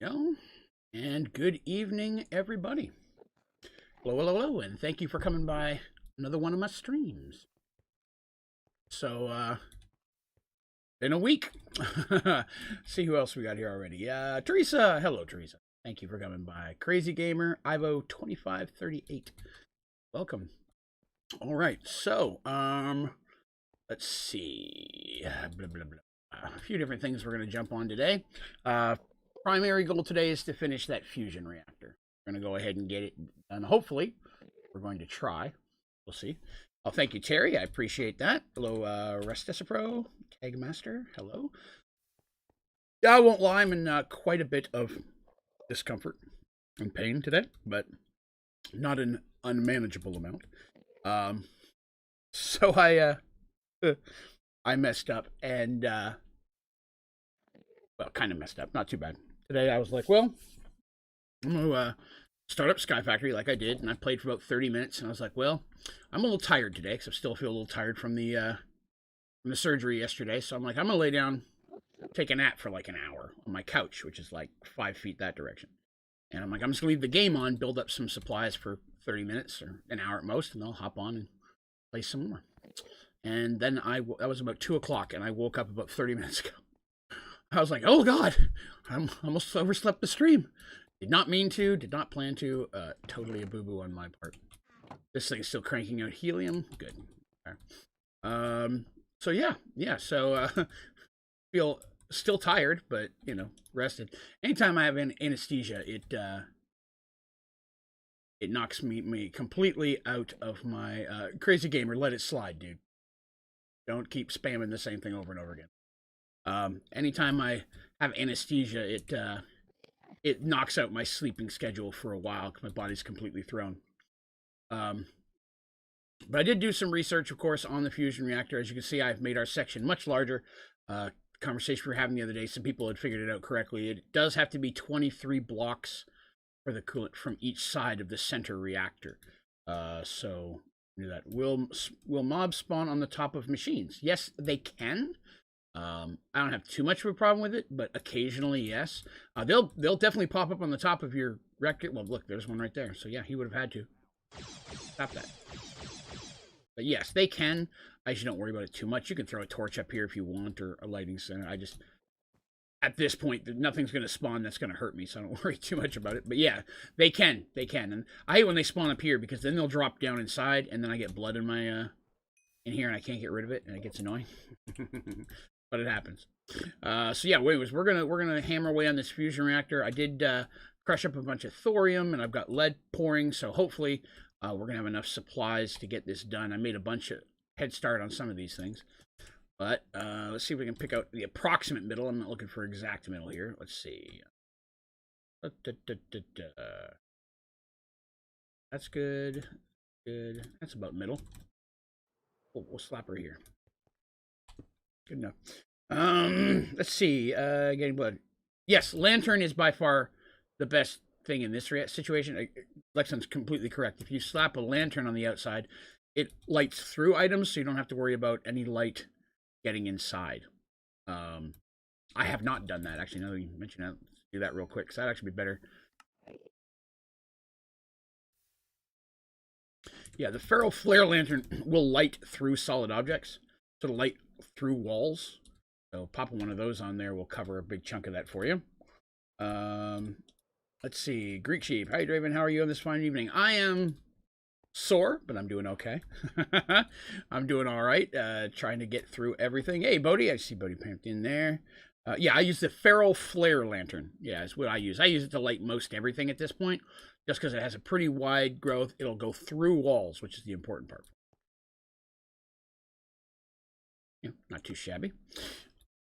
Yo, and good evening, everybody. Hello, hello, hello, and thank you for coming by another one of my streams. So, in a week. See who else we got here already. Teresa. Hello, Teresa. Thank you for coming by. Crazy Gamer, Ivo2538. Welcome. All right, so, let's see. Blah, blah, blah. A few different things we're going to jump on today. Primary goal today is to finish that fusion reactor. We're going to go ahead and get it done. Hopefully, we're going to try. We'll see. Oh, thank you, Terry. I appreciate that. Hello, Restisapro, Kegmaster. Hello. I won't lie, I'm in quite a bit of discomfort and pain today, but not an unmanageable amount. So I messed up and well, kind of messed up. Not too bad. Today I was like, well, I'm going to start up Sky Factory like I did, and I played for about 30 minutes, and I was like, well, I'm a little tired today because I still feel a little tired from the surgery yesterday, so I'm like, I'm going to lay down, take a nap for like an hour on my couch, which is like 5 feet that direction. And I'm like, I'm just going to leave the game on, build up some supplies for 30 minutes or an hour at most, and I'll hop on and play some more. And then that was about 2 o'clock, and I woke up about 30 minutes ago. I was like, oh God, I almost overslept the stream. Did not mean to, did not plan to. Totally a boo-boo on my part. This thing's still cranking out helium. Good. Okay. So yeah. So feel still tired, but you know, rested. Anytime I have an anesthesia, it knocks me completely out of my crazy gamer. Let it slide, dude. Don't keep spamming the same thing over and over again. Anytime I have anesthesia, it knocks out my sleeping schedule for a while because my body's completely thrown. But I did do some research, of course, on the fusion reactor. As you can see, I've made our section much larger. Conversation we were having the other day, some people had figured it out correctly. It does have to be 23 blocks for the coolant from each side of the center reactor. So do that. Will mobs spawn on the top of machines? Yes, they can. I don't have too much of a problem with it, but occasionally, yes. They'll definitely pop up on the top of your reactor. Well, look, there's one right there. So yeah, he would have had to stop that. But yes, they can. I just don't worry about it too much. You can throw a torch up here if you want, or a lighting center. I just, at this point, nothing's going to spawn that's going to hurt me, so I don't worry too much about it. But yeah, they can. And I hate when they spawn up here because then they'll drop down inside, and then I get blood in my in here, and I can't get rid of it, and it gets annoying. But it happens. So yeah, we're gonna hammer away on this fusion reactor. I did crush up a bunch of thorium, and I've got lead pouring. So hopefully, we're gonna have enough supplies to get this done. I made a bunch of head start on some of these things, but let's see if we can pick out the approximate middle. I'm not looking for exact middle here. Let's see. That's good. Good. That's about middle. We'll slap her here. Good enough. Let's see. Getting blood. Yes, lantern is by far the best thing in this situation. Lexon's completely correct. If you slap a lantern on the outside, it lights through items, so you don't have to worry about any light getting inside. I have not done that, actually. Now that you mention that, let's do that real quick, because that'd actually be better. Yeah, the ferro flare lantern will light through solid objects, so to light through walls. So popping one of those on there will cover a big chunk of that for you. Let's see. Greek Sheep. Hi, Draven. How are you on this fine evening? I am sore, but I'm doing okay. I'm doing all right. Trying to get through everything. Hey, Bodie. I see Bodie Pamped in there. Yeah, I use the ferro flare lantern. Yeah, it's what I use. I use it to light most everything at this point, just because it has a pretty wide growth. It'll go through walls, which is the important part. Yeah, not too shabby.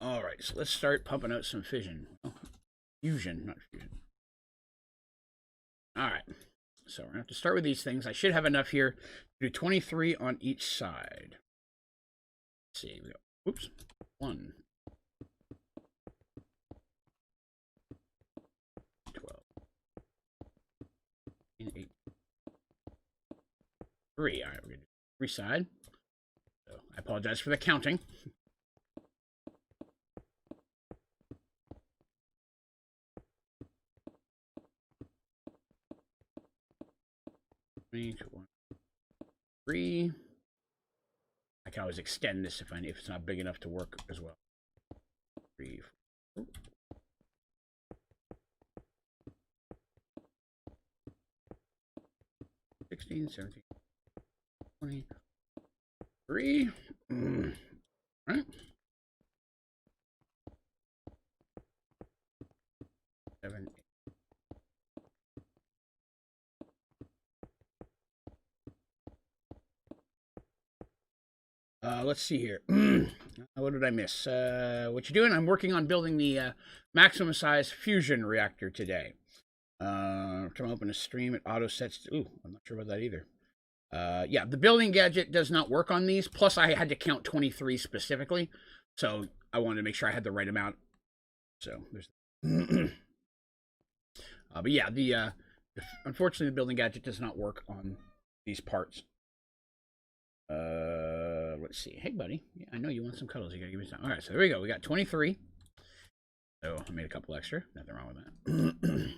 All right, so let's start pumping out some fission. Oh, fusion, not fusion. All right, so we're going to have to start with these things. I should have enough here to do 23 on each side. Let's see, we go. Oops, 1, 12, 8, 3. All right, we're going to do 3 side. So I apologize for the counting. 20, 3. I can always extend this if it's not big enough to work as well. 3, 4. 16, 17, 23. Right. 7, 8. Let's see here. What did I miss? What you doing? I'm working on building the maximum size fusion reactor today. I'm trying to open a stream. It auto sets. Ooh, I'm not sure about that either. Yeah, the building gadget does not work on these. Plus, I had to count 23 specifically, so I wanted to make sure I had the right amount. So there's. But yeah, unfortunately, the building gadget does not work on these parts. Let's see. Hey, buddy. Yeah, I know you want some cuddles. You gotta give me some. All right, so there we go. We got 23. So I made a couple extra. Nothing wrong with that. And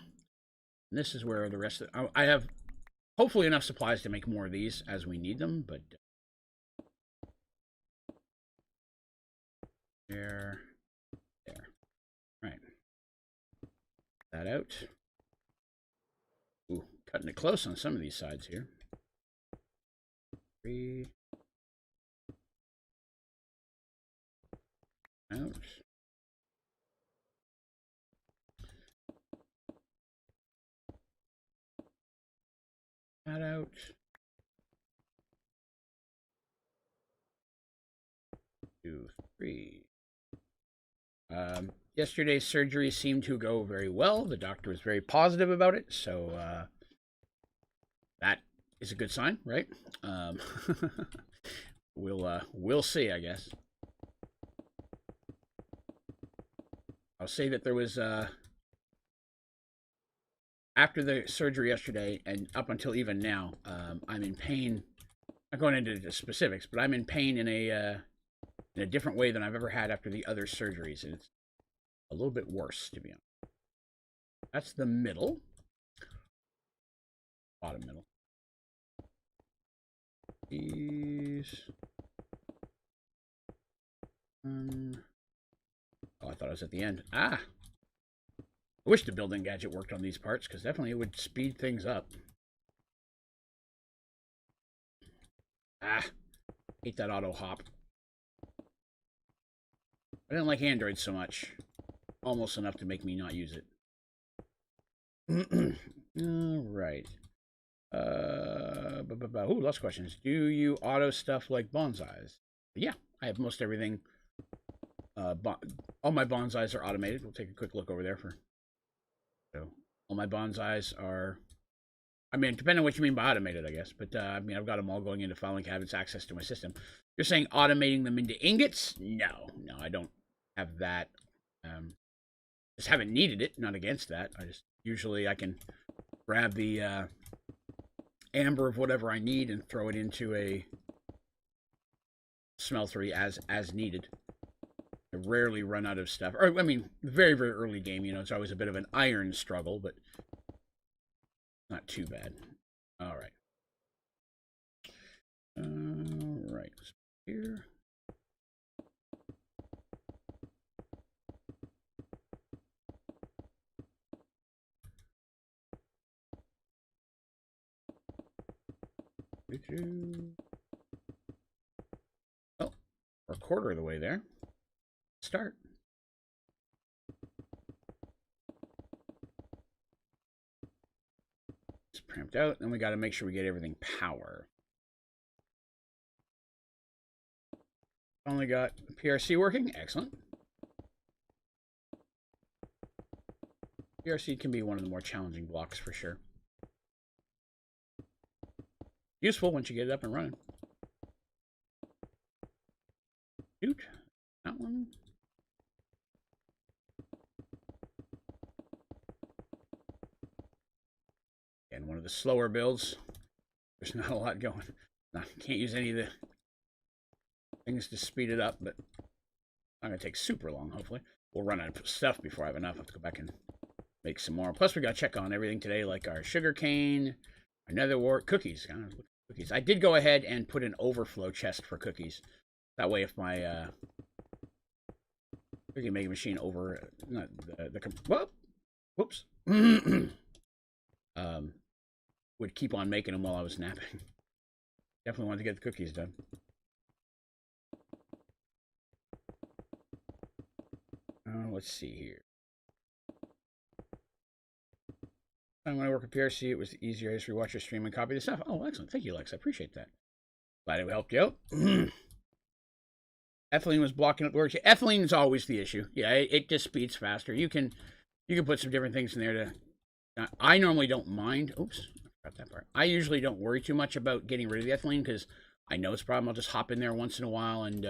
this is where the rest of I have hopefully enough supplies to make more of these as we need them, but there. Right. That out. Ooh, cutting it close on some of these sides here. 3. Out. That out. 2, 3. Yesterday's surgery seemed to go very well. The doctor was very positive about it, so that is a good sign, right? We'll see, I guess. I'll say that there was after the surgery yesterday and up until even now, I'm in pain. Not going into the specifics, but I'm in pain in a different way than I've ever had after the other surgeries, and it's a little bit worse, to be honest. That's the middle. Bottom middle. These. Oh, I thought I was at the end. Ah! I wish the building gadget worked on these parts, because definitely it would speed things up. Ah! Hate that auto hop. I didn't like Android so much. Almost enough to make me not use it. Alright. Ooh, lots of questions. Do you auto stuff like bonsais? Yeah, I have most everything. All my bonsais are automated. We'll take a quick look over there for. So all my bonsais are. I mean, depending on what you mean by automated, I guess. But I mean, I've got them all going into filing cabinets, access to my system. You're saying automating them into ingots? No, I don't have that. Just haven't needed it. Not against that. Usually I can grab the amber of whatever I need and throw it into a smeltery as needed. I rarely run out of stuff. Or, I mean, very, very early game, it's always a bit of an iron struggle, but not too bad. All right. All right. Here. Oh, we're a quarter of the way there. Start. It's pramped out. Then we got to make sure we get everything power. Only got PRC working. Excellent. PRC can be one of the more challenging blocks for sure. Useful once you get it up and running. Shoot. That one. And one of the slower builds. There's not a lot going. Can't use any of the things to speed it up, but not going to take super long, hopefully. We'll run out of stuff before I have enough. I have to go back and make some more. Plus, we got to check on everything today, like our sugarcane. Another war cookies. Cookies. I did go ahead and put an overflow chest for cookies. That way, if my cookie making machine over not whoops would keep on making them while I was napping. Definitely wanted to get the cookies done. Let's see here. When I work at PRC, it was easier. I just rewatch your stream and copy the stuff. Oh, excellent. Thank you, Lex. I appreciate that. Glad it helped you out. Ethylene was blocking up the work. Ethylene is always the issue. Yeah, it just speeds faster. You can put some different things in there to... I normally don't mind. Oops, I forgot that part. I usually don't worry too much about getting rid of the ethylene because I know it's a problem. I'll just hop in there once in a while and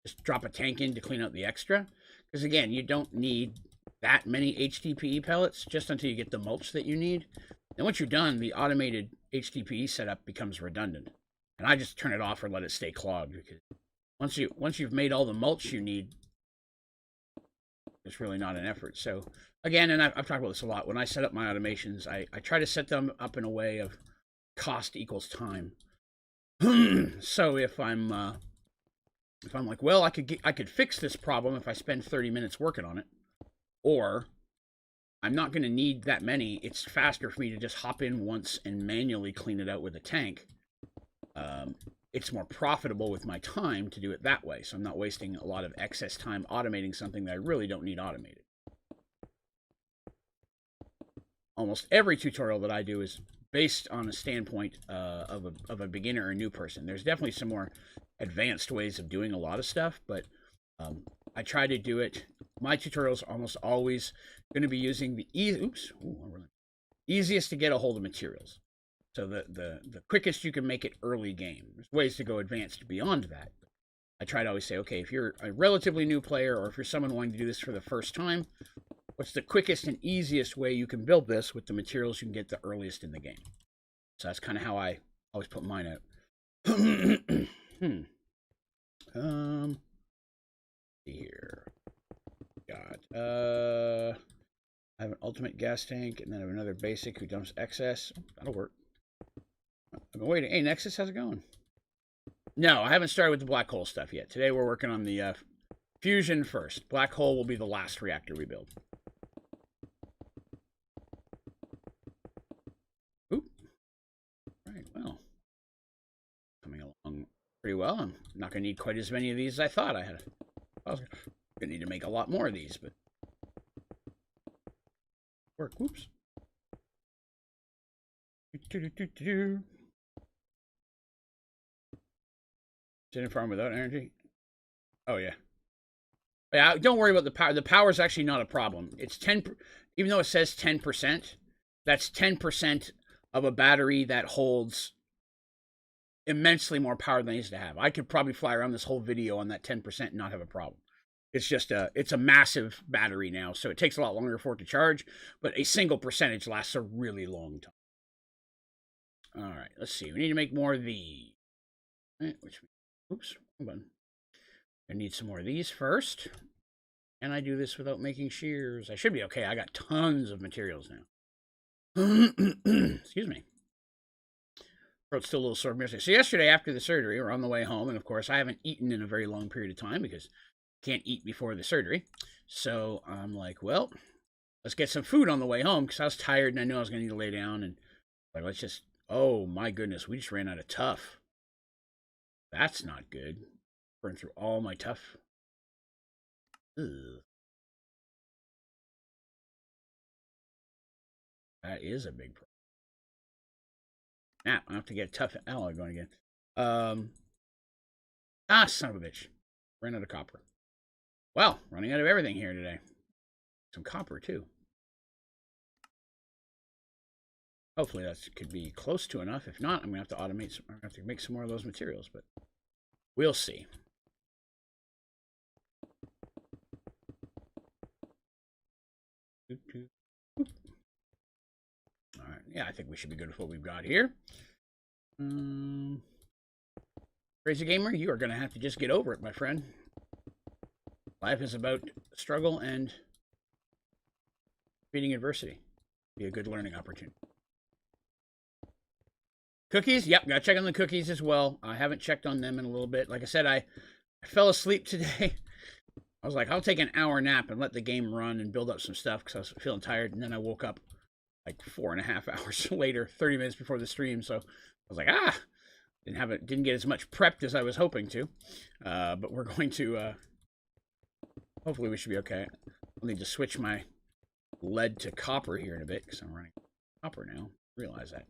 just drop a tank in to clean out the extra. Because again, you don't need that many HDPE pellets just until you get the mulch that you need. And once you're done, the automated HDPE setup becomes redundant. And I just turn it off or let it stay clogged because once you've made all the mulch you need, it's really not an effort. So again, and I've talked about this a lot, when I set up my automations, I try to set them up in a way of cost equals time. So if I'm like, well, I could fix this problem if I spend 30 minutes working on it, or I'm not going to need that many. It's faster for me to just hop in once and manually clean it out with a tank. It's more profitable with my time to do it that way, so I'm not wasting a lot of excess time automating something that I really don't need automated. Almost every tutorial that I do is based on a standpoint of a beginner or a new person. There's definitely some more advanced ways of doing a lot of stuff, but I try to do it. My tutorials are almost always going to be using the easiest to get a hold of materials. So the quickest you can make it early game. There's ways to go advanced beyond that. I try to always say, okay, if you're a relatively new player or if you're someone wanting to do this for the first time, what's the quickest and easiest way you can build this with the materials you can get the earliest in the game? So that's kind of how I always put mine out. See here. Got I have an ultimate gas tank and then I have another basic who dumps excess. That'll work. I've been waiting. Hey, Nexus, how's it going? No, I haven't started with the black hole stuff yet. Today we're working on the fusion first. Black hole will be the last reactor we build. Oop. Right, well. Coming along pretty well. I'm not going to need quite as many of these as I thought I had. I was going to need to make a lot more of these, but... Work. Whoops. Didn't farm without energy? Oh, yeah. Yeah, don't worry about the power. The power is actually not a problem. It's 10, even though it says 10%, that's 10% of a battery that holds immensely more power than it needs to have. I could probably fly around this whole video on that 10% and not have a problem. It's just it's a massive battery now, so it takes a lot longer for it to charge, but a single percentage lasts a really long time. All right, let's see. We need to make more of these. Oops, hold on. I need some more of these first. And I do this without making shears. I should be okay. I got tons of materials now. Excuse me. Throat's still a little sore. So yesterday after the surgery, we're on the way home. And of course, I haven't eaten in a very long period of time because I can't eat before the surgery. So I'm like, well, let's get some food on the way home because I was tired and I knew I was going to need to lay down. And like, let's just, oh my goodness, we just ran out of tough. That's not good. Burn through all my tough. Ugh. That is a big problem. Now I have to get tough alloy going again. Son of a bitch. Ran out of copper. Well, running out of everything here today. Some copper too. Hopefully that could be close to enough. If not, I'm gonna have to automate some. I'm gonna have to make some more of those materials, but we'll see. All right. Yeah, I think we should be good with what we've got here. Crazy Gamer, you are going to have to just get over it, my friend. Life is about struggle and beating adversity. Be a good learning opportunity. Cookies? Yep, gotta check on the cookies as well. I haven't checked on them in a little bit. Like I said, I fell asleep today. I was like, I'll take an hour nap and let the game run and build up some stuff because I was feeling tired. And then I woke up like 4.5 hours later, 30 minutes before the stream. So I was like, didn't get as much prepped as I was hoping to. But we're going to, hopefully we should be okay. I'll need to switch my lead to copper here in a bit because I'm running copper now. Realize that.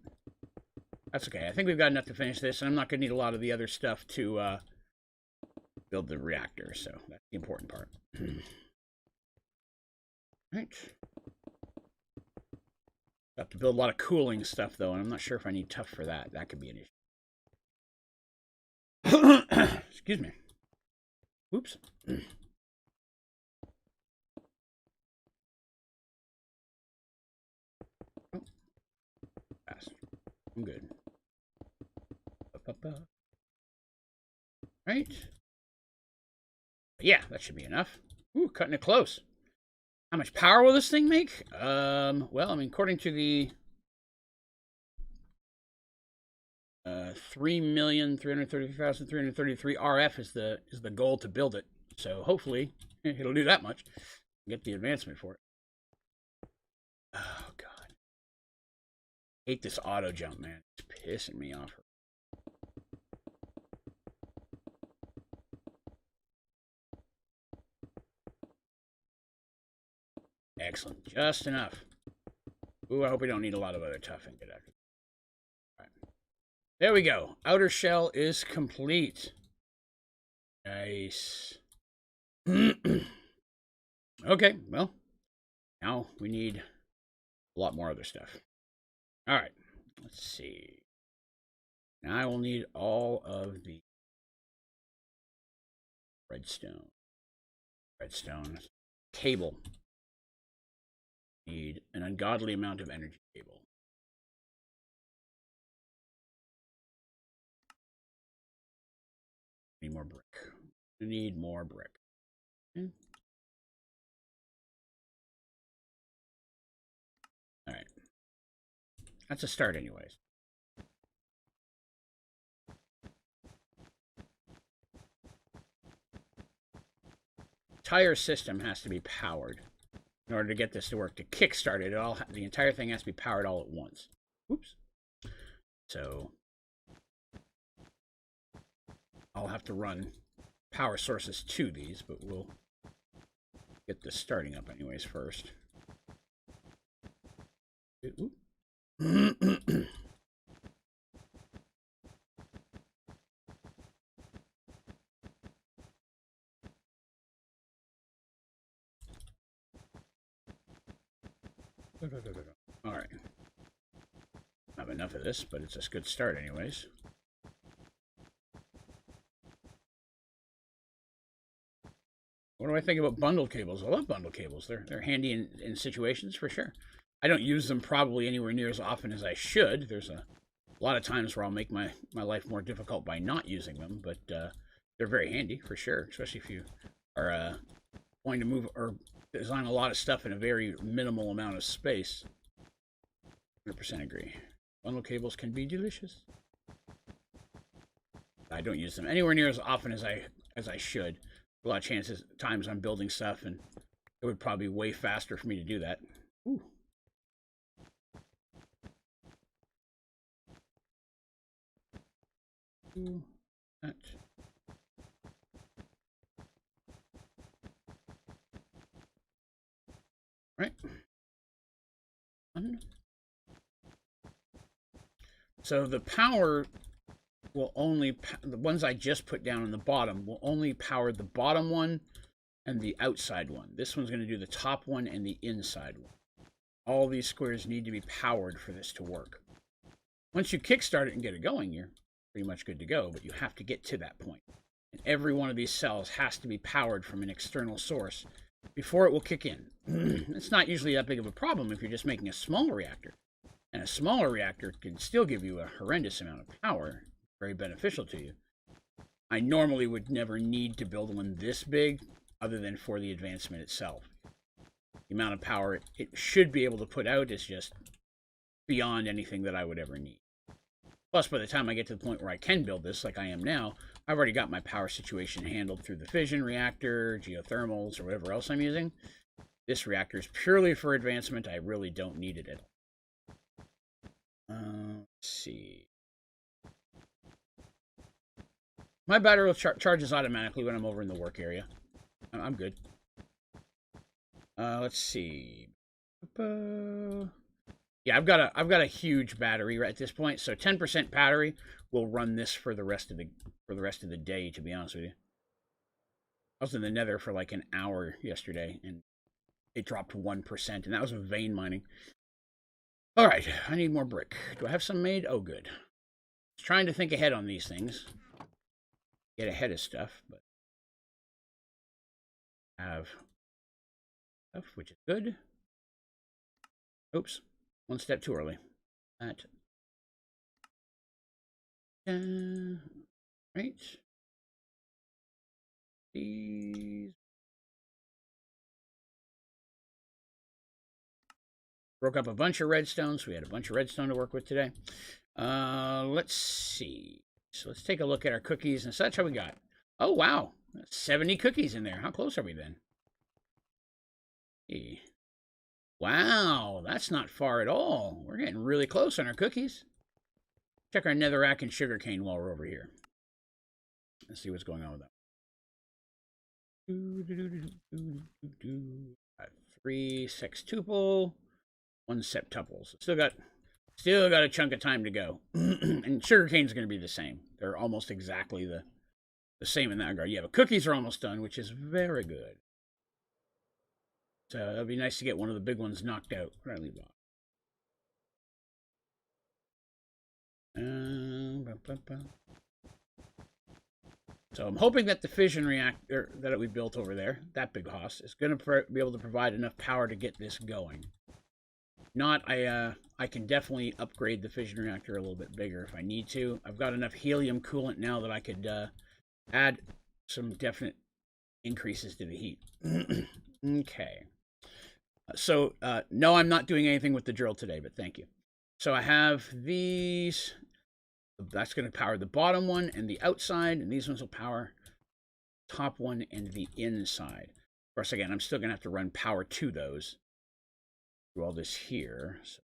That's okay. I think we've got enough to finish this, and I'm not going to need a lot of the other stuff to build the reactor, so that's the important part. Right. Got to build a lot of cooling stuff, though, and I'm not sure if I need tough for that. That could be an issue. Excuse me. Oops. Oh. Fast. I'm good. Right. Yeah, that should be enough. Ooh, cutting it close. How much power will this thing make? Well, I mean, according to the 3,333,333 RF is the goal to build it. So hopefully it'll do that much. Get the advancement for it. Oh god, hate this auto jump, man. It's pissing me off. Excellent. Just enough. Ooh, I hope we don't need a lot of other tough and good after. All right. There we go. Outer shell is complete. Nice. Okay, well, now we need a lot more other stuff. All right. Let's see. Now I will need all of the redstone. Cable. Need an ungodly amount of energy cable. Need more brick. We need more brick. Okay. All right. That's a start anyways. Entire system has to be powered. In order to get this to work, to kickstart it, the entire thing has to be powered all at once. Oops. So I'll have to run power sources to these, but we'll get this starting up anyways first. All right. I have enough of this, but it's a good start anyways. What do I think about bundled cables? I love bundled cables. They're handy in situations for sure. I don't use them probably anywhere near as often as I should. There's a lot of times where I'll make my life more difficult by not using them, but they're very handy for sure, especially if you are going to move or design a lot of stuff in a very minimal amount of space. 100% agree. Bundle cables can be delicious. I don't use them anywhere near as often as I should. A lot of times I'm building stuff, and it would probably be way faster for me to do that. Ooh. That. Right. So the power will only, the ones I just put down on the bottom will only power the bottom one and the outside one. This one's going to do the top one and the inside one. All these squares need to be powered for this to work. Once you kickstart it and get it going, you're pretty much good to go, but you have to get to that point. And every one of these cells has to be powered from an external source before it will kick in. It's not usually that big of a problem if you're just making a small reactor. And a smaller reactor can still give you a horrendous amount of power, very beneficial to you. I normally would never need to build one this big other than for the advancement itself. The amount of power it should be able to put out is just beyond anything that I would ever need. Plus, by the time I get to the point where I can build this, like I am now, I've already got my power situation handled through the fission reactor, geothermals, or whatever else I'm using. This reactor is purely for advancement. I really don't need it at all. Let's see. My battery charges automatically when I'm over in the work area. I'm good. Let's see. Yeah, I've got a huge battery right at this point, so 10% battery will run this for the rest of the day. To be honest with you, I was in the Nether for like an hour yesterday, and it dropped 1%, and that was with vein mining. All right, I need more brick. Do I have some made? Oh, good. I was trying to think ahead on these things, get ahead of stuff, but I have stuff, which is good. Oops, one step too early. That. Right. These. Broke up a bunch of redstone, so we had a bunch of redstone to work with today. Let's see. So let's take a look at our cookies and such. How we got? Oh, wow. 70 cookies in there. How close are we then? Hey. Wow, that's not far at all. We're getting really close on our cookies. Check our netherrack and sugarcane while we're over here. Let's see what's going on with that. 3 sextuple, 1 septuple. So still got a chunk of time to go. And sugarcane's going to be the same. They're almost exactly the same in that regard. Yeah, but cookies are almost done, which is very good. So it'd be nice to get one of the big ones knocked out. Where did I leave off? So I'm hoping that the fission reactor that we built over there, that big house, is going to be able to provide enough power to get this going. Not, I can definitely upgrade the fission reactor a little bit bigger if I need to. I've got enough helium coolant now that I could add some definite increases to the heat. Okay. So, no, I'm not doing anything with the drill today, but thank you. So I have these. That's going to power the bottom one and the outside, and these ones will power the top one and the inside. Of course, again, I'm still going to have to run power to those. Do all this here. So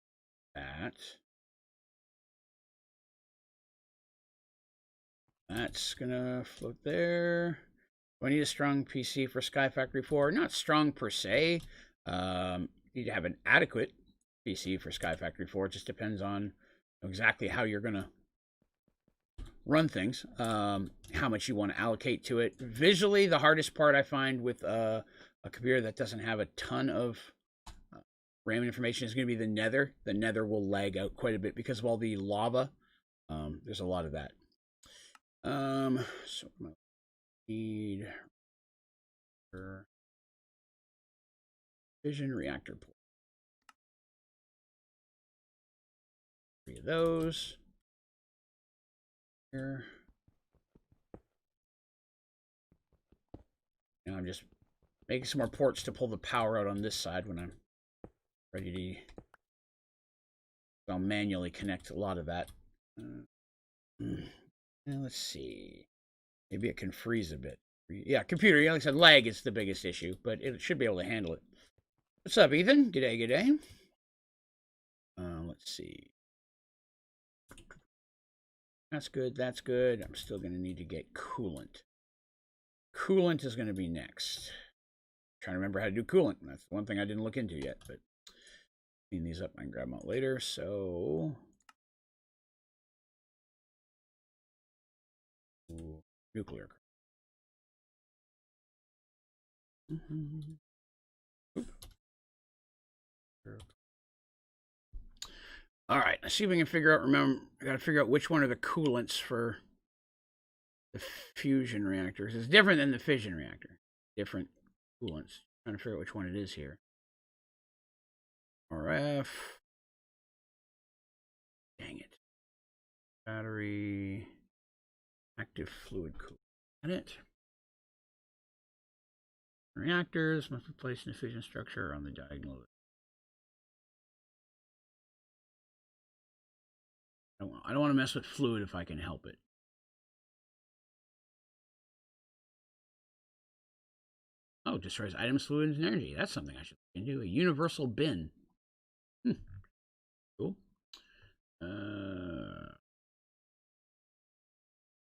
that's going to float there. Do I need a strong PC for Sky Factory 4? Not strong per se. You need to have an adequate PC for Sky Factory 4. It just depends on exactly how you're going to run things, how much you want to allocate to it. Visually, the hardest part I find with a computer that doesn't have a ton of RAM information is going to be the Nether. The Nether will lag out quite a bit because of all the lava. There's a lot of that. So I need fission reactor port. 3 of those. Here. Now I'm just making some more ports to pull the power out on this side when I'm ready to. I'll manually connect a lot of that. And let's see. Maybe it can freeze a bit. Yeah, computer, like I said, lag is the biggest issue, but it should be able to handle it. What's up, Ethan? G'day, g'day. Let's see. That's good, that's good. I'm still going to need to get coolant. Coolant is going to be next. I'm trying to remember how to do coolant. That's the one thing I didn't look into yet, but clean these up. I can grab them out later. So, nuclear. All right, let's see if we can figure out. Remember, I got to figure out which one are the coolants for the fusion reactors. It's different than the fission reactor. Different coolants. I'm trying to figure out which one it is here. RF. Dang it. Battery. Active fluid coolant. Got it. Reactors must be placed in a fission structure on the diagonal. I don't want to mess with fluid if I can help it. Oh, destroys items, fluids, and energy. That's something I should do. A universal bin. Cool.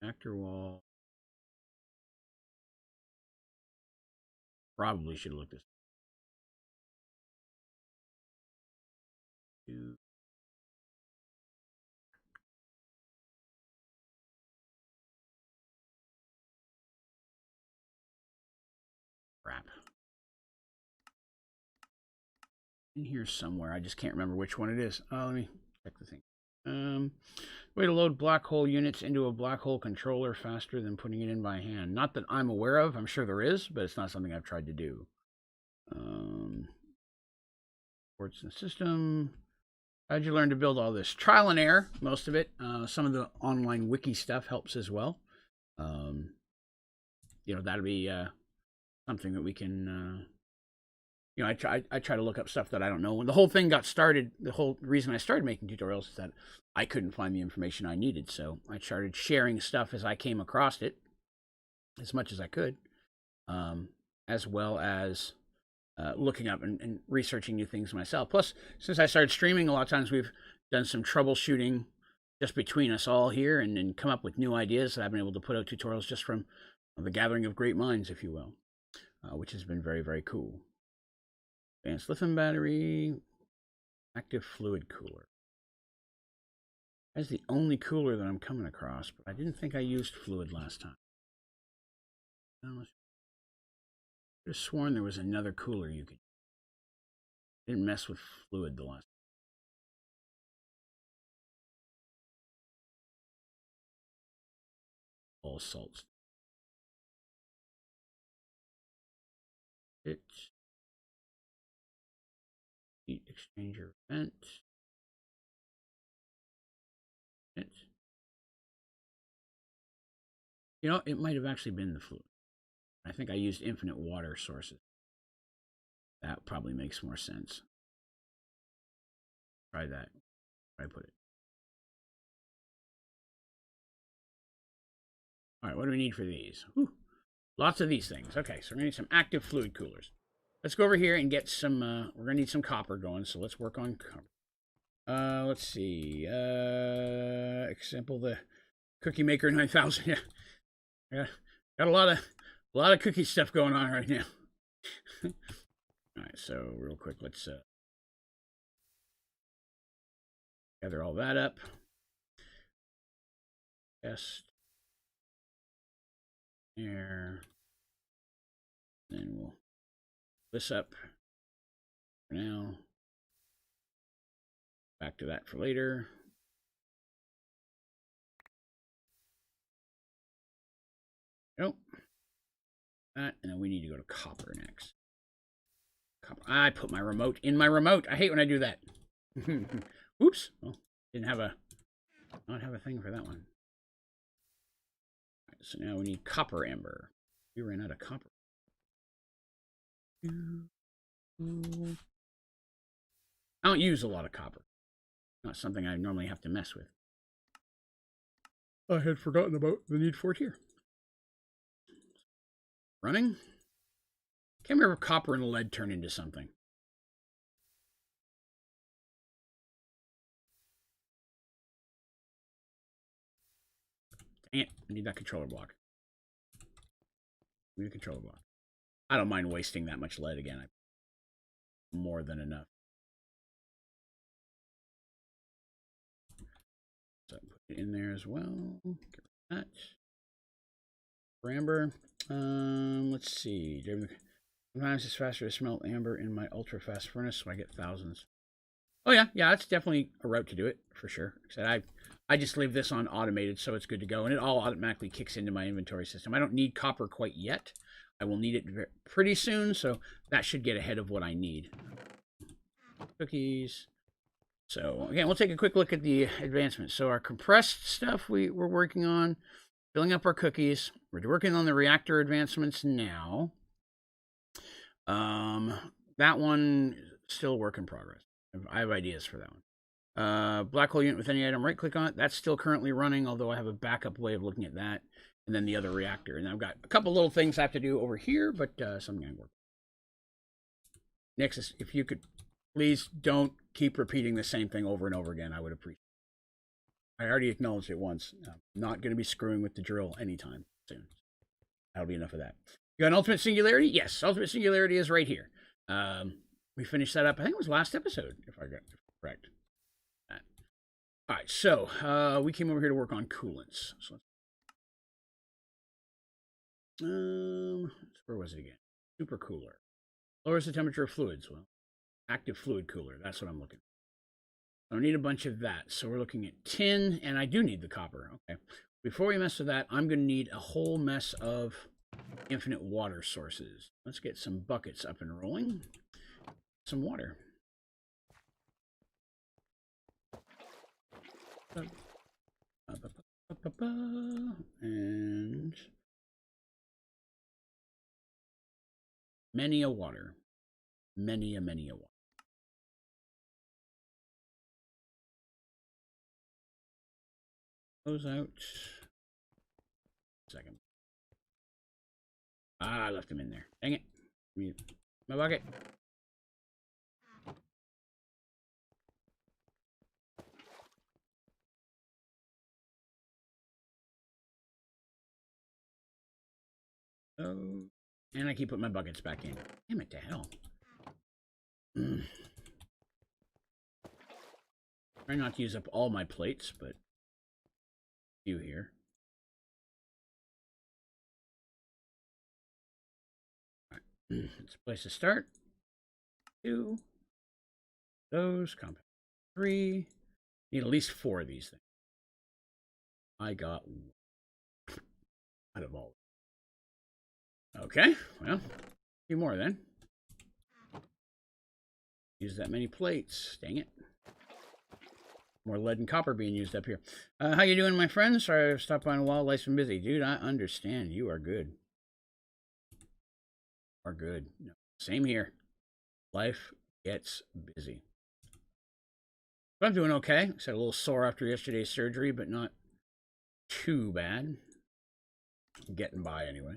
Reactor wall. Probably should look this up. Crap. In here somewhere. I just can't remember which one it is. Oh, let me check the thing. Way to load black hole units into a black hole controller faster than putting it in by hand. Not that I'm aware of. I'm sure there is, but it's not something I've tried to do. Ports and system. How'd you learn to build all this? Trial and error, most of it. Some of the online wiki stuff helps as well. You know, that'll be something that we can... you know, I try to look up stuff that I don't know. When the whole thing got started, the whole reason I started making tutorials is that I couldn't find the information I needed. So I started sharing stuff as I came across it, as much as I could, as well as looking up and researching new things myself. Plus, since I started streaming, a lot of times we've done some troubleshooting just between us all here and come up with new ideas that I've been able to put out tutorials just from the gathering of great minds, if you will, which has been very, very cool. Advanced lithium battery, active fluid cooler. That's the only cooler that I'm coming across, but I didn't think I used fluid last time. I could have sworn there was another cooler you could. Didn't mess with fluid the last time. All salts. Heat exchanger vent. You know, it might have actually been the fluid. I think I used infinite water sources. That probably makes more sense. Try that. Where I put it. All right, what do we need for these? Whew. Lots of these things. Okay, so we're gonna need some active fluid coolers. Let's go over here and get some, we're gonna need some copper going, so let's work on copper. Let's see, example, the Cookie Maker 9000, yeah. Got a lot of cookie stuff going on right now. All right, so real quick, let's, gather all that up. Test. There. Then we'll this up for now. Back to that for later. Nope. That, and then we need to go to copper next. Copper. I put my remote in my remote. I hate when I do that. Oops. Well, didn't have not have a thing for that one. Right, so now we need copper amber. We ran out of copper. I don't use a lot of copper. Not something I normally have to mess with. I had forgotten about the need for it here. Running. Can't remember if copper and lead turn into something. Dang it, I need that controller block. Need a controller block. I don't mind wasting that much lead again. More than enough. So put it in there as well. Get rid of that. For amber. Let's see. Sometimes it's faster to smelt amber in my ultra fast furnace, so I get thousands. Oh yeah, that's definitely a route to do it for sure. I just leave this on automated, so it's good to go, and it all automatically kicks into my inventory system. I don't need copper quite yet. I will need it pretty soon, so that should get ahead of what I need. Cookies. So again, we'll take a quick look at the advancements. So our compressed stuff we're working on, filling up our cookies. We're working on the reactor advancements now. That one still a work in progress. I have ideas for that one. Black hole unit with any item, right click on it. That's still currently running, although I have a backup way of looking at that. And then the other reactor. And I've got a couple little things I have to do over here, but some going to work. Next, if you could please don't keep repeating the same thing over and over again, I would appreciate it. I already acknowledged it once. I'm not going to be screwing with the drill anytime soon. That'll be enough of that. You got an Ultimate Singularity? Yes, Ultimate Singularity is right here. We finished that up. I think it was last episode, if I got it correct. All right, so we came over here to work on coolants. So, where was it again? Super cooler. Lowers the temperature of fluids. Well, active fluid cooler. That's what I'm looking for. I need a bunch of that. So we're looking at tin, and I do need the copper. Okay. Before we mess with that, I'm going to need a whole mess of infinite water sources. Let's get some buckets up and rolling. Some water. And many a water. Many a water. Close out. Second. I left them in there. Dang it. My bucket. Oh, and I keep putting my buckets back in. Damn it to hell. Try not to use up all my plates, but a few here. All right. It's a place to start. 2. Those. Compound 3. Need at least 4 of these things. I got out of all. Okay, well, a few more then. Use that many plates. Dang it. More lead and copper being used up here. How you doing, my friend? Sorry I've stopped by in a while. Life's been busy. Dude, I understand. You are good. Are good. No, same here. Life gets busy. But I'm doing okay. I said a little sore after yesterday's surgery, but not too bad. I'm getting by anyway.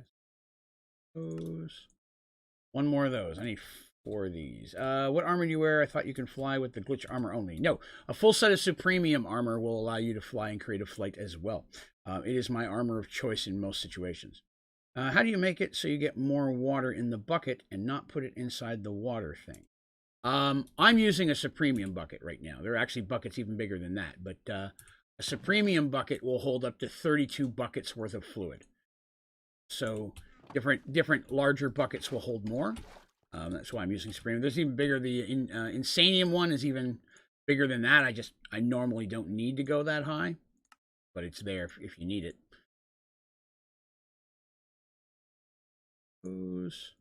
Those. One more of those. I need 4 of these. What armor do you wear? I thought you can fly with the glitch armor only. No, a full set of Supremium armor will allow you to fly in creative flight as well. It is my armor of choice in most situations. How do you make it so you get more water in the bucket and not put it inside the water thing? I'm using a Supremium bucket right now. There are actually buckets even bigger than that, but a Supremium bucket will hold up to 32 buckets worth of fluid. So different larger buckets will hold more. That's why I'm using Supremium. There's even bigger. The Insanium one is even bigger than that. I normally don't need to go that high, but it's there if you need it. Those.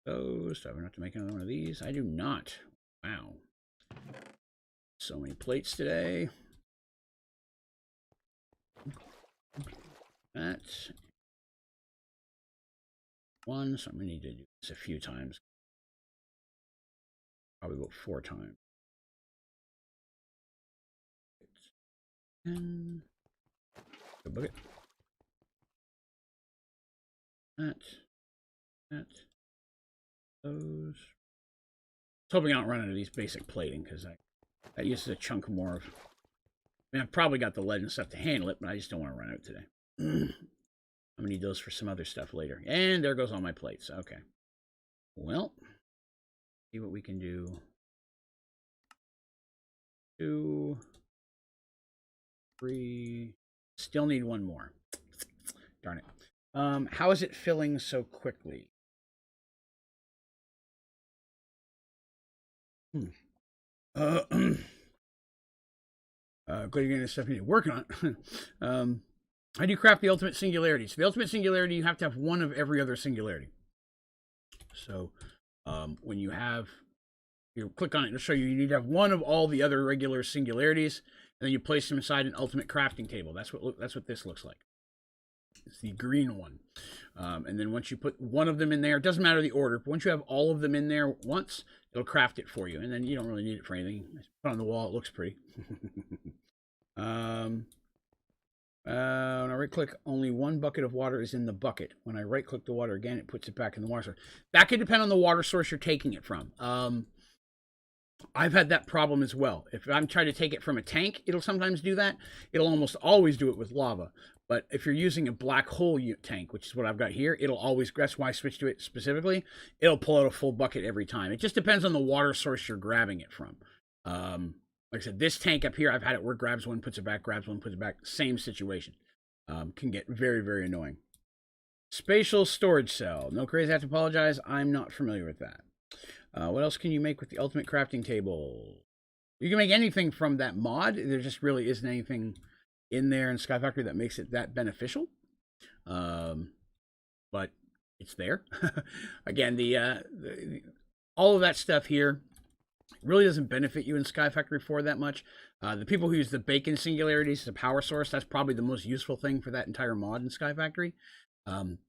Do I have enough to make another one of these? I do not. Wow. So many plates today. That. One, so I'm going to need to do this a few times. Probably about 4 times. And the bucket. That. Those. I was hoping I don't run into these basic plating because that uses a chunk more of. I mean, I've probably got the lead and stuff to handle it, but I just don't want to run out today. I'm gonna need those for some other stuff later. And there goes all my plates. Okay. Well, see what we can do. 2, 3. Still need 1 more. Darn it. How is it filling so quickly? Glad you're getting this stuff you need working on it. How do you craft the ultimate singularity? So the ultimate singularity, you have to have 1 of every other singularity. So when you click on it, it'll show you need to have 1 of all the other regular singularities, and then you place them inside an ultimate crafting table. That's what this looks like. It's the green one. And then once you put one of them in there, it doesn't matter the order, but once you have all of them in there once, it'll craft it for you. And then you don't really need it for anything. Just put it on the wall, it looks pretty. When I right click, only one bucket of water is in the bucket. When I right click the water again, it puts it back in the water source. That could depend on the water source you're taking it from. I've had that problem as well. If I'm trying to take it from a tank, it'll sometimes do that. It'll almost always do it with lava. But if you're using a black hole tank, which is what I've got here, it'll always, that's why I switched to it specifically, it'll pull out a full bucket every time. It just depends on the water source you're grabbing it from. Like I said, this tank up here, I've had it where it grabs one, puts it back, grabs one, puts it back. Same situation. Can get very, very annoying. Spatial storage cell. No crazy, I have to apologize. I'm not familiar with that. What else can you make with the ultimate crafting table? You can make anything from that mod. There just really isn't anything in there in Sky Factory that makes it that beneficial. But it's there. Again, all of that stuff here really doesn't benefit you in Sky Factory 4 that much. The people who use the bacon singularities as a power source, that's probably the most useful thing for that entire mod in Sky Factory.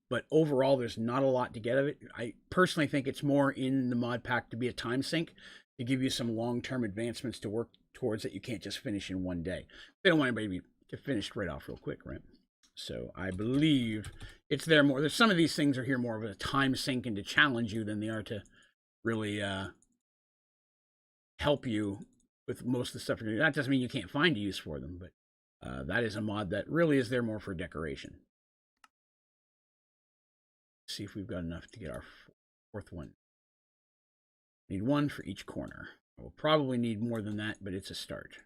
But overall, there's not a lot to get of it. I personally think it's more in the mod pack to be a time sink, to give you some long-term advancements to work towards that you can't just finish in one day. They don't want anybody to finish right off real quick, right? So I believe it's there more. There's some of these things are here more of a time sink and to challenge you than they are to really help you with most of the stuff you're doing. That doesn't mean you can't find a use for them, but that is a mod that really is there more for decoration. Let's see if we've got enough to get our fourth one. Need one for each corner. We'll probably need more than that, but it's a start.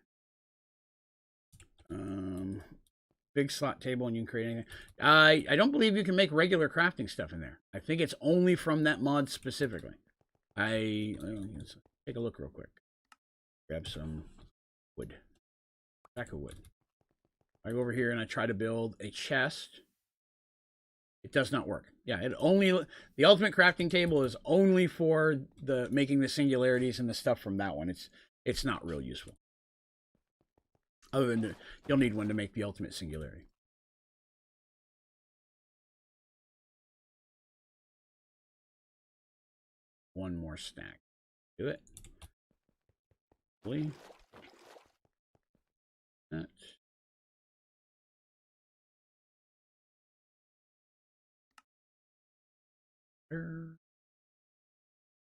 Big slot table, and you can create anything. I don't believe you can make regular crafting stuff in there. I think it's only from that mod specifically. Let's take a look real quick. Grab some wood. Stack of wood. I go over here and I try to build a chest. It does not work. Yeah, the ultimate crafting table is only for the making the singularities and the stuff from that one. It's not real useful. Other than you'll need one to make the ultimate singularity. One more stack. Do it. That.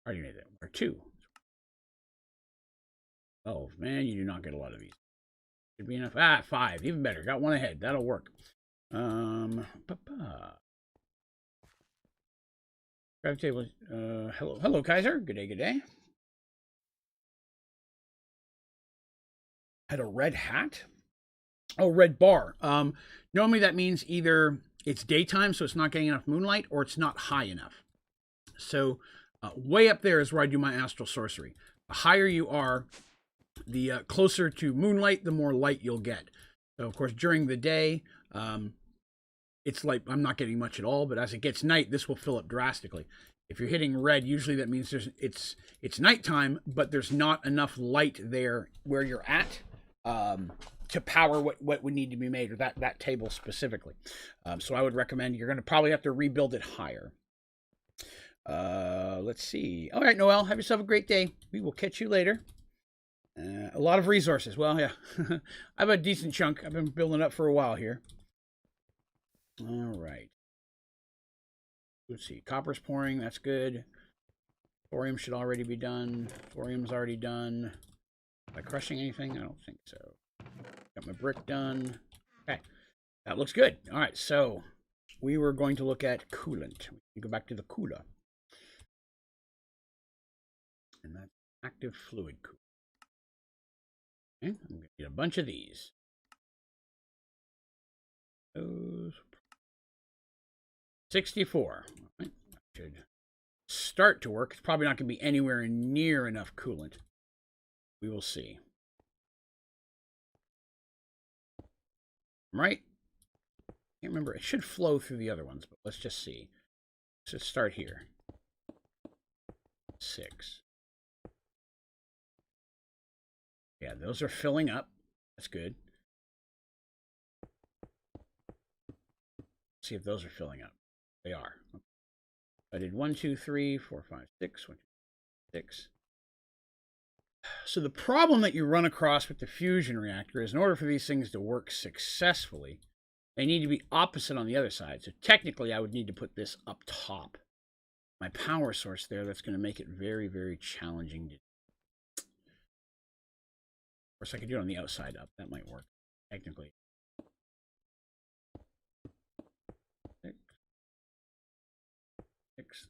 Already made that. Or two. Oh man, you do not get a lot of these. Should be enough. 5. Even better. Got one ahead. That'll work. Grab table. Hello, Kaiser. Good day, good day. Had a red hat. Oh, red bar. Normally that means either it's daytime, so it's not getting enough moonlight, or it's not high enough. So way up there is where I do my astral sorcery. The higher you are, the closer to moonlight, the more light you'll get. So, of course, during the day, it's like I'm not getting much at all, but as it gets night, this will fill up drastically. If you're hitting red, usually that means it's nighttime, but there's not enough light there where you're at to power what would need to be made, or that table specifically. So I would recommend you're going to probably have to rebuild it higher. Let's see. All right, Noel, have yourself a great day. We will catch you later. A lot of resources. Well, yeah, I have a decent chunk. I've been building up for a while here. All right. Let's see. Copper's pouring. That's good. Thorium should already be done. Thorium's already done. Am I crushing anything? I don't think so. Got my brick done. Okay. That looks good. All right. So we were going to look at coolant. We go back to the cooler. And that's active fluid coolant. Okay, I'm going to get a bunch of these. Those 64. Right. That should start to work. It's probably not going to be anywhere near enough coolant. We will see. Right? Can't remember. It should flow through the other ones, but let's just see. Let's start here. 6. Yeah, those are filling up. That's good. see if those are filling up. They are. I did 1, 2, 3, 4, 5, 6. 1, 2, 6. So the problem that you run across with the fusion reactor is in order for these things to work successfully, they need to be opposite on the other side. So technically, I would need to put this up top. My power source there, that's going to make it very, very challenging. Of course, I could do it on the outside up. That might work, technically. 6. 6.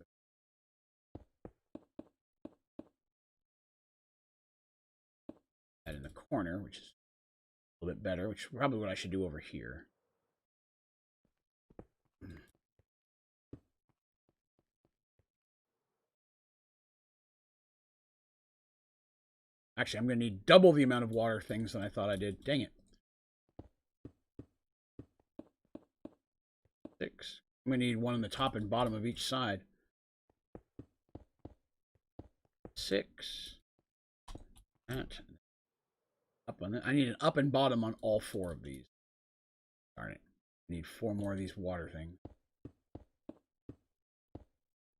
That in the corner, which is a little bit better, which is probably what I should do over here. Actually, I'm going to need double the amount of water things than I thought I did. Dang it. 6. I'm going to need one on the top and bottom of each side. 6. That. Up on that. I need an up and bottom on all 4 of these. Darn it. I need 4 more of these water things.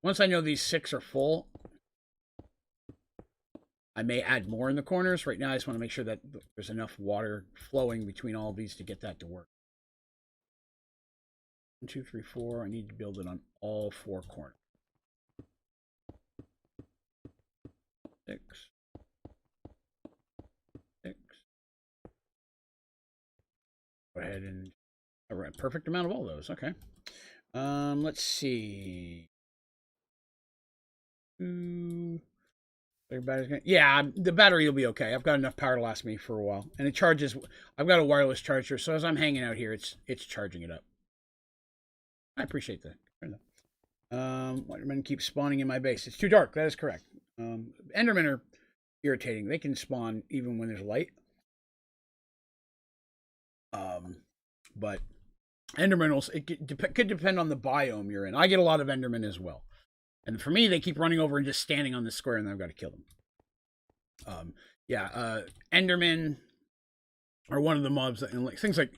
Once I know these 6 are full, I may add more in the corners. Right now, I just want to make sure that there's enough water flowing between all of these to get that to work. 1, 2, 3, 4. I need to build it on all 4 corners. 6. 6. Go ahead and all right, perfect amount of all those. Okay. Let's see. Yeah, the battery will be okay. I've got enough power to last me for a while, and it charges. I've got a wireless charger, so as I'm hanging out here, it's charging it up. I appreciate that. Endermen keep spawning in my base. It's too dark. That is correct. Endermen are irritating. They can spawn even when there's light. But Endermen could depend on the biome you're in. I get a lot of Endermen as well. And for me, they keep running over and just standing on the square, and then I've got to kill them. Endermen are one of the mobs that, and like things like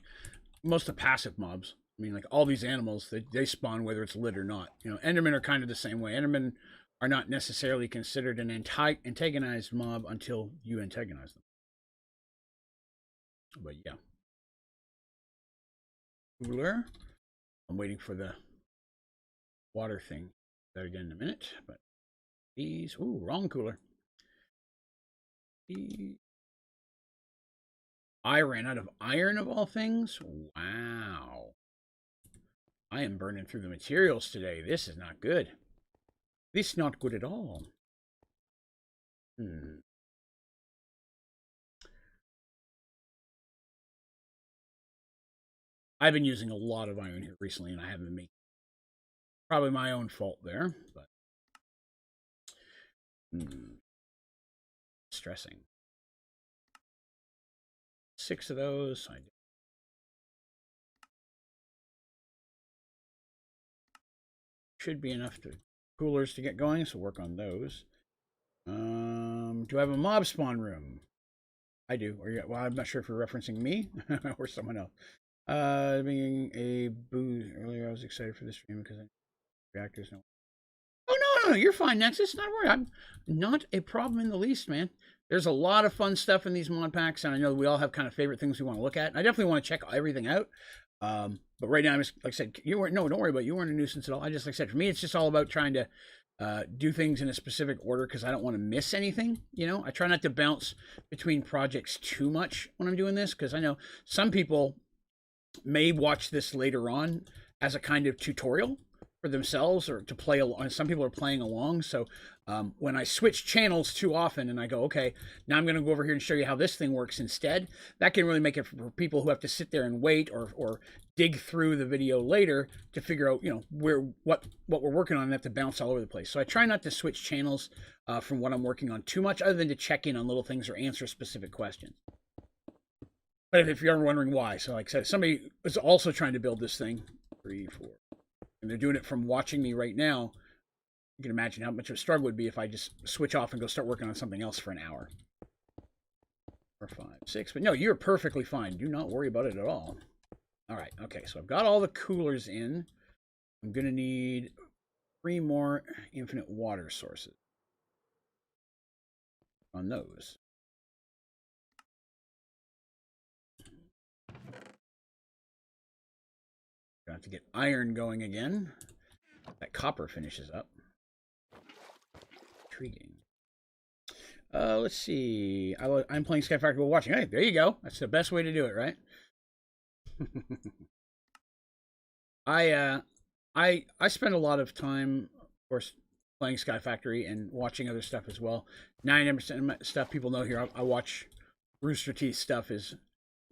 most of passive mobs. I mean, like all these animals, they spawn whether it's lit or not. You know, Endermen are kind of the same way. Endermen are not necessarily considered an antagonized mob until you antagonize them. But yeah. Cooler. I'm waiting for the water thing. That again in a minute, but these, ooh, wrong cooler. I ran out of iron of all things. Wow. I am burning through the materials today. This is not good. This is not good at all. I've been using a lot of iron here recently, and I haven't been making. Probably my own fault there, but stressing. 6 of those. Should be enough to coolers to get going, so work on those. Do I have a mob spawn room? I do. Well, I'm not sure if you're referencing me or someone else. Being a booze earlier, I was excited for this stream because reactors. No. Oh no, you're fine, Nexus. Not worry. I'm not a problem in the least, man. There's a lot of fun stuff in these mod packs, and I know we all have kind of favorite things we want to look at. I definitely want to check everything out. But right now, I'm just, like I said, don't worry about it. You weren't a nuisance at all. I just, like I said, for me, it's just all about trying to do things in a specific order because I don't want to miss anything. You know, I try not to bounce between projects too much when I'm doing this because I know some people may watch this later on as a kind of tutorial for themselves or to play along. Some people are playing along. So when I switch channels too often and I go, okay, now I'm going to go over here and show you how this thing works instead, that can really make it for people who have to sit there and wait or dig through the video later to figure out, you know, what we're working on and have to bounce all over the place. So I try not to switch channels from what I'm working on too much other than to check in on little things or answer specific questions. But if you're ever wondering why, so like I said, somebody is also trying to build this thing, 3, 4, and they're doing it from watching me right now. You can imagine how much of a struggle would be if I just switch off and go start working on something else for an hour. 4, 5, 6. But no, you're perfectly fine. Do not worry about it at all. All right, okay, so I've got all the coolers in. I'm going to need 3 more infinite water sources on those. Gonna have to get iron going again. That copper finishes up. Intriguing. Let's see. I'm playing Sky Factory while watching. Hey, there you go. That's the best way to do it, right? I spend a lot of time, of course, playing Sky Factory and watching other stuff as well. 99% of my stuff people know here, I watch Rooster Teeth stuff is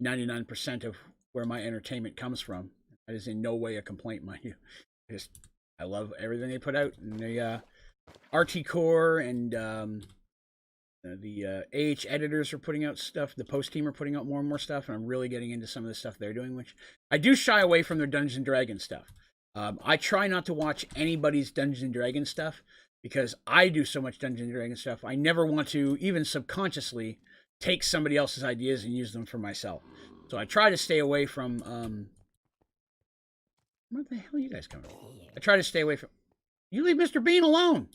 99% of where my entertainment comes from. That is in no way a complaint, mind you. I love everything they put out, and the RT Core and the AH editors are putting out stuff. The Post team are putting out more and more stuff, and I'm really getting into some of the stuff they're doing, which I do shy away from their Dungeons and Dragons stuff. I try not to watch anybody's Dungeons and Dragons stuff because I do so much Dungeons and Dragons stuff. I never want to, even subconsciously, take somebody else's ideas and use them for myself. So I try to stay away from. Where the hell are you guys coming from? I try to stay away from. You leave Mr. Bean alone,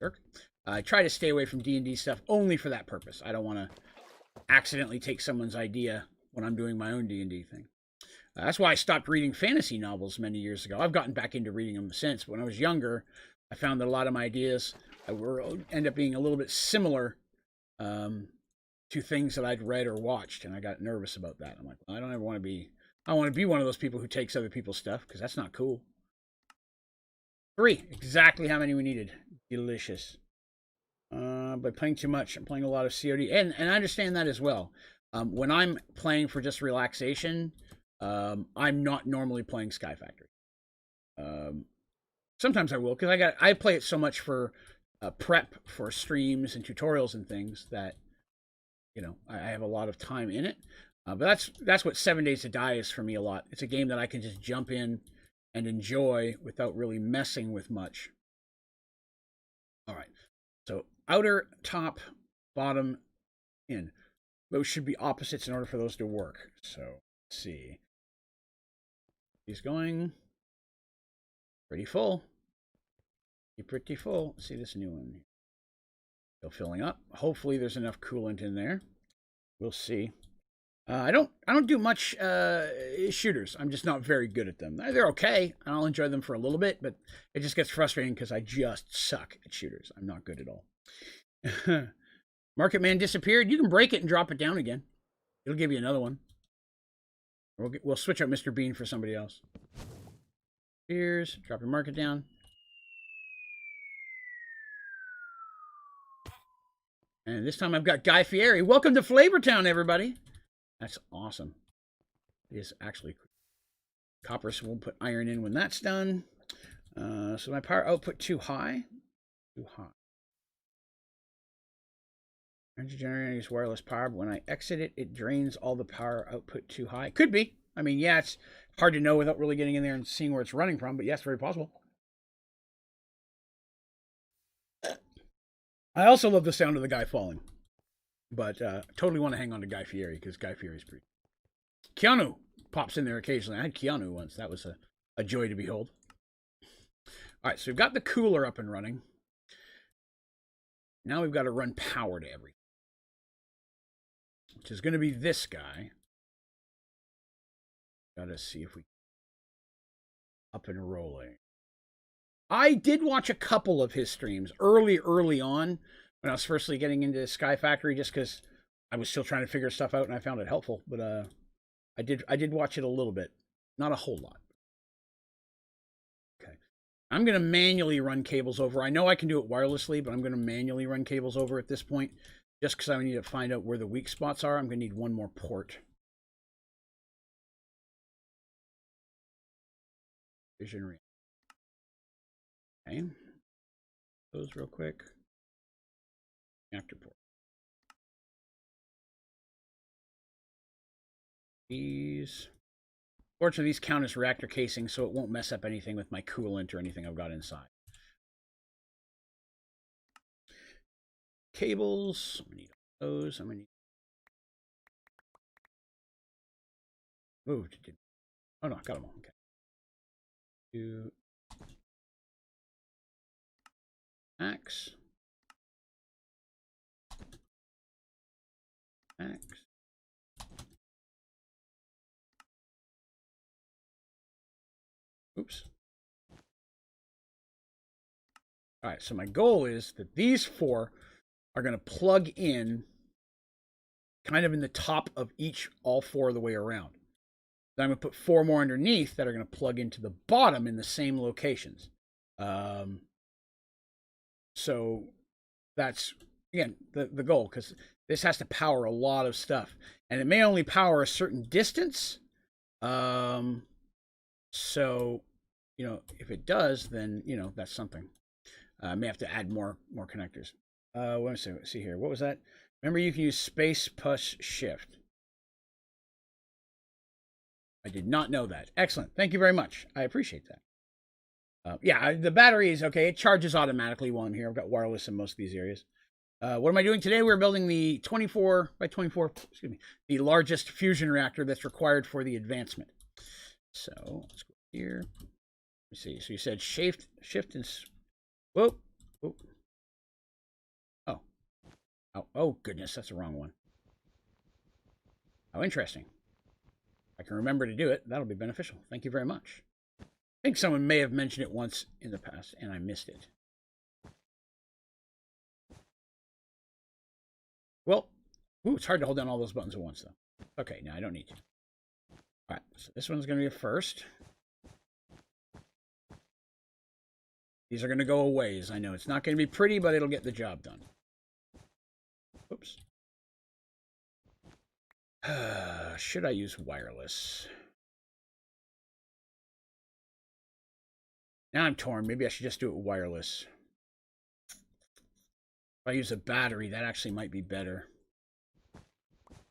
jerk. I try to stay away from D&D stuff only for that purpose. I don't want to accidentally take someone's idea when I'm doing my own D&D thing. That's why I stopped reading fantasy novels many years ago. I've gotten back into reading them since. But when I was younger, I found that a lot of my ideas end up being a little bit similar to things that I'd read or watched, and I got nervous about that. I'm like, well, I don't ever want to be. I want to be one of those people who takes other people's stuff because that's not cool. 3, exactly how many we needed. Delicious. But playing too much. I'm playing a lot of COD, and I understand that as well. When I'm playing for just relaxation, I'm not normally playing Sky Factory. Sometimes I will because I play it so much for prep for streams and tutorials and things that I have a lot of time in it. But that's what 7 Days to Die is for me a lot. It's a game that I can just jump in and enjoy without really messing with much. All right, so outer, top, bottom, in. Those should be opposites in order for those to work. So let's see. He's going pretty full. Pretty full. Let's see this new one. Still filling up. Hopefully there's enough coolant in there. We'll see. I don't do much shooters. I'm just not very good at them. They're okay. I'll enjoy them for a little bit, but it just gets frustrating because I just suck at shooters. I'm not good at all. Market Man disappeared. You can break it and drop it down again. It'll give you another one. We'll switch out Mr. Bean for somebody else. Here's drop your market down. And this time I've got Guy Fieri. Welcome to Flavortown, everybody. That's awesome. It is actually copper, so we'll put iron in when that's done. So my power output too high. Too high. Energy generator uses wireless power, but when I exit it, it drains all the power output too high. Could be. I mean, yeah, it's hard to know without really getting in there and seeing where it's running from, but yes, very possible. I also love the sound of the guy falling. But totally want to hang on to Guy Fieri because Guy Fieri's pretty. Keanu pops in there occasionally. I had Keanu once. That was a joy to behold. All right, so we've got the cooler up and running. Now we've got to run power to everything, which is going to be this guy. Got to see if we up and rolling. I did watch a couple of his streams early on when I was firstly getting into Sky Factory, just because I was still trying to figure stuff out and I found it helpful. But I did watch it a little bit, not a whole lot. Okay, I'm gonna manually run cables over. I know I can do it wirelessly, but I'm gonna manually run cables over at this point, just because I need to find out where the weak spots are. I'm gonna need one more port. Vision Reactor. Okay, those real quick. Reactor port. These. Fortunately, these count as reactor casing, so it won't mess up anything with my coolant or anything I've got inside. Cables. I'm gonna need those. I'm gonna need. Moved. Oh no, I got them all. Okay. Do X. X. Oops. All right, so my goal is that these 4 are going to plug in kind of in the top of all 4 of the way around. Then I'm going to put 4 more underneath that are going to plug into the bottom in the same locations. So that's, again, the goal, because this has to power a lot of stuff. And it may only power a certain distance. So, if it does, then, that's something. I may have to add more connectors. Let me see here. What was that? Remember, you can use space push shift. I did not know that. Excellent. Thank you very much. I appreciate that. Yeah, the battery is okay. It charges automatically while I'm here. I've got wireless in most of these areas. What am I doing today? We're building the 24 by 24, the largest fusion reactor that's required for the advancement. So let's go here. Let's see. So you said shift and whoop. Oh goodness, that's the wrong one. How interesting. I can remember to do it. That'll be beneficial. Thank you very much. I think someone may have mentioned it once in the past and I missed it. Well, it's hard to hold down all those buttons at once though. Okay, now I don't need to. All right, so this one's going to be a first. These are going to go a ways. I know it's not going to be pretty, but it'll get the job done. Oops. Should I use wireless? Now I'm torn. Maybe I should just do it wireless. If I use a battery, that actually might be better.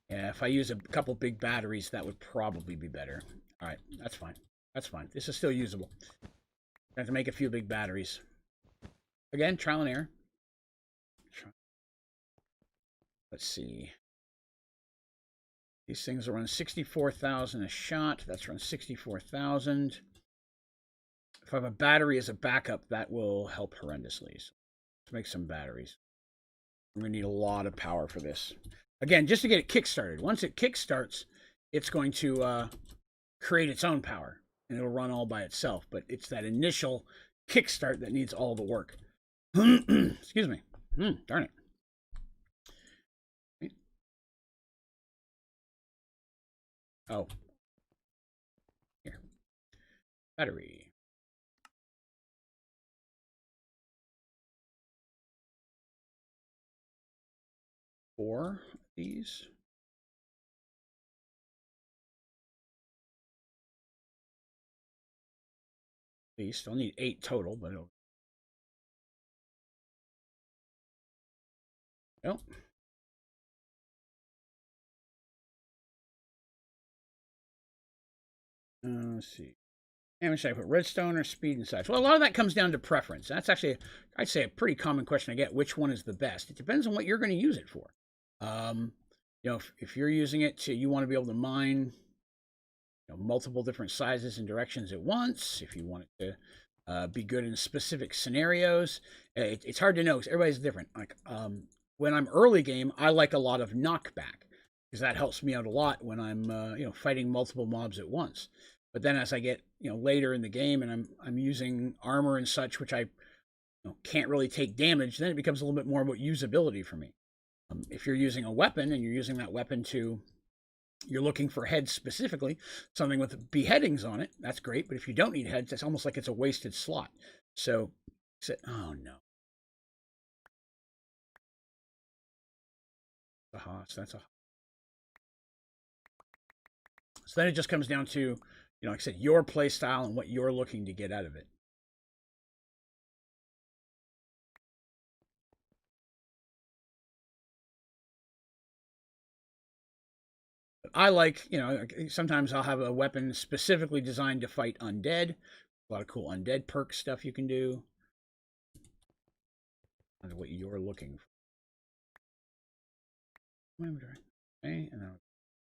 Yeah, if I use a couple big batteries, that would probably be better. All right, that's fine. That's fine. This is still usable. I have to make a few big batteries. Again, trial and error. Let's see. These things will run 64,000 a shot. That's run 64,000. If I have a battery as a backup, that will help horrendously. So let's make some batteries. We're going to need a lot of power for this. Again, just to get it kick-started. Once it kick-starts, it's going to create its own power. And it'll run all by itself. But it's that initial kickstart that needs all the work. Excuse me. Darn it. Oh. Here. Battery. Four of these. At least. I'll need 8 total, but it'll... Nope. Let's see. And should I put redstone or speed and such? Well, a lot of that comes down to preference. That's actually, I'd say, a pretty common question I get. Which one is the best? It depends on what you're going to use it for. If you're using it to, you want to be able to mine, multiple different sizes and directions at once. If you want it to be good in specific scenarios, it's hard to know because everybody's different. Like when I'm early game, I like a lot of knockback because that helps me out a lot when I'm fighting multiple mobs at once. But then as I get later in the game and I'm using armor and such, which I can't really take damage, then it becomes a little bit more about usability for me. If you're using a weapon and you're using that weapon you're looking for heads specifically, something with beheadings on it, that's great. But if you don't need heads, it's almost like it's a wasted slot. So, oh no. So that's a... So then it just comes down to, like I said, your play style and what you're looking to get out of it. I like, sometimes I'll have a weapon specifically designed to fight undead. A lot of cool undead perk stuff you can do. I don't know what you're looking for. Okay, and then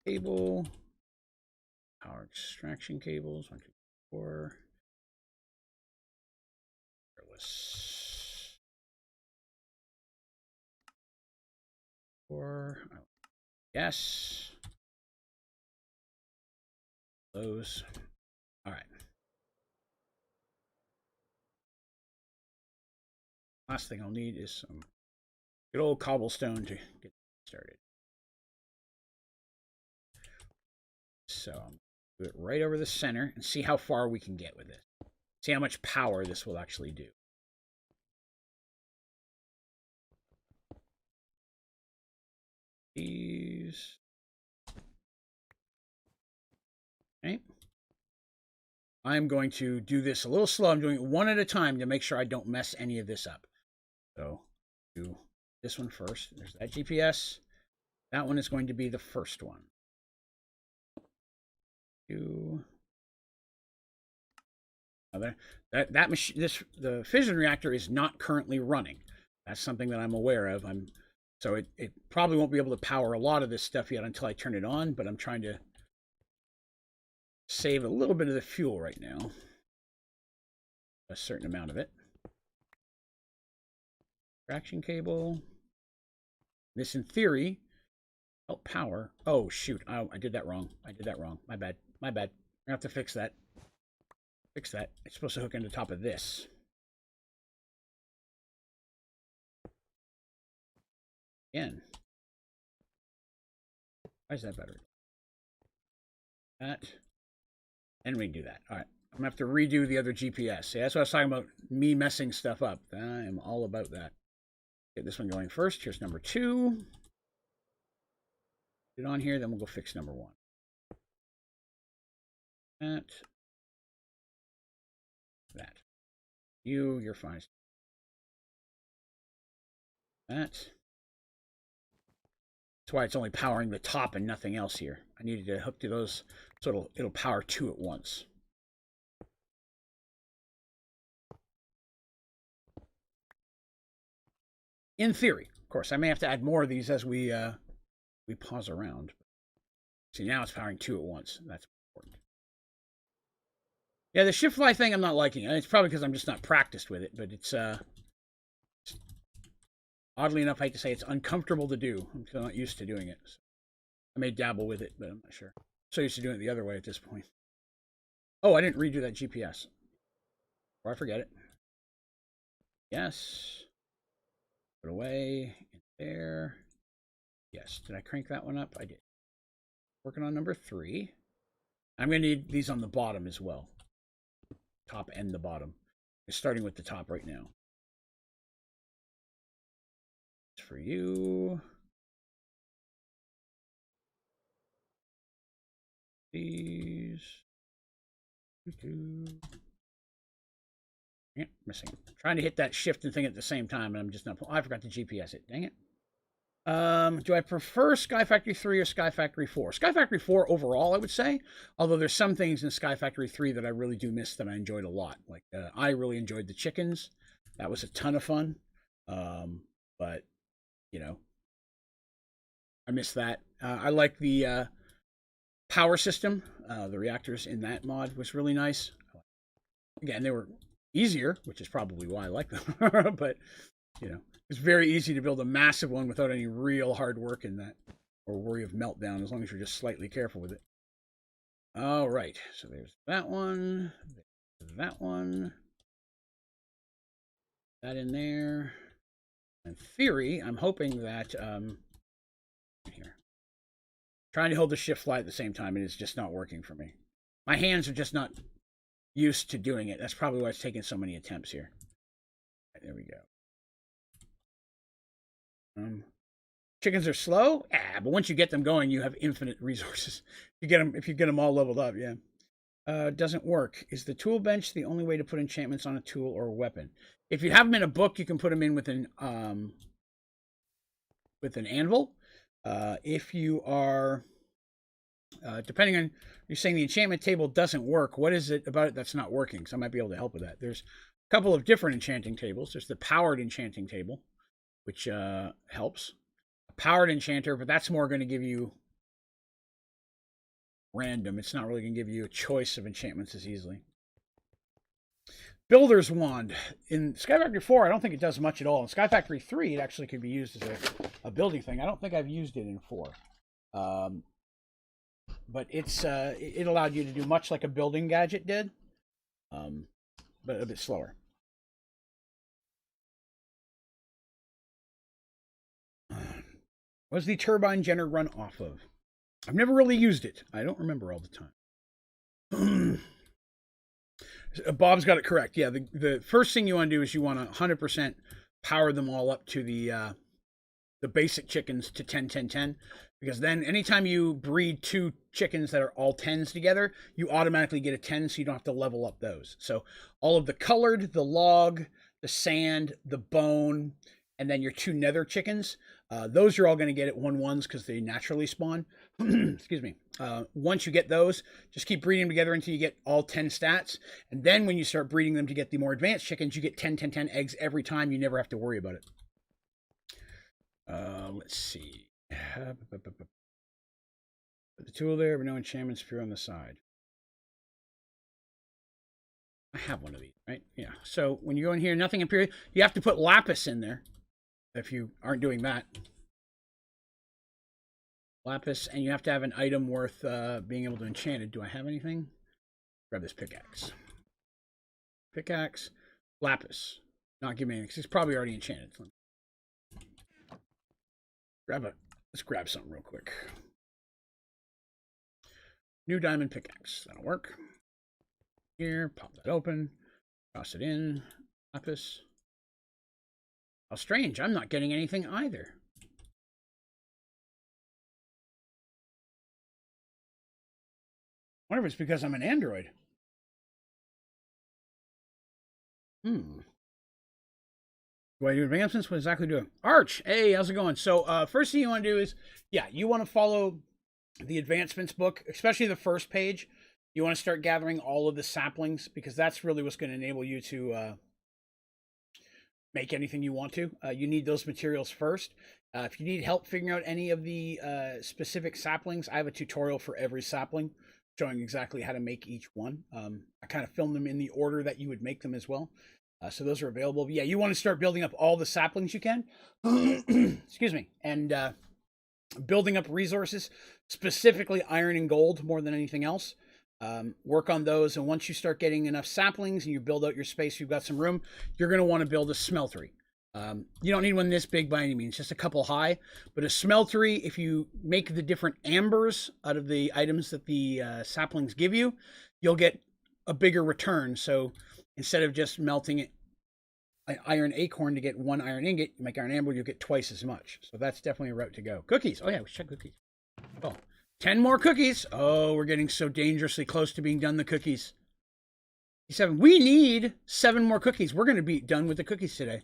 table. Power extraction cables. 1, 2, 4. Wireless. 4. Yes. Those. All right. Last thing I'll need is some good old cobblestone to get started. So I'm do it right over the center and see how far we can get with it. See how much power this will actually do. These. Okay. I'm going to do this a little slow. I'm doing it one at a time to make sure I don't mess any of this up. So do this one first. There's that GPS. That one is going to be the first one. That machine, the fission reactor is not currently running. That's something that I'm aware of. So it probably won't be able to power a lot of this stuff yet until I turn it on, but I'm trying to save a little bit of the fuel right now. A certain amount of it. Traction cable. This, in theory, help power. Oh, shoot. I did that wrong. My bad. My bad. I have to fix that. Fix that. It's supposed to hook into the top of this. Again. Why is that better? That. And we do that. All right. I'm going to have to redo the other GPS. See, that's what I was talking about, me messing stuff up. I am all about that. Get this one going first. Here's number 2. Get on here, then we'll go fix number 1. That. You're fine. That's why it's only powering the top and nothing else here. I needed to hook to those so it'll power 2 at once. In theory, of course, I may have to add more of these as we pause around. See, now it's powering 2 at once. That's important. Yeah, the shift fly thing I'm not liking. It's probably because I'm just not practiced with it, but it's oddly enough, I hate to say it's uncomfortable to do. I'm still not used to doing it. So I may dabble with it, but I'm not sure. I'm so used to doing it the other way at this point. Oh, I didn't redo that GPS. Or I forget it. Yes. Put away. In there. Yes. Did I crank that one up? I did. Working on number 3. I'm going to need these on the bottom as well. Top and the bottom. We're starting with the top right now. It's for you. These. Yeah, missing. I'm trying to hit that shift and thing at the same time, and I'm just not. Oh, I forgot to GPS it. Dang it. Do I prefer Sky Factory 3 or Sky Factory 4? Sky Factory 4 overall, I would say. Although there's some things in Sky Factory 3 that I really do miss that I enjoyed a lot. Like, I really enjoyed the chickens. That was a ton of fun. But, you know, I miss that. I like the power system. The reactors in that mod was really nice. Again, they were easier, which is probably why I like them. But, you know, it's very easy to build a massive one without any real hard work in that or worry of meltdown, as long as you're just slightly careful with it. All right, so there's that one, that one, that in there. In theory, I'm hoping that here, trying to hold the shift fly at the same time, and it's just not working for me. My hands are just not used to doing it. That's probably why it's taking so many attempts here. Right, there we go. Chickens are slow, but once you get them going, you have infinite resources. If you get them all leveled up, yeah. Doesn't work. Is the tool bench the only way to put enchantments on a tool or a weapon? If you have them in a book, you can put them in with an anvil. If you are, depending on, you're saying the enchantment table doesn't work. What is it about it that's not working? So I might be able to help with that. There's a couple of different enchanting tables. There's the powered enchanting table, which helps. A powered enchanter, but that's more going to give you random. It's not really going to give you a choice of enchantments as easily. Builder's Wand. In Sky Factory 4, I don't think it does much at all. In Sky Factory 3, it actually could be used as a building thing. I don't think I've used it in 4. But it allowed you to do much like a building gadget did, but a bit slower. What does the turbine generator run off of? I've never really used it. I don't remember all the time. Bob's got it correct. Yeah, the first thing you want to do is you want to 100% power them all up to the basic chickens to 10, 10, 10. Because then anytime you breed 2 chickens that are all 10s together, you automatically get a 10, so you don't have to level up those. So all of the colored, the log, the sand, the bone, and then your 2 nether chickens, those you're all going to get at 1/1s because they naturally spawn. Excuse me. Once you get those, just keep breeding them together until you get all 10 stats. And then when you start breeding them to get the more advanced chickens, you get 10, 10, 10 eggs every time. You never have to worry about it. Let's see. Put the tool there, but no enchantment spear on the side. I have one of these, right? Yeah. So when you go in here, nothing appears. You have to put lapis in there if you aren't doing that. Lapis, and you have to have an item worth being able to enchant it. Do I have anything? Grab this pickaxe. Pickaxe, lapis. Not give me anything, because it's probably already enchanted. Let's grab something real quick. New diamond pickaxe. That'll work. Here, pop that open. Toss it in. Lapis. How strange. I'm not getting anything either. I wonder if it's because I'm an android. Do I do advancements? What exactly do I? Arch, hey, how's it going? So first thing you want to do is, yeah, you want to follow the advancements book, especially the first page. You want to start gathering all of the saplings because that's really what's going to enable you to make anything you want to. You need those materials first. If you need help figuring out any of the specific saplings, I have a tutorial for every sapling showing exactly how to make each one. I kind of filmed them in the order that you would make them as well. So those are available. But yeah, you want to start building up all the saplings you can. Excuse me. And building up resources, specifically iron and gold more than anything else. Work on those. And once you start getting enough saplings and you build out your space, you've got some room, you're going to want to build a smeltery. You don't need one this big by any means, just a couple high. But a smeltery, if you make the different ambers out of the items that the saplings give you, you'll get a bigger return. So instead of just melting it, an iron acorn to get 1 iron ingot, you make iron amber, you'll get twice as much. So that's definitely a route to go. Cookies. Oh yeah, let's check cookies. Oh, 10 more cookies. Oh, we're getting so dangerously close to being done the cookies. 7. We need 7 more cookies. We're going to be done with the cookies today.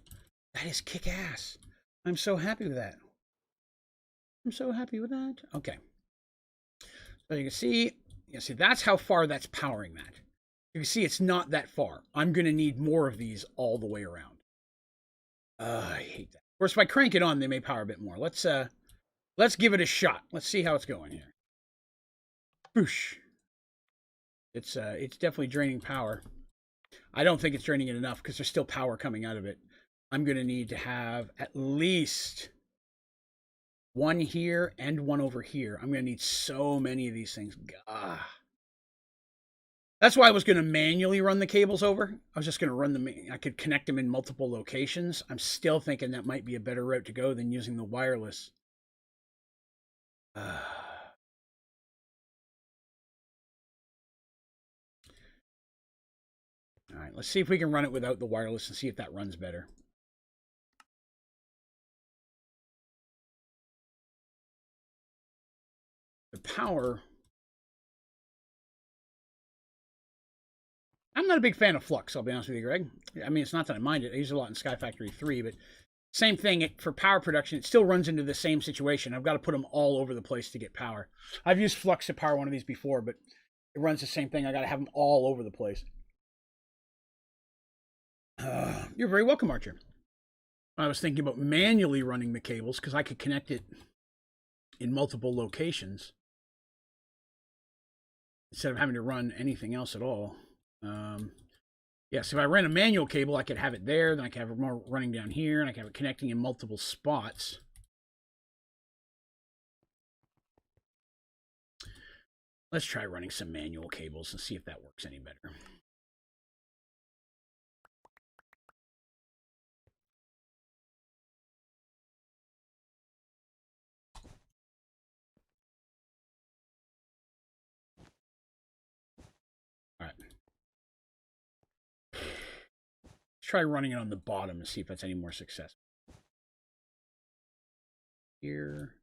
That is kick-ass. I'm so happy with that. I'm so happy with that. Okay. So you can see that's how far that's powering that. You can see it's not that far. I'm going to need more of these all the way around. I hate that. Of course, if I crank it on, they may power a bit more. Let's give it a shot. Let's see how it's going here. Boosh. It's definitely draining power. I don't think it's draining it enough because there's still power coming out of it. I'm going to need to have at least 1 here and 1 over here. I'm going to need so many of these things. Gah. That's why I was going to manually run the cables over. I was just going to run them. I could connect them in multiple locations. I'm still thinking that might be a better route to go than using the wireless. All right, let's see if we can run it without the wireless and see if that runs better. The power... I'm not a big fan of Flux, I'll be honest with you, Greg. I mean, it's not that I mind it. I use it a lot in Sky Factory 3, but same thing. For power production, it still runs into the same situation. I've got to put them all over the place to get power. I've used Flux to power one of these before, but it runs the same thing. I got to have them all over the place. You're very welcome, Archer. I was thinking about manually running the cables because I could connect it in multiple locations. instead of having to run anything else at all. Yeah, so if I ran a manual cable, I could have it there, then I could have it more running down here, and I could have it connecting in multiple spots. Let's try running some manual cables and see if that works any better. All right. Let's try running it on the bottom and see if that's any more successful. Here.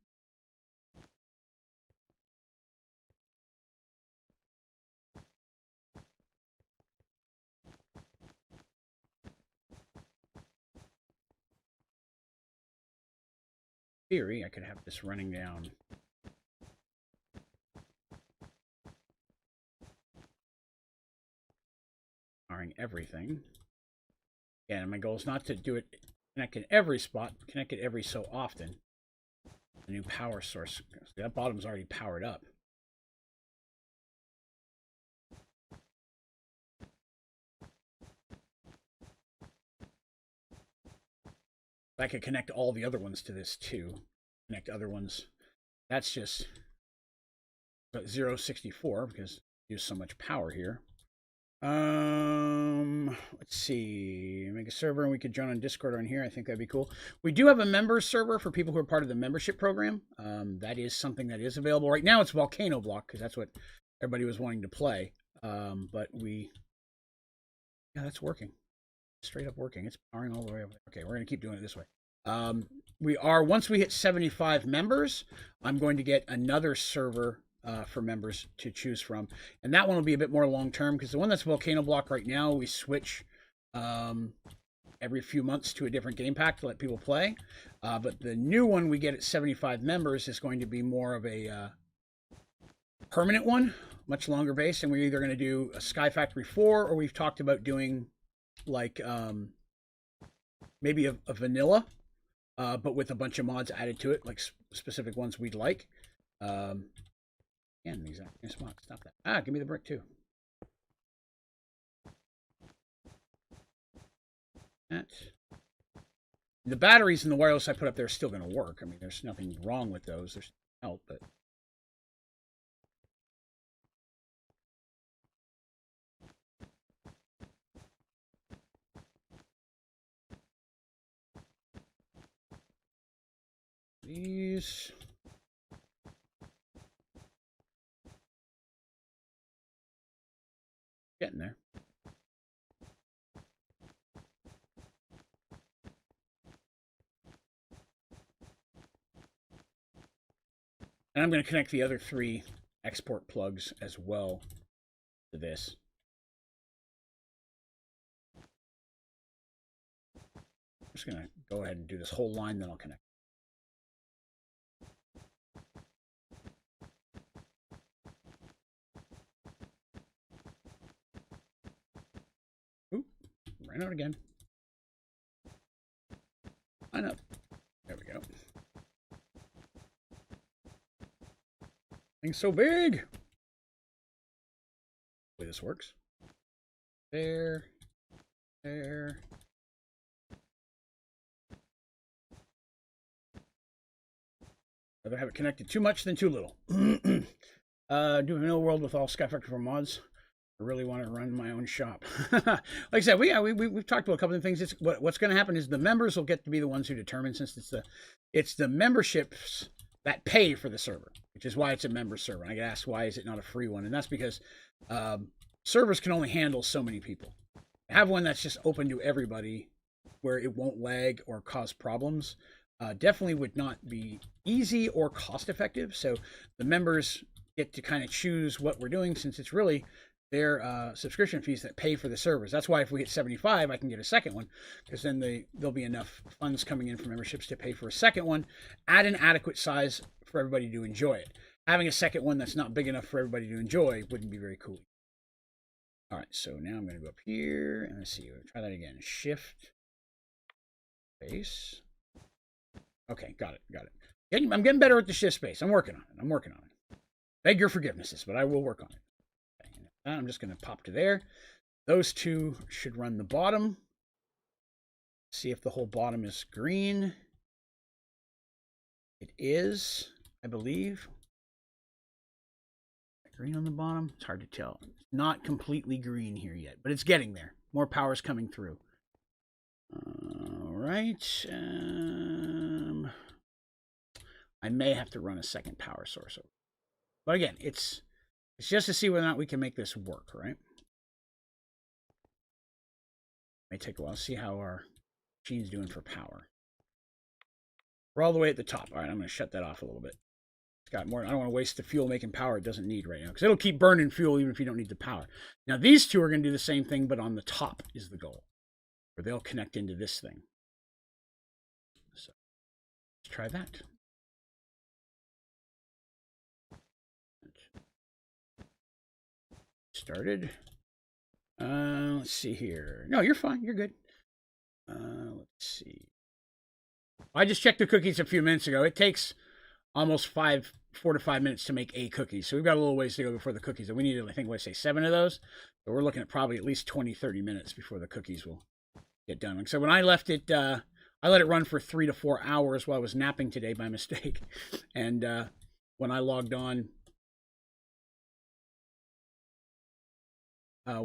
Theory, I could have this running down. Powering everything. Again, my goal is not to do it connect in every spot, connect it every so often. A new power source. That bottom's already powered up. I could connect all the other ones to this too. Connect other ones. That's just 0.64 because I use so much power here. Let's see. Make a server and we could join on Discord on here. I think that'd be cool. We do have a members server for people who are part of the membership program. That is something that is available right now. It's Volcano Block because that's what everybody was wanting to play. But yeah, that's working. Straight up working. It's powering all the way over there. Okay, we're gonna keep doing it this way. Once we hit 75 members, I'm going to get another server for members to choose from, and that one will be a bit more long term because the one that's Volcano Block right now, we switch every few months to a different game pack to let people play. But the new one we get at 75 members is going to be more of a permanent one, much longer base, and we're either going to do a Sky Factory 4 or we've talked about doing like maybe a vanilla, but with a bunch of mods added to it, like specific ones we'd like. And these are smart. Stop that. Ah, give me the brick too. That. The batteries and the wireless I put up there are still going to work. I mean, there's nothing wrong with those. There's help, but. These. Getting there. And I'm going to connect the other 3 export plugs as well to this. I'm just going to go ahead and do this whole line, then I'll connect. Oop, ran out again. Line up. There we go. Thing's so big. Hopefully this works. There. There. Rather have it connected too much than too little. Do a world with all Sky Factory 4 mods. I really want to run my own shop. Like I said, we've talked about a couple of things. What's going to happen is the members will get to be the ones who determine, since it's the memberships that pay for the server, which is why it's a member server. And I get asked, why is it not a free one? And that's because servers can only handle so many people. Have one that's just open to everybody, where it won't lag or cause problems, definitely would not be easy or cost effective. So the members get to kind of choose what we're doing, since it's really their subscription fees that pay for the servers. That's why if we hit 75, I can get a second one, because then there'll be enough funds coming in from memberships to pay for a second one at an adequate size for everybody to enjoy it. Having a second one that's not big enough for everybody to enjoy wouldn't be very cool. All right, so now I'm going to go up here, and let's see. We'll try that again. Shift, space. Okay, got it. I'm getting better at the shift space. I'm working on it. Beg your forgivenesses, but I will work on it. I'm just going to pop to there. Those two should run the bottom. See if the whole bottom is green. It is, I believe. Green on the bottom. It's hard to tell. It's not completely green here yet, but it's getting there. More power's coming through. All right. I may have to run a second power source over. But again, it's just to see whether or not we can make this work, right? May take a while to see how our machine's doing for power. We're all the way at the top. All right, I'm going to shut that off a little bit. It's got more. I don't want to waste the fuel making power it doesn't need right now, because it'll keep burning fuel even if you don't need the power. Now, these two are going to do the same thing, but on the top is the goal, where they'll connect into this thing. So let's try that. Started. Let's see here. No, you're fine. You're good. Let's see. I just checked the cookies a few minutes ago. It takes almost 4 to 5 minutes to make a cookie. So we've got a little ways to go before the cookies. And we needed, I think, what I say, 7 of those. So we're looking at probably at least 20, 30 minutes before the cookies will get done. So when I left it, I let it run for 3 to 4 hours while I was napping today by mistake. And when I logged on, I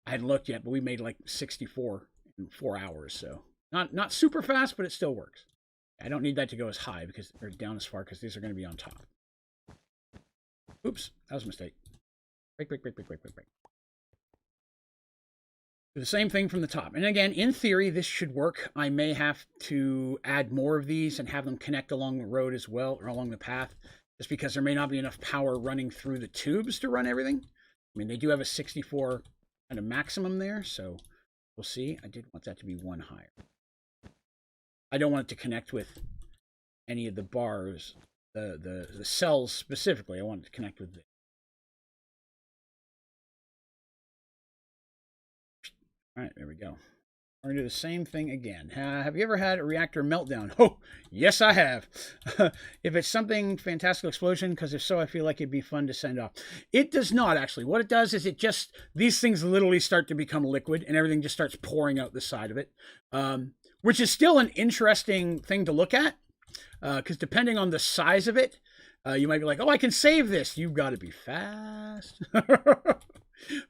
hadn't looked yet, but we made like 64 in 4 hours. So not super fast, but it still works. I don't need that to go as high because or down as far because these are going to be on top. Oops, that was a mistake. Break. Do the same thing from the top. And again, in theory, this should work. I may have to add more of these and have them connect along the road as well, or along the path, just because there may not be enough power running through the tubes to run everything. I mean, they do have a 64 kind of maximum there, so we'll see. I did want that to be 1 higher. I don't want it to connect with any of the bars, the cells specifically. I want it to connect with it. All right, there we go. We're going to do the same thing again. Have you ever had a reactor meltdown? Oh, yes, I have. If it's something fantastical explosion, because if so, I feel like it'd be fun to send off. It does not, actually. What it does is these things literally start to become liquid, and everything just starts pouring out the side of it, which is still an interesting thing to look at, because depending on the size of it, you might be like, oh, I can save this. You've got to be fast.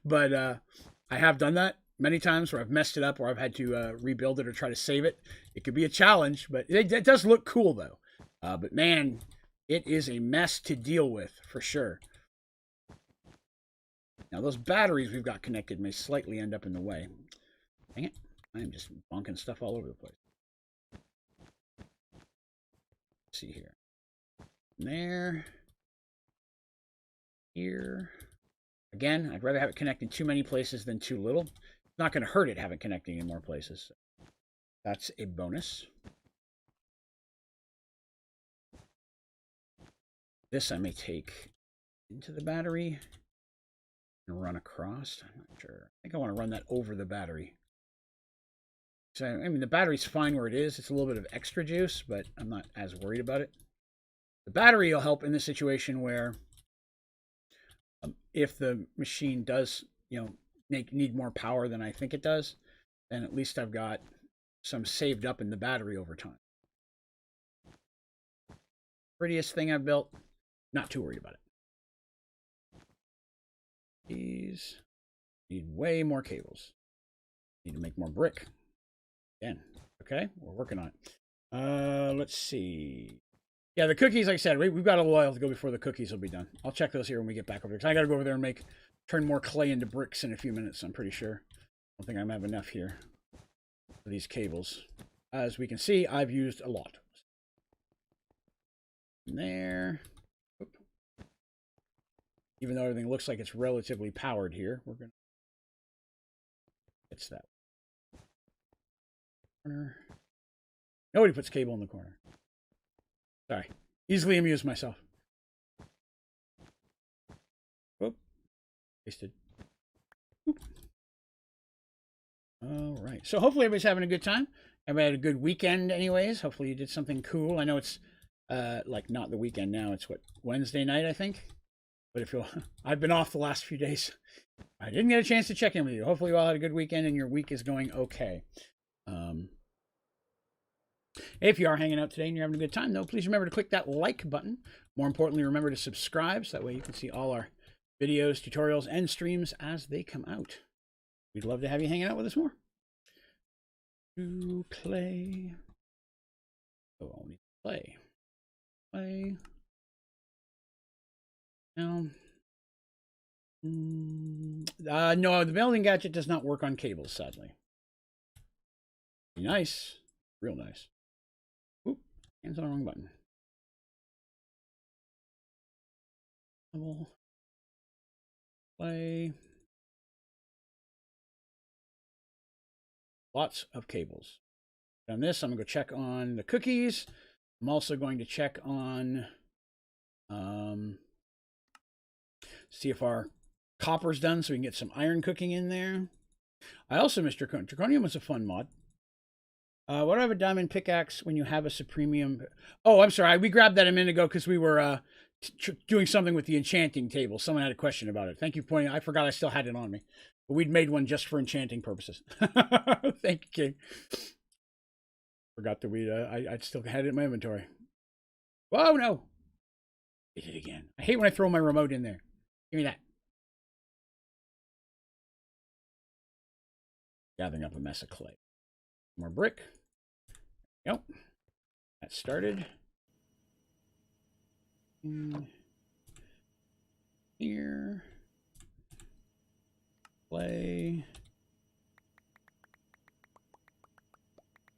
But I have done that many times where I've messed it up, or I've had to rebuild it or try to save it. It could be a challenge, but it does look cool, though. But man, it is a mess to deal with, for sure. Now, those batteries we've got connected may slightly end up in the way. Dang it. I am just bonking stuff all over the place. Let's see here. There. Here. Again, I'd rather have it connected too many places than too little. It's not going to hurt it having connecting in more places. That's a bonus. This I may take into the battery and run across. I'm not sure. I think I want to run that over the battery. So, I mean, the battery's fine where it is. It's a little bit of extra juice, but I'm not as worried about it. The battery will help in the situation where if the machine does, need more power than I think it does, then at least I've got some saved up in the battery over time. Prettiest thing I've built, not too worried about it. These need way more cables. Need to make more brick. Again, okay, we're working on it. Let's see. Yeah, the cookies, like I said, we've got a while to go before the cookies will be done. I'll check those here when we get back over there. Because I got to go over there and turn more clay into bricks in a few minutes, I'm pretty sure. I don't think I'm going to have enough here for these cables. As we can see, I've used a lot. There. Oop. Even though everything looks like it's relatively powered here, we're going to... It's that corner. Nobody puts cable in the corner. Sorry. Easily amused myself. Oop. Wasted. Oop. All right. So hopefully everybody's having a good time. Everybody had a good weekend anyways. Hopefully you did something cool. I know it's like not the weekend now. It's what, Wednesday night, I think? But if you'll, I've been off the last few days. I didn't get a chance to check in with you. Hopefully you all had a good weekend and your week is going okay. If you are hanging out today and you're having a good time, though, please remember to click that like button. More importantly, remember to subscribe so that way you can see all our videos, tutorials, and streams as they come out. We'd love to have you hanging out with us more. To play. Oh, I'll need to play. Play. Now. No, the building gadget does not work on cables, sadly. Be nice. Real nice. Oop, hands on the wrong button. Level. Play. Lots of cables. On this, I'm going to go check on the cookies. I'm also going to check on see if our copper's done so we can get some iron cooking in there. I also missed Draconium was a fun mod. What do I have a diamond pickaxe when you have a supremium? Oh, I'm sorry. We grabbed that a minute ago because we were doing something with the enchanting table. Someone had a question about it. Thank you for pointing out. I forgot I still had it on me. But we'd made one just for enchanting purposes. Thank you, King. Forgot that I still had it in my inventory. Whoa, no. Did it again. I hate when I throw my remote in there. Give me that. Gathering up a mess of clay. More brick. Yep. That started. Here. Play.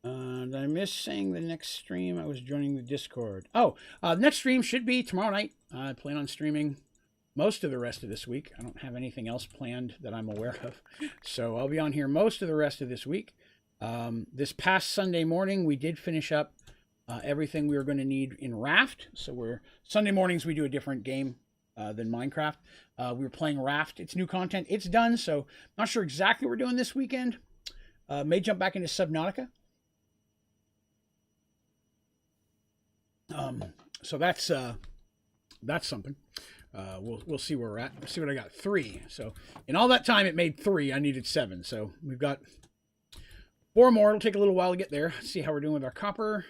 Did I miss saying the next stream? I was joining the Discord. Oh, next stream should be tomorrow night. I plan on streaming most of the rest of this week. I don't have anything else planned that I'm aware of. So I'll be on here most of the rest of this week. This past Sunday morning, we did finish up everything we were going to need in Raft. So Sunday mornings, we do a different game than Minecraft. We were playing Raft. It's new content. It's done. So not sure exactly what we're doing this weekend. May jump back into Subnautica. So that's something. We'll see where we're at. Let's see what I got. 3. So in all that time, it made 3. I needed 7. So we've got 4 more. It'll take a little while to get there. Let's see how we're doing with our copper.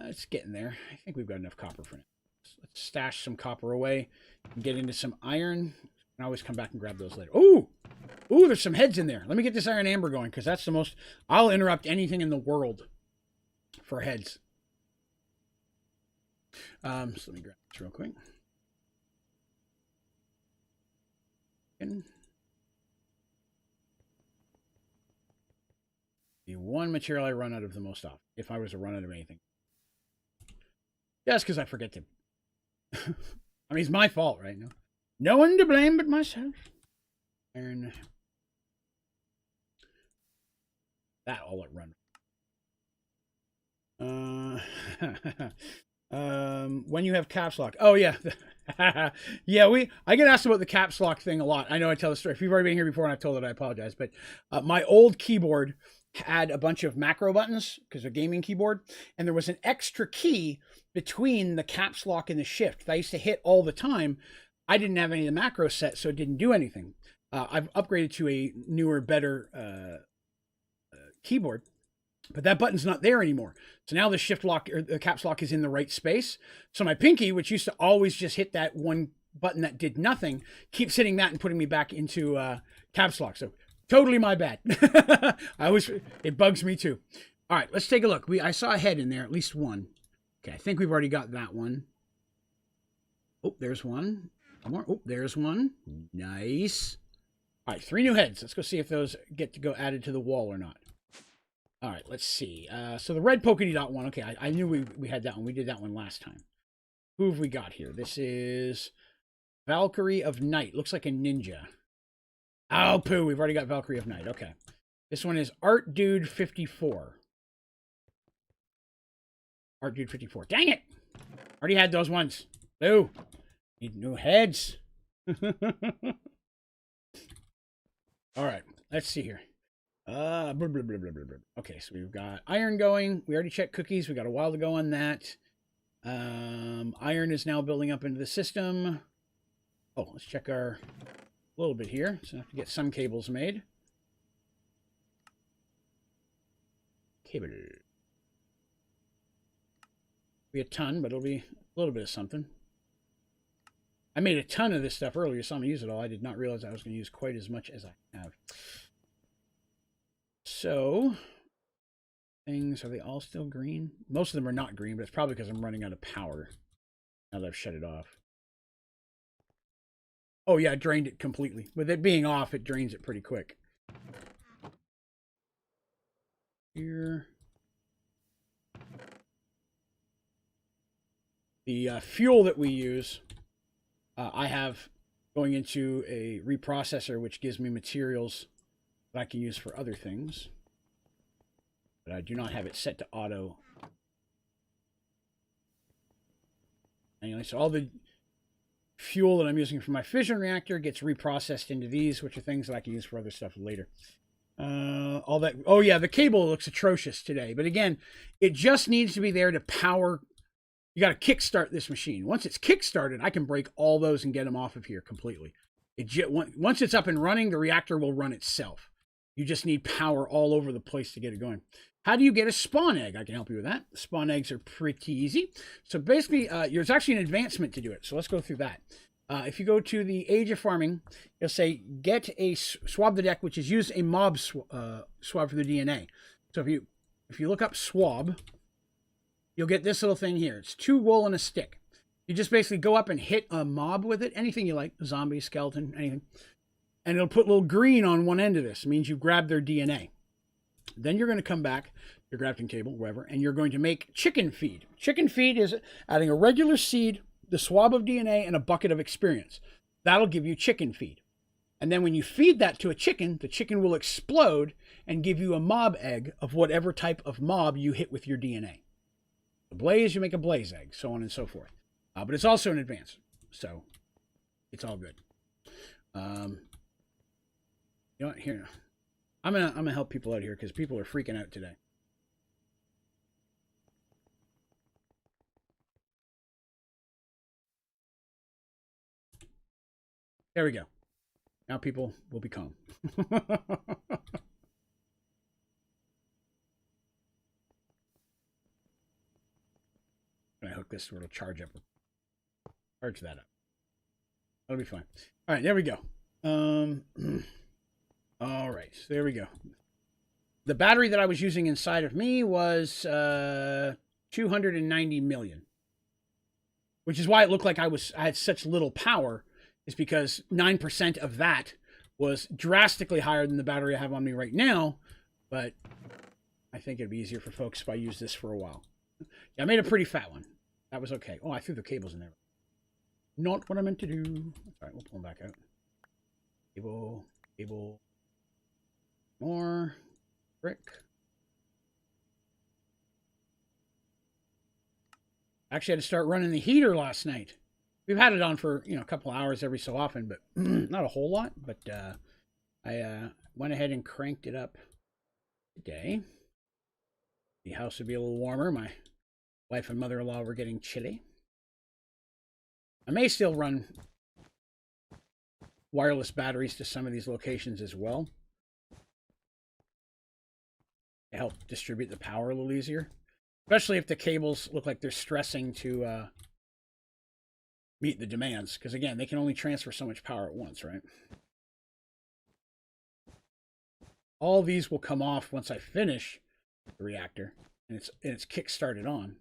It's getting there. I think we've got enough copper for now. Let's stash some copper away and get into some iron. I can always come back and grab those later. Ooh, there's some heads in there. Let me get this iron amber going because that's the most. I'll interrupt anything in the world for heads. So let me grab this real quick. The one material I run out of the most often, if I was to run out of anything. Just because I forget to. I mean, it's my fault, right? No one to blame but myself. Iron. That all it run. When you have caps lock. Oh yeah. Yeah, I get asked about the caps lock thing a lot. I know I tell the story. If you've already been here before and I've told it, I apologize. But my old keyboard had a bunch of macro buttons because of a gaming keyboard, and there was an extra key between the caps lock and the shift that I used to hit all the time. I didn't have any of the macros set, so it didn't do anything. I've upgraded to a newer, better keyboard, but that button's not there anymore. So now the shift lock or the caps lock is in the right space. So my pinky, which used to always just hit that one button that did nothing, keeps hitting that and putting me back into caps lock. So totally my bad. It bugs me too. All right, let's take a look. I saw a head in there, at least one. Okay, I think we've already got that one. Oh, there's one. One more. Oh, there's one. Nice. All right, 3 new heads. Let's go see if those get to go added to the wall or not. All right, let's see. So the red polka dot one. Okay, I knew we had that one. We did that one last time. Who have we got here? This is Valkyrie of Night. Looks like a ninja. Oh, poo. We've already got Valkyrie of Night. Okay. This one is Art Dude 54. Art Dude 54. Dang it! Already had those ones. Boo. Need new heads. All right. Let's see here. Blah, blah, blah, blah, blah, blah. Okay, so we've got iron going. We already checked cookies. We got a while to go on that. Iron is now building up into the system. Oh, let's check our little bit here. So I have to get some cables made. Cable. Be a ton, but it'll be a little bit of something. I made a ton of this stuff earlier, so I'm going to use it all. I did not realize I was going to use quite as much as I have. So, things, are they all still green? Most of them are not green, but it's probably because I'm running out of power now that I've shut it off. Oh yeah, it drained it completely. With it being off, it drains it pretty quick. Here. The fuel that we use, I have going into a reprocessor, which gives me materials that I can use for other things. But I do not have it set to auto. Anyway, so all the fuel that I'm using for my fission reactor gets reprocessed into these, which are things that I can use for other stuff later. All that. Oh yeah, the cable looks atrocious today. But again, it just needs to be there to power. You got to kickstart this machine. Once it's kickstarted, I can break all those and get them off of here completely. Once it's up and running, the reactor will run itself. You just need power all over the place to get it going. How do you get a spawn egg? I can help you with that. Spawn eggs are pretty easy. So basically, there's actually an advancement to do it. So let's go through that. If you go to the Age of Farming, you'll say, get a swab the deck, which is use a mob swab for the DNA. So if you look up swab, you'll get this little thing here. It's 2 wool and a stick. You just basically go up and hit a mob with it. Anything you like. Zombie, skeleton, anything. And it'll put a little green on one end of this. It means you've grabbed their DNA. Then you're going to come back, your grafting table, wherever, and you're going to make chicken feed. Chicken feed is adding a regular seed, the swab of DNA, and a bucket of experience. That'll give you chicken feed. And then when you feed that to a chicken, the chicken will explode and give you a mob egg of whatever type of mob you hit with your DNA. A blaze, you make a blaze egg, so on and so forth. But it's also an advance, so it's all good. You know what? Here, I'm gonna help people out here because people are freaking out today. There we go. Now people will be calm. I hook this so it'll charge up. Charge that up. That'll be fine. All right, there we go. All right, so there we go. The battery that I was using inside of me was 290 million, which is why it looked like I had such little power. Is because 9% of that was drastically higher than the battery I have on me right now. But I think it'd be easier for folks if I use this for a while. Yeah, I made a pretty fat one. That was okay. Oh, I threw the cables in there. Not what I meant to do. All right, we'll pull them back out. Cable. More. Brick. Actually, I had to start running the heater last night. We've had it on for, a couple hours every so often, but not a whole lot. But I went ahead and cranked it up today. The house would be a little warmer. My wife and mother-in-law were getting chilly. I may still run wireless batteries to some of these locations as well to help distribute the power a little easier, especially if the cables look like they're stressing to meet the demands, because again, they can only transfer so much power at once, right? All these will come off once I finish the reactor and it's kick-started on,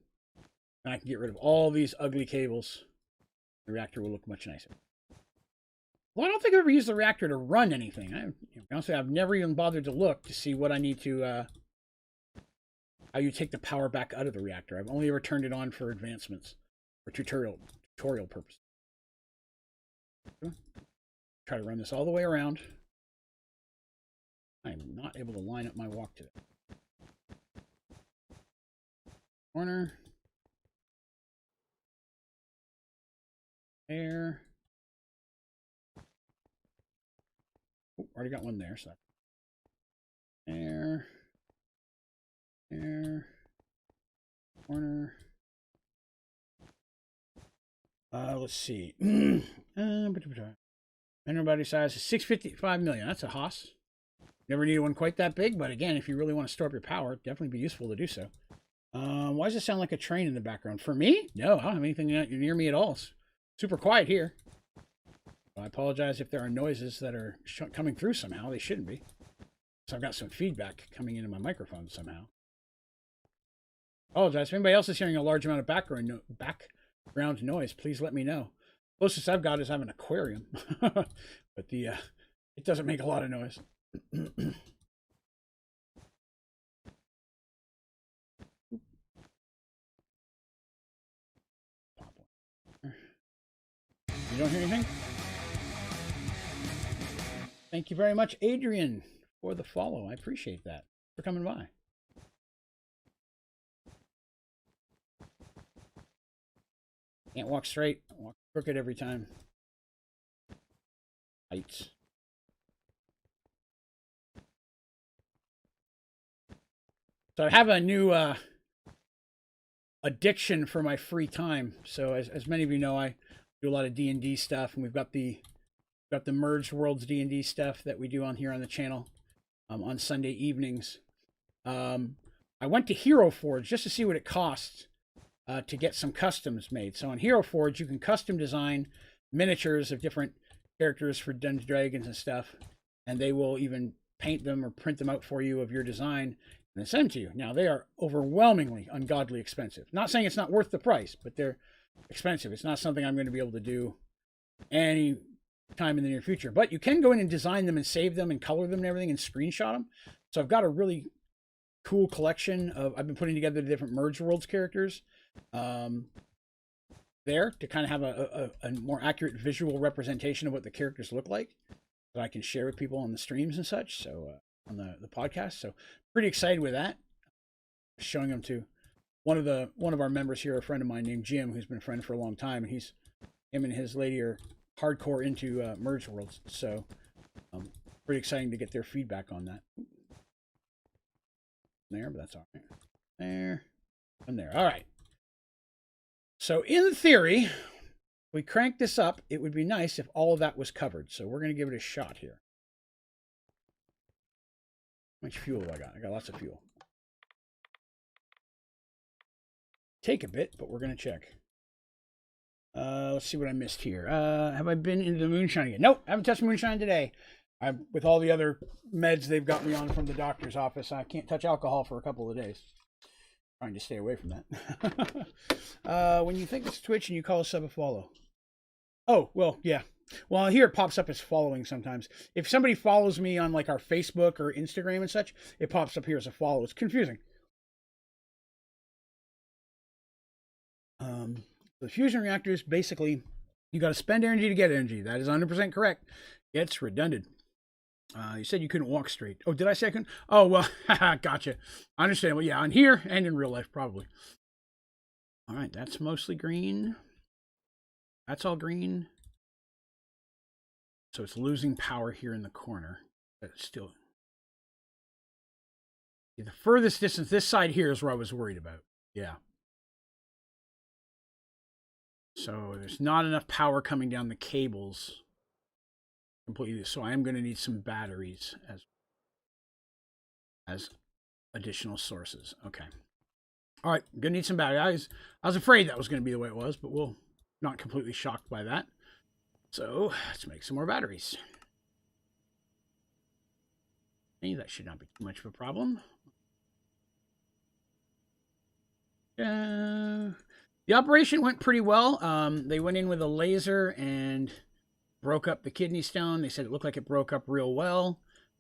and I can get rid of all these ugly cables. The reactor will look much nicer. Well, I don't think I've ever used the reactor to run anything. Honestly, I've never even bothered to look to see what I need to how you take the power back out of the reactor. I've only ever turned it on for advancements or tutorial purpose. Try to run this all the way around. I am not able to line up my walk today. Corner. There. Oh, already got one there. So there. There. Corner. Let's see. Minimum body size is 655 million. That's a hoss. Never needed one quite that big, but again, if you really want to store up your power, definitely be useful to do so. Why does it sound like a train in the background? For me? No, I don't have anything near me at all. It's super quiet here. I apologize if there are noises that are coming through somehow. They shouldn't be. So I've got some feedback coming into my microphone somehow. Apologize. If anybody else is hearing a large amount of background noise, please let me know. Closest I've got is I have an aquarium. But it doesn't make a lot of noise. You don't hear anything? Thank you very much, Adrian, for the follow. I appreciate that. For coming by. Can't walk straight. I walk crooked every time. Heights. So I have a new addiction for my free time. So as many of you know, I do a lot of D&D stuff, and we've got the Merged Worlds D&D stuff that we do on here on the channel on Sunday evenings. I went to Hero Forge just to see what it costs to get some customs made. So on Hero Forge, you can custom design miniatures of different characters for Dungeons & Dragons and stuff, and they will even paint them or print them out for you of your design and then send them to you. Now, they are overwhelmingly ungodly expensive. Not saying it's not worth the price, but they're expensive. It's not something I'm going to be able to do any time in the near future. But you can go in and design them and save them and color them and everything and screenshot them. So I've got a really cool collection of, I've been putting together the different Merge Worlds characters there to kind of have a more accurate visual representation of what the characters look like that I can share with people on the streams and such. So on the podcast. So pretty excited with that. Showing them to one of our members here, a friend of mine named Jim, who's been a friend for a long time, and him and his lady are hardcore into Merge Worlds. So pretty exciting to get their feedback on that. There, but that's all right. There and there. All right. So in theory, we crank this up. It would be nice if all of that was covered. So we're going to give it a shot here. How much fuel do I got? I got lots of fuel. Take a bit, but we're going to check. Let's see what I missed here. Have I been into the moonshine again? Nope, haven't touched moonshine today. With all the other meds they've got me on from the doctor's office, I can't touch alcohol for a couple of days. Trying to stay away from that. When you think it's Twitch and you call a sub a follow. Oh, well, yeah. Well, here it pops up as following sometimes. If somebody follows me on like our Facebook or Instagram and such, it pops up here as a follow. It's confusing. The fusion reactors, basically, you got to spend energy to get energy. That is 100% correct. It's redundant. You said you couldn't walk straight. Oh, did I say I couldn't? Oh, well, gotcha. I understand. Well, yeah, on here and in real life, probably. All right, that's mostly green. That's all green. So it's losing power here in the corner. But it's still... The furthest distance, this side here is where I was worried about. Yeah. So there's not enough power coming down the cables completely. So I am going to need some batteries as additional sources. Okay. All right. I'm going to need some batteries. I was afraid that was going to be the way it was, but we'll not completely shocked by that. So let's make some more batteries. Okay, that should not be too much of a problem. The operation went pretty well. They went in with a laser and broke up the kidney stone. They said it looked like it broke up real well.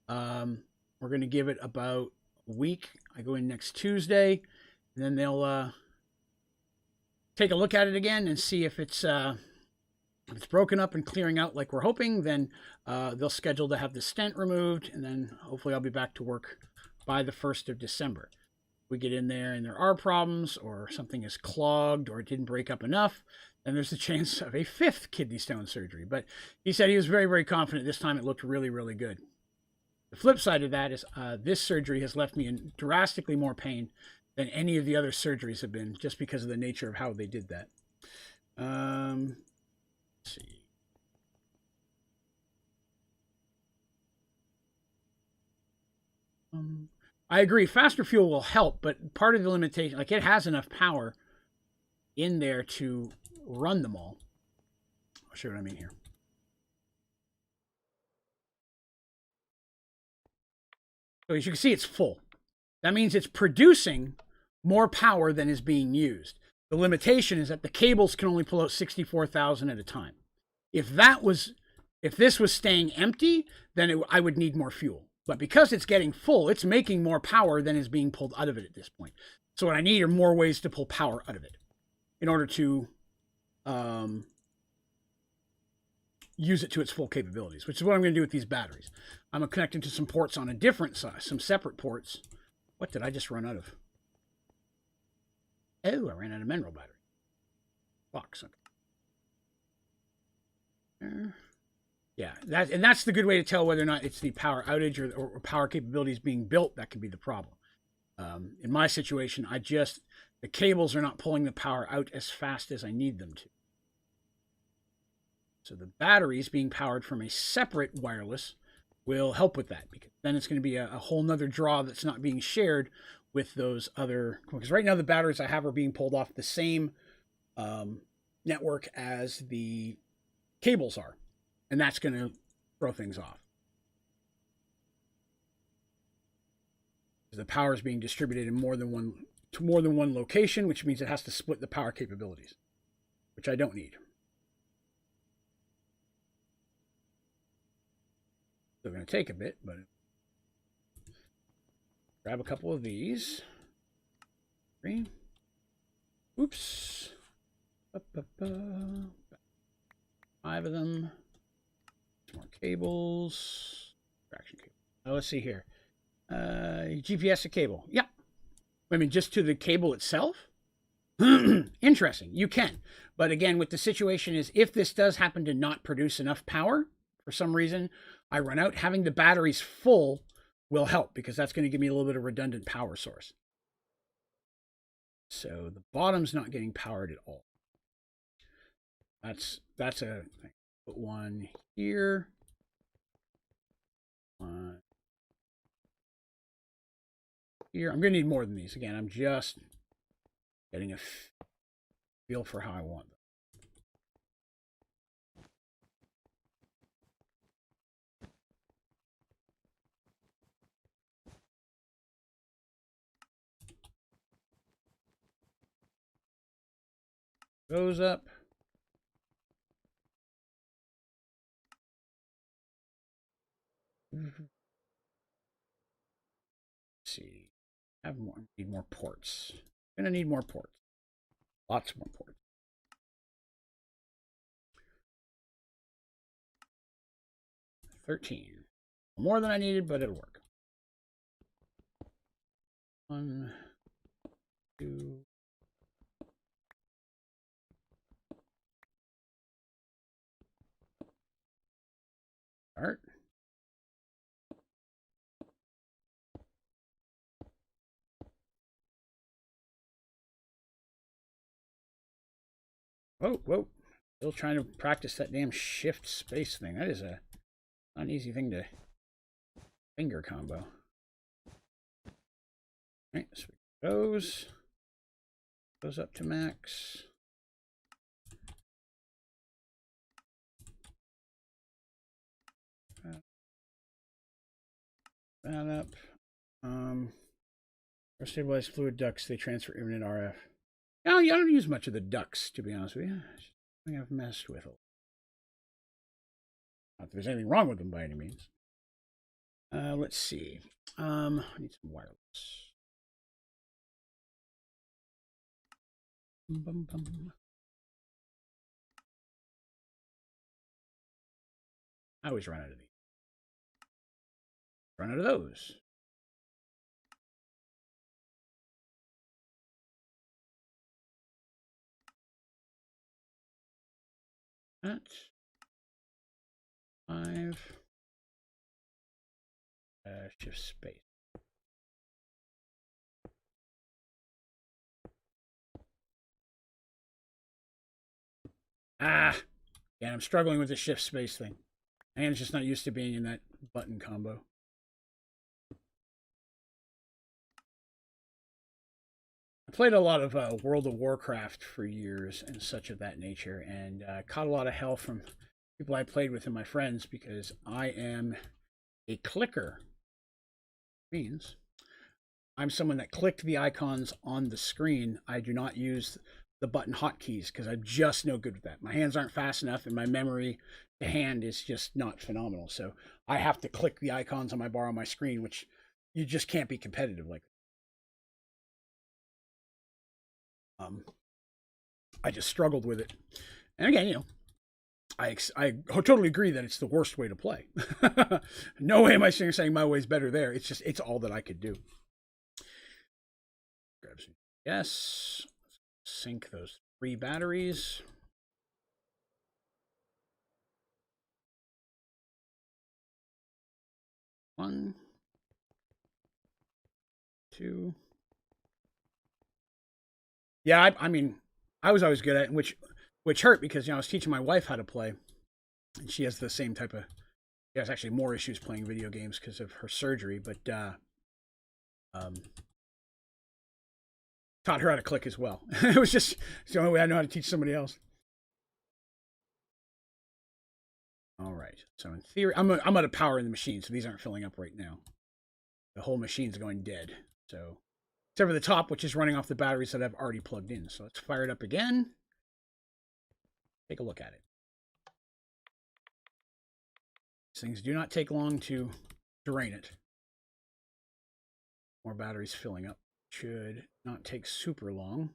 We're going to give it about a week. I go in next Tuesday, and then they'll take a look at it again and see if it's broken up and clearing out like we're hoping. Then they'll schedule to have the stent removed, and then hopefully I'll be back to work by the 1st of December. We get in there and there are problems, or something is clogged, or it didn't break up enough, then there's a chance of a 5th kidney stone surgery. But he said he was very, very confident this time. It looked really, really good. The flip side of that is this surgery has left me in drastically more pain than any of the other surgeries have been, just because of the nature of how they did that. Let's see. I agree. Faster fuel will help, but part of the limitation, like it has enough power in there to run them all. I'll show you what I mean here. So as you can see, it's full. That means it's producing more power than is being used. The limitation is that the cables can only pull out 64,000 at a time. If this was staying empty, then I would need more fuel. But because it's getting full, it's making more power than is being pulled out of it at this point. So what I need are more ways to pull power out of it in order to use it to its full capabilities, which is what I'm going to do with these batteries. I'm connecting to some ports on a different side, some separate ports. What did I just run out of? Oh, I ran out of mineral battery. Box. Okay. Yeah, that's the good way to tell whether or not it's the power outage or power capabilities being built. That could be the problem. In my situation, the cables are not pulling the power out as fast as I need them to. So the batteries being powered from a separate wireless will help with that, because then it's going to be a whole nother draw that's not being shared with those other, because right now the batteries I have are being pulled off the same network as the cables are, and that's going to throw things off. The power is being distributed in more than one location, which means it has to split the power capabilities, which I don't need. Still going to take a bit, but grab a couple of these. 3. Oops. 5 of them. Some more cables. Traction cable. Now let's see here. GPS cable. Yeah. I mean, just to the cable itself? Interesting. You can. But again, what the situation is, if this does happen to not produce enough power, for some reason, I run out, having the batteries full will help, because that's going to give me a little bit of redundant power source. So the bottom's not getting powered at all. That's a thing. Put one here. One here. I'm going to need more than these. Again, I'm just getting a feel for how I want them. Goes up. Let's see. Need more ports. Gonna need more ports. Lots more ports. $13. More than I needed, but it'll work. 1, 2. Start. Whoa. Still trying to practice that damn shift space thing. That is not an easy thing to finger combo. Alright, so goes up to max. That up. For stabilized fluid ducts, they transfer imminent RF. No, you don't use much of the ducts, to be honest with you. I think I've messed with it. Not that there's anything wrong with them by any means. Let's see. I need some wireless. I always run out of these. Run out of those. That's 5. Shift space. Ah, yeah, I'm struggling with the shift space thing. My hand's just not used to being in that button combo. I played a lot of World of Warcraft for years and such of that nature, and caught a lot of hell from people I played with and my friends because I am a clicker. Means I'm someone that clicked the icons on the screen. I do not use the button hotkeys because I'm just no good with that. My hands aren't fast enough, and my memory to hand is just not phenomenal. So I have to click the icons on my bar on my screen, which you just can't be competitive like. I just struggled with it, and again, you know, I totally agree that it's the worst way to play. No way am I saying my way's better there. It's just it's all that I could do. Grab some. Yes. Sink those 3 batteries. One, 2. Yeah, I mean, I was always good at it, which hurt because I was teaching my wife how to play, and she has the same type of. She has actually more issues playing video games because of her surgery, but um, taught her how to click as well. It was just it's the only way I know how to teach somebody else. All right. So in theory, I'm out of power in the machine, so these aren't filling up right now. The whole machine's going dead. So except for the top, which is running off the batteries that I've already plugged in. So let's fire it up again. Take a look at it. These things do not take long to drain it. More batteries filling up. Should not take super long.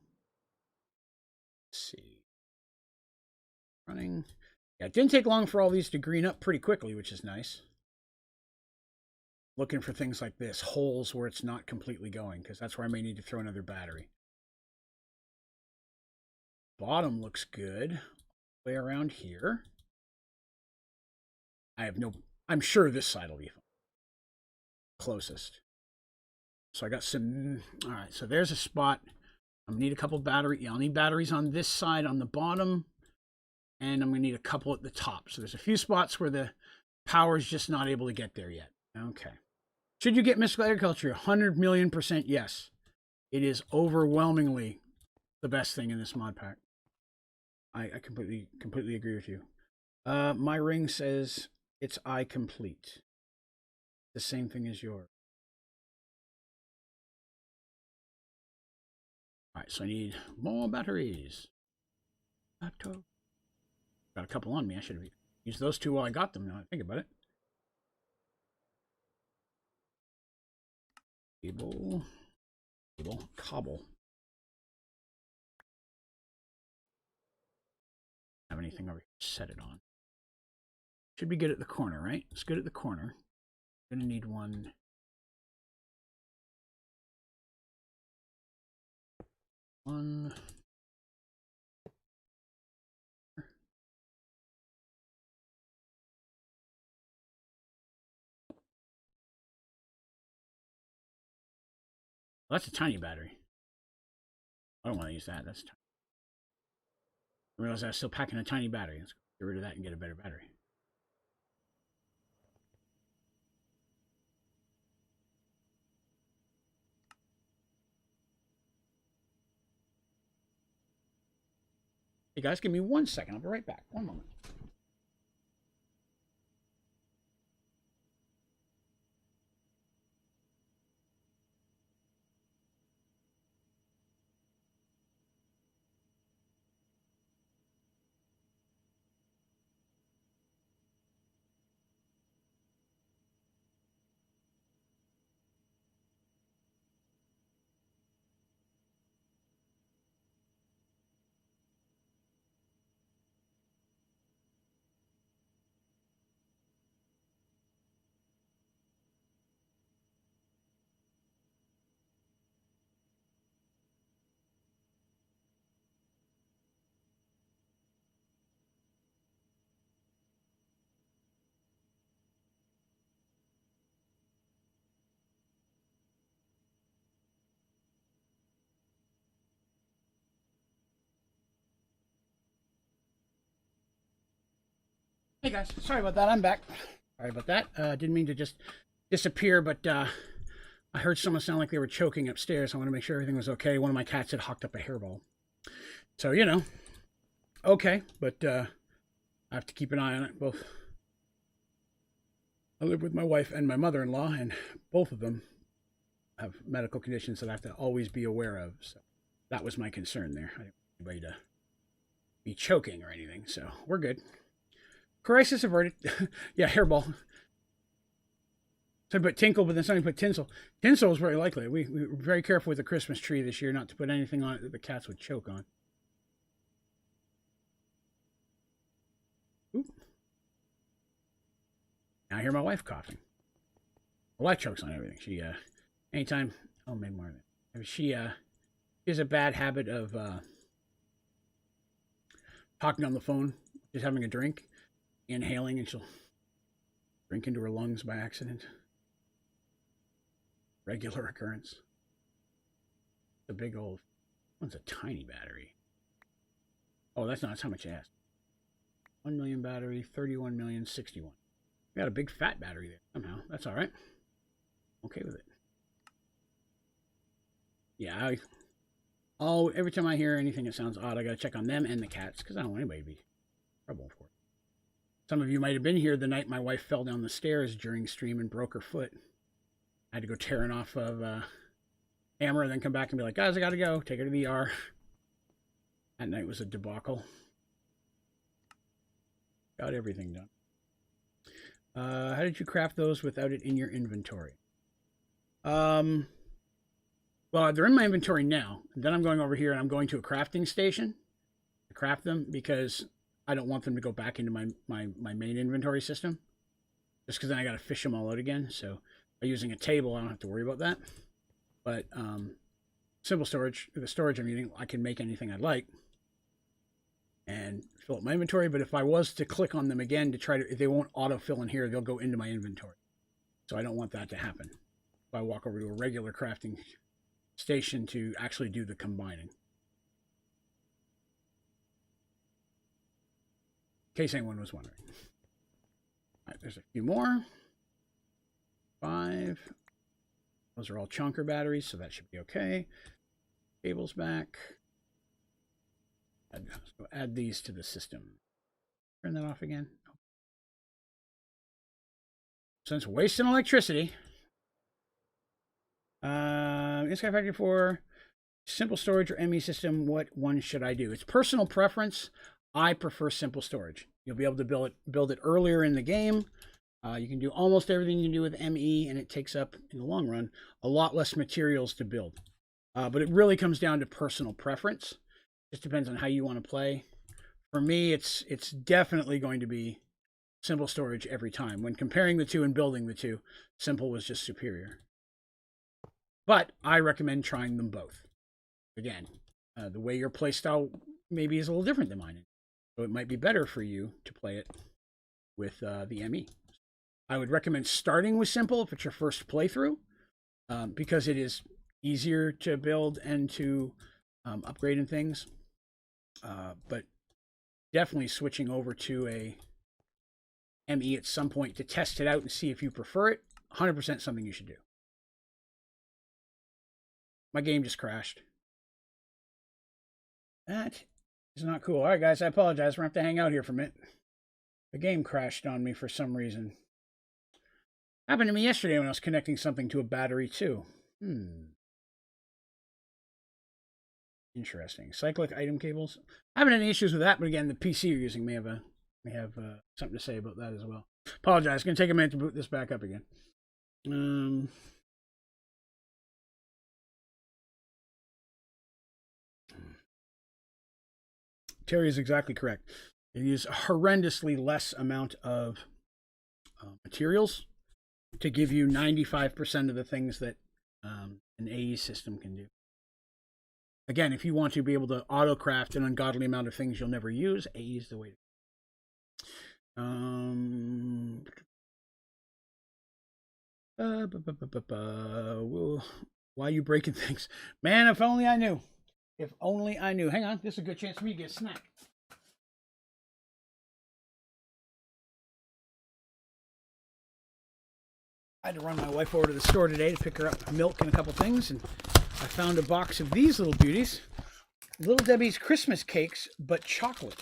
Let's see. Running. Yeah, it didn't take long for all these to green up pretty quickly, which is nice. Looking for things like this, holes where it's not completely going, because that's where I may need to throw another battery. Bottom looks good. Way around here. I'm sure this side will be fine. Closest. So I got some, all right, so there's a spot. I'm gonna need a couple batteries. Yeah, I'll need batteries on this side on the bottom, and I'm gonna need a couple at the top. So there's a few spots where the power is just not able to get there yet. Okay. Should you get mystical agriculture? 100 million% yes. It is overwhelmingly the best thing in this mod pack. I completely agree with you. My ring says it's I complete. The same thing as yours. All right, so I need more batteries. Got a couple on me. I should have used those 2 while I got them. Now I think about it. Cable, cobble. Have anything over here? Set it on. Should be good at the corner, right? It's good at the corner. Gonna need one. One. Well, that's a tiny battery. I don't want to use that. That's tiny. I realize I was still packing a tiny battery. Let's get rid of that and get a better battery. Hey guys, give me 1 second. I'll be right back. 1 moment. Hey guys, sorry about that. I'm back. Sorry about that. Didn't mean to just disappear, but I heard someone sound like they were choking upstairs. I want to make sure everything was okay. One of my cats had hawked up a hairball. So, you know, okay, but I have to keep an eye on it. Both. I live with my wife and my mother-in-law, and both of them have medical conditions that I have to always be aware of. So that was my concern there. I didn't want anybody to be choking or anything, so we're good. Crisis averted. Yeah, hairball. So I put tinkle, but then somebody put tinsel. Tinsel is very likely. We were very careful with the Christmas tree this year not to put anything on it that the cats would choke on. Oop. Now I hear my wife coughing. My wife chokes on everything. She, anytime, oh, maybe more than that. She has a bad habit of talking on the phone, just having a drink, inhaling, and she'll drink into her lungs by accident. Regular occurrence. The big old one's a tiny battery. Oh, that's how much I asked. 1 million battery, 31 million, 61. We got a big fat battery there somehow. That's all right. Okay with it. Yeah, every time I hear anything that sounds odd, I got to check on them and the cats because I don't want anybody to be in trouble, of course. Some of you might have been here the night my wife fell down the stairs during stream and broke her foot. I had to go tearing off of hammer and then come back and be like, guys, I got to go. Take her to the ER. That night was a debacle. Got everything done. How did you craft those without it in your inventory? Well, they're in my inventory now. And then I'm going over here and I'm going to a crafting station to craft them because I don't want them to go back into my main inventory system. Just because then I got to fish them all out again. So by using a table, I don't have to worry about that. But simple storage, the storage I'm using, I can make anything I'd like and fill up my inventory. But if I was to click on them again to try to, they won't autofill in here. They'll go into my inventory. So I don't want that to happen. If I walk over to a regular crafting station to actually do the combining. In case anyone was wondering. All right, there's a few more. 5. Those are all chunker batteries, so that should be okay. Cables back. So add these to the system. Turn that off again. Since wasting electricity. Inside Factory 4, simple storage or ME system, what one should I do? It's personal preference. I prefer simple storage. You'll be able to build it earlier in the game. You can do almost everything you can do with ME, and it takes up, in the long run, a lot less materials to build. But it really comes down to personal preference. Just depends on how you want to play. For me, it's definitely going to be simple storage every time. When comparing the two and building the two, simple was just superior. But I recommend trying them both. Again, the way your playstyle maybe is a little different than mine. So it might be better for you to play it with the ME. I would recommend starting with simple if it's your first playthrough, because it is easier to build and to upgrade and things. But definitely switching over to a ME at some point to test it out and see if you prefer it, 100% something you should do. My game just crashed. That is not cool. All right, guys, I apologize. We're going to have to hang out here for a minute. The game crashed on me for some reason. Happened to me yesterday when I was connecting something to a battery, too. Interesting. Cyclic item cables. I haven't had any issues with that, but again, the PC you're using may have something to say about that as well. Apologize. It's going to take a minute to boot this back up again. Terry is exactly correct. It is a horrendously less amount of materials to give you 95% of the things that an AE system can do. Again, if you want to be able to auto-craft an ungodly amount of things you'll never use, AE is the way to why are you breaking things? Man, if only I knew. If only I knew. Hang on, this is a good chance for me to get a snack. I had to run my wife over to the store today to pick her up milk and a couple things, and I found a box of these little beauties. Little Debbie's Christmas cakes, but chocolate.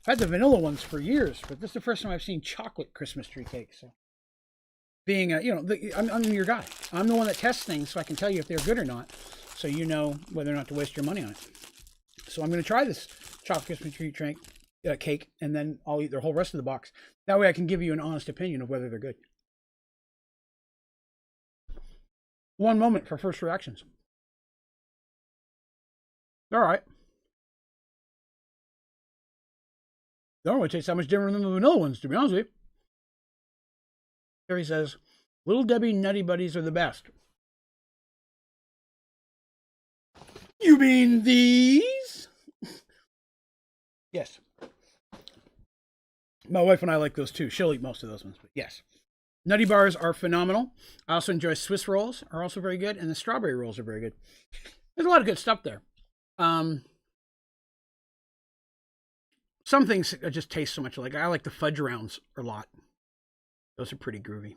I've had the vanilla ones for years, but this is the first time I've seen chocolate Christmas tree cakes. So, being I'm your guy. I'm the one that tests things, so I can tell you if they're good or not, so you know whether or not to waste your money on it. So I'm going to try this chocolate Christmas tree cake, and then I'll eat the whole rest of the box. That way I can give you an honest opinion of whether they're good. One moment for first reactions. All right. They don't really taste that much different than the vanilla ones, to be honest with you. Terry says, Little Debbie Nutty Buddies are the best. You mean these? Yes. My wife and I like those too. She'll eat most of those ones, but yes. Nutty bars are phenomenal. I also enjoy Swiss rolls, are also very good, and the strawberry rolls are very good. There's a lot of good stuff there. Some things just taste so much alike. I like the fudge rounds a lot. Those are pretty groovy.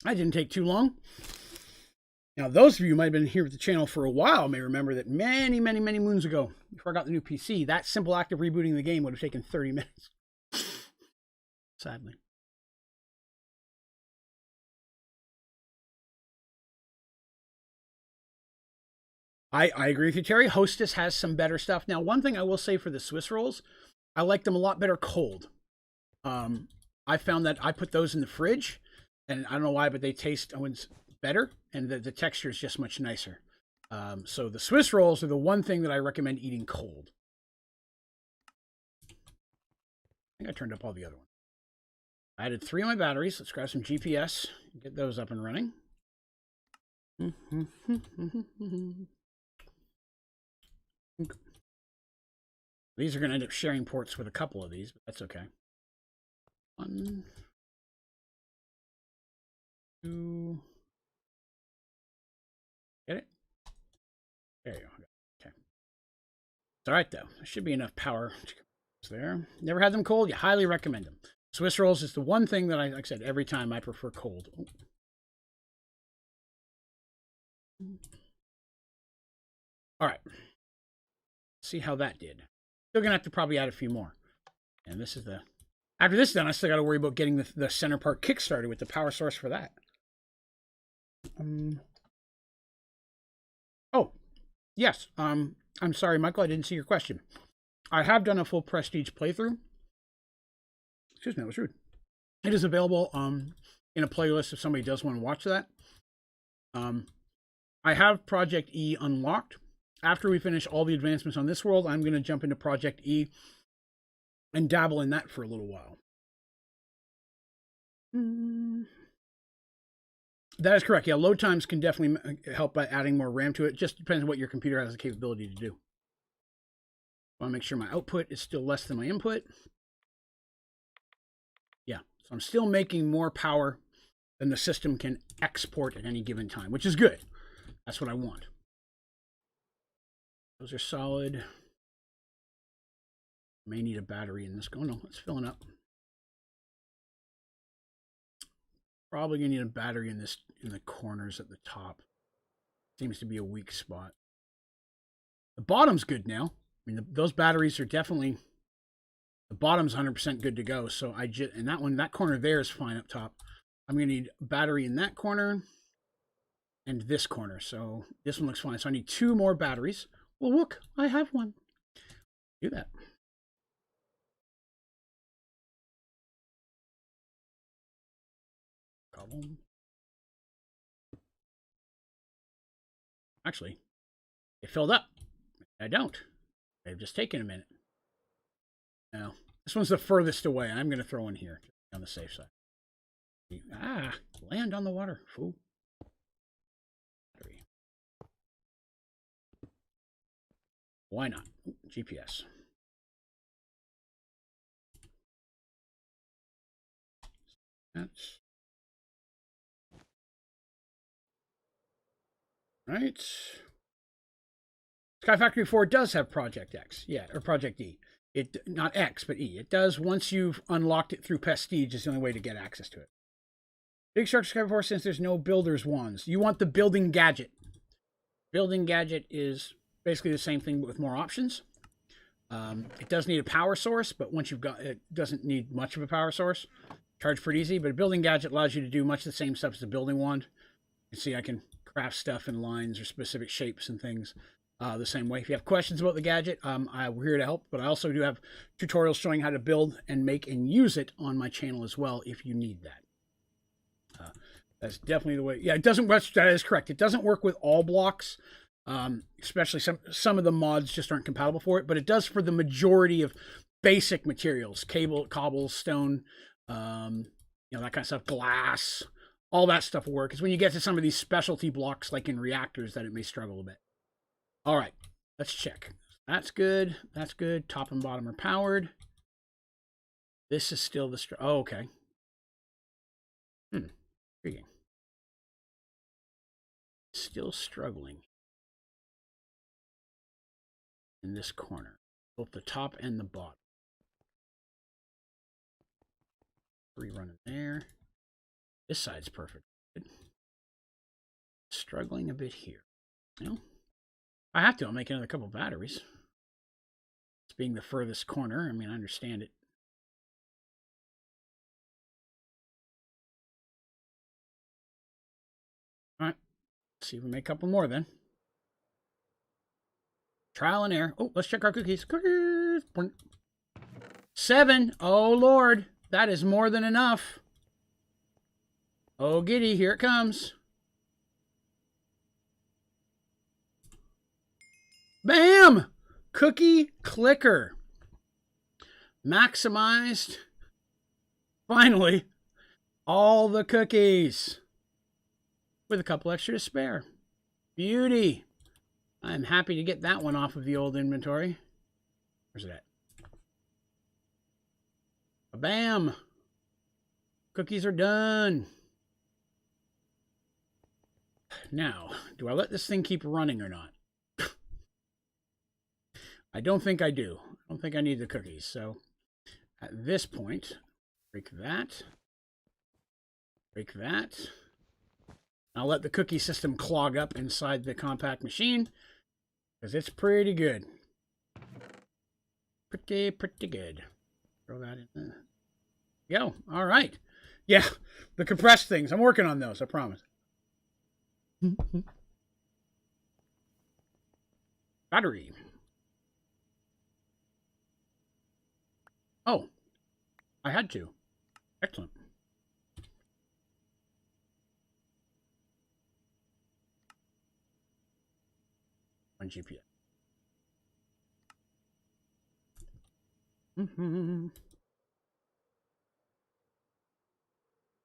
I didn't take too long. Now, those of you who might have been here at the channel for a while may remember that many, many, many moons ago, before I got the new PC, that simple act of rebooting the game would have taken 30 minutes. Sadly. I agree with you, Terry. Hostess has some better stuff. Now, one thing I will say for the Swiss rolls, I like them a lot better cold. I found that I put those in the fridge, and I don't know why, but they taste better, and the texture is just much nicer. So the Swiss rolls are the one thing that I recommend eating cold. I think I turned up all the other ones. I added 3 of my batteries. Let's grab some GPS and get those up and running. These are going to end up sharing ports with a couple of these, but that's okay. 1, 2. Get it? There you go. Okay. It's all right, though. There should be enough power there. Never had them cold. You highly recommend them. Swiss rolls is the one thing that like I said, every time I prefer cold. All right. See how that did. Still gonna have to probably add a few more. And this is after this is done, I still got to worry about getting the center part kick-started with the power source for that. Oh, yes. I'm sorry, Michael, I didn't see your question. I have done a full Prestige playthrough. Excuse me, that was rude. It is available in a playlist if somebody does want to watch that. I have Project E unlocked. After we finish all the advancements on this world, I'm going to jump into Project E and dabble in that for a little while. That is correct. Yeah, load times can definitely help by adding more RAM to it. Just depends on what your computer has the capability to do. I want to make sure my output is still less than my input. Yeah, so I'm still making more power than the system can export at any given time, which is good. That's what I want. Those are solid. May need a battery in this. Oh no, it's filling up. Probably gonna need a battery in the corners at the top. Seems to be a weak spot. The bottom's good now. I mean, those batteries are definitely. The bottom's 100% good to go. So and that corner there is fine up top. I'm gonna need a battery in that corner and this corner. So this one looks fine. So I need 2 more batteries. Well, look, I have one. Do that. Problem. Actually, it filled up. I don't. They've just taken a minute. Now, this one's the furthest away. I'm going to throw in here on the safe side. Ah, land on the water, fool. Battery. Why not? GPS. That's right. Sky Factory 4 does have Project X, yeah, or Project E. It, not X, but E. It does once you've unlocked it through Prestige is the only way to get access to it. Big structure sky before, since there's no builder's wands. You want the building gadget. Building gadget is basically the same thing but with more options. It does need a power source, but once you've got it, doesn't need much of a power source. Charge pretty easy, but a building gadget allows you to do much the same stuff as a building wand. You see, I can craft stuff in lines or specific shapes and things the same way. If you have questions about the gadget, I'm here to help, but I also do have tutorials showing how to build and make and use it on my channel as well if you need that. That's definitely the way. Yeah, it doesn't work. That is correct. It doesn't work with all blocks, especially some of the mods just aren't compatible for it, but it does for the majority of basic materials, cobble, stone, that kind of stuff, glass, all that stuff will work. It's when you get to some of these specialty blocks, like in reactors, that it may struggle a bit. All right, let's check. That's good. That's good. Top and bottom are powered. This is still the... Oh, okay. Intriguing. Still struggling in this corner, both the top and the bottom. 3 running there. This side's perfect. Good. Struggling a bit here. Well, I have to. I'll make another couple batteries. It's being the furthest corner. I mean, I understand it. All right. Let's see if we make a couple more then. Trial and error. Oh, let's check our cookies. 7. Oh, Lord. That is more than enough. Oh, giddy. Here it comes. Bam! Cookie clicker. Maximized. Finally. All the cookies. With a couple extra to spare. Beauty. I'm happy to get that one off of the old inventory. Where's it at? Bam! Cookies are done. Now, do I let this thing keep running or not? I don't think I do. I don't think I need the cookies. So, at this point, break that. Break that. I'll let the cookie system clog up inside the compact machine, because it's pretty good. Pretty good. Throw that in there. Go. All right. Yeah, the compressed things. I'm working on those, I promise. Battery. Oh, I had to. Excellent. On GPS.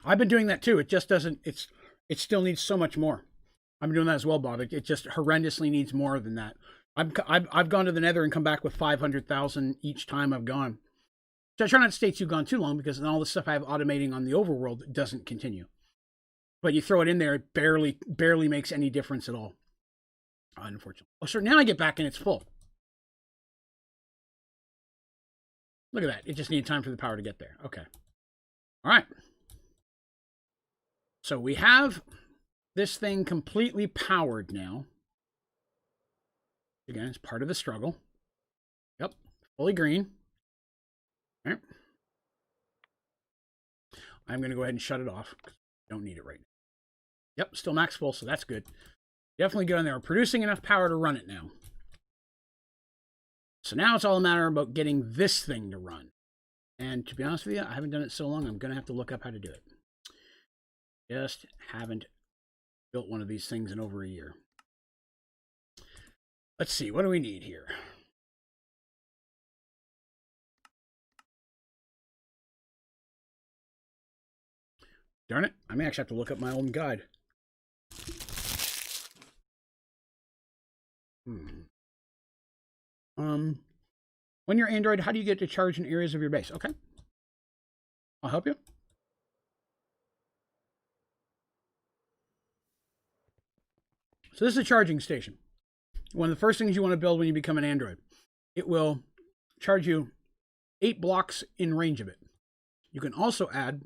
I've been doing that too. It just doesn't, it still needs so much more. I'm doing that as well, Bob. It just horrendously needs more than that. I've gone to the Nether and come back with 500,000 each time I've gone. So I try not to stay too too long, because then all the stuff I have automating on the overworld doesn't continue. But you throw it in there, it barely makes any difference at all. Unfortunately. Oh, so now I get back and it's full. Look at that. It just needed time for the power to get there. Okay. All right. So we have this thing completely powered now. Again, it's part of the struggle. Yep. Fully green. All right. I'm going to go ahead and shut it off. Don't need it right now. Yep. Still max full, so that's good. Definitely good on there. We're producing enough power to run it now. So now it's all a matter about getting this thing to run. And to be honest with you, I haven't done it so long, I'm going to have to look up how to do it. Just haven't built one of these things in over a year. Let's see, what do we need here? Darn it, I may actually have to look up my own guide. When you're Android, how do you get to charge in areas of your base? Okay. I'll help you. So this is a charging station. One of the first things you want to build when you become an Android. It will charge you 8 blocks in range of it. You can also add,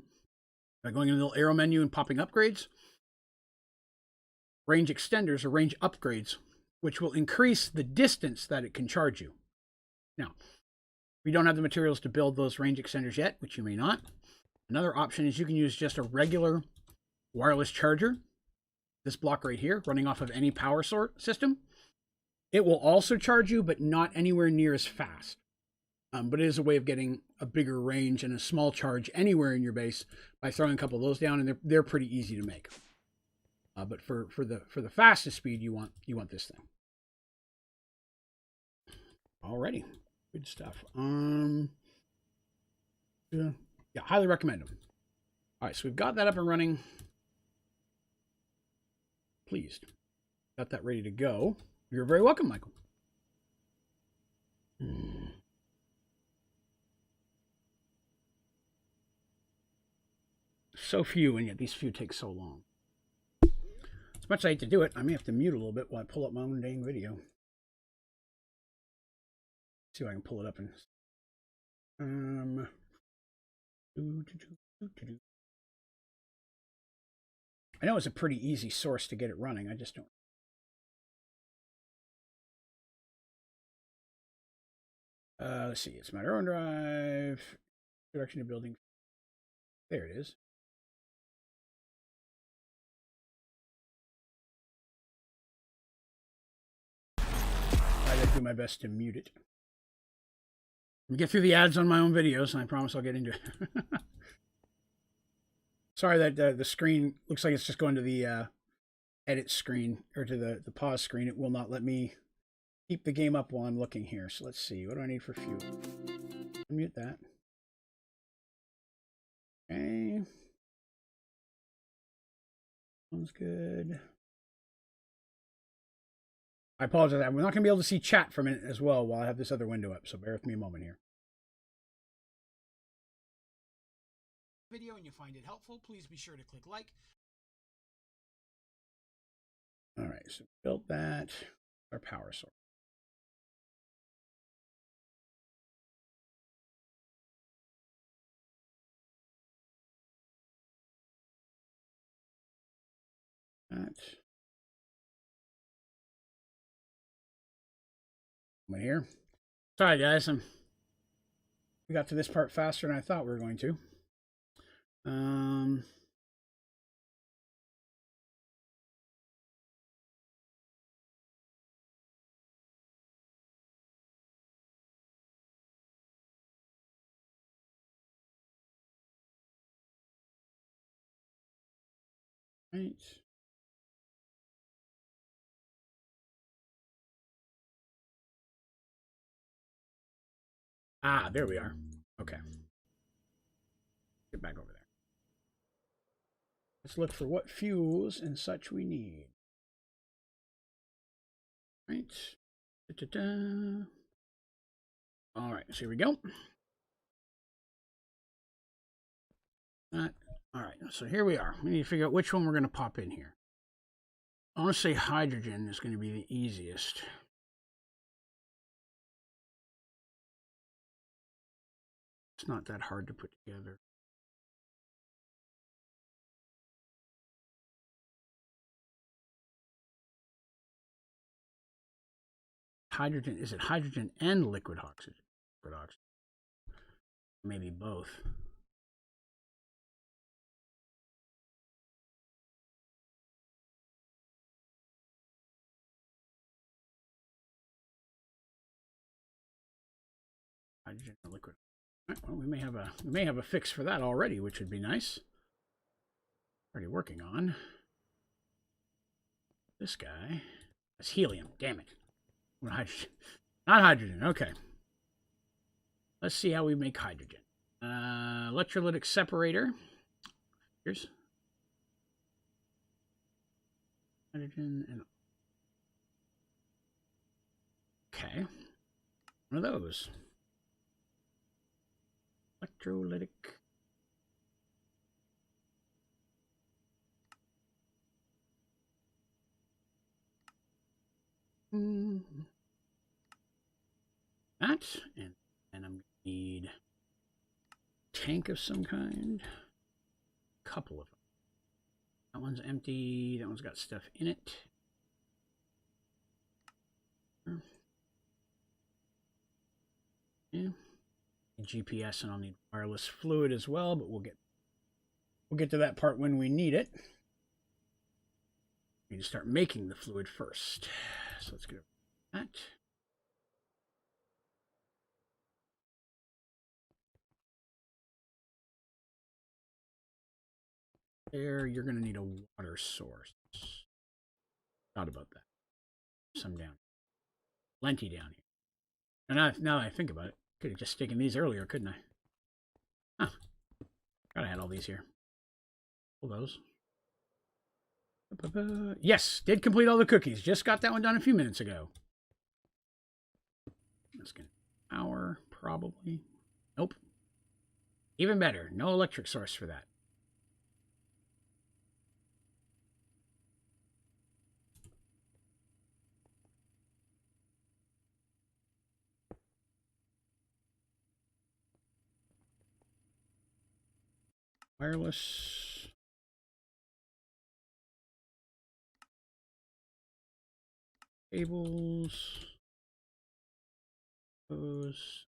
by going in the little arrow menu and popping upgrades, range extenders or range upgrades, which will increase the distance that it can charge you. Now, we don't have the materials to build those range extenders yet, which you may not. Another option is you can use just a regular wireless charger, this block right here, running off of any power source system. It will also charge you, but not anywhere near as fast. But it is a way of getting a bigger range and a small charge anywhere in your base by throwing a couple of those down, and they're pretty easy to make. But for the fastest speed, you want this thing. Alrighty, good stuff. Yeah, highly recommend them. All right, so we've got that up and running. Pleased, got that ready to go. You're very welcome, Michael. So few, and yet these few take so long. As much as I hate to do it, I may have to mute a little bit while I pull up my own dang video. See if I can pull it up and I know it's a pretty easy source to get it running. I just don't. Let's see. It's my own drive. Direction to building. There it is. I gotta do my best to mute it. We get through the ads on my own videos, and I promise I'll get into it. Sorry that the screen looks like it's just going to the edit screen, or to the pause screen. It will not let me keep the game up while I'm looking here. So let's see. What do I need for fuel? Mute that. Okay. Sounds good. I apologize. I'm not going to be able to see chat from it as well while I have this other window up. So bear with me a moment here. Video and you find it helpful, please be sure to click like. All right, so built that. Our power source. That. Right here. Sorry, guys. We got to this part faster than I thought we were going to. Right. Ah, there we are. Okay. Get back over there. Let's look for what fuels and such we need. Right. Da-da-da. All right, so here we go. All right, so here we are. We need to figure out which one we're going to pop in here. I want to say hydrogen is going to be the easiest. It's not that hard to put together. Hydrogen, is it hydrogen and liquid oxygen? Liquid oxygen. Maybe both. Hydrogen and liquid. Right, well, we may have a fix for that already, which would be nice. Already working on this guy. That's helium. Damn it. Hydrogen. Not hydrogen. Okay. Let's see how we make hydrogen. Electrolytic separator. Here's hydrogen and okay. One of those. Electrolytic. That and I'm gonna need tank of some kind. Couple of them. That one's empty. That one's got stuff in it. Yeah. GPS, and I'll need wireless fluid as well, but we'll get to that part when we need it. We need to start making the fluid first. So let's get that. There, you're going to need a water source. Thought about that. Some down. Plenty down here. And now that I think about it, could have just taken these earlier, couldn't I? Huh. Thought I had all these here. Pull those. Yes, did complete all the cookies. Just got that one done a few minutes ago. That's going to power, probably. Nope. Even better, no electric source for that. Wireless. Cables. Those.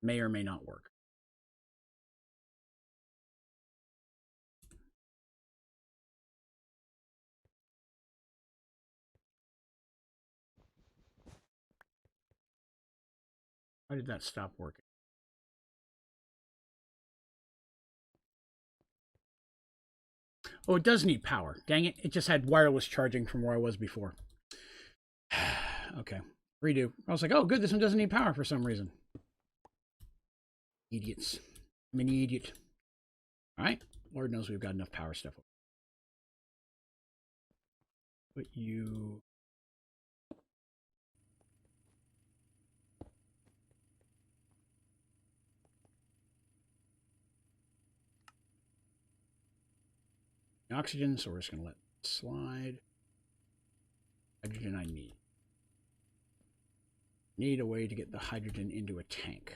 May or may not work. Why did that stop working? Oh, it does need power. Dang it. It just had wireless charging from where I was before. Okay. Redo. I was like, oh, good. This one doesn't need power for some reason. Idiots. I'm an idiot. All right. Lord knows we've got enough power stuff. Put you... oxygen, so we're just going to let it slide. Hydrogen I need. Need a way to get the hydrogen into a tank.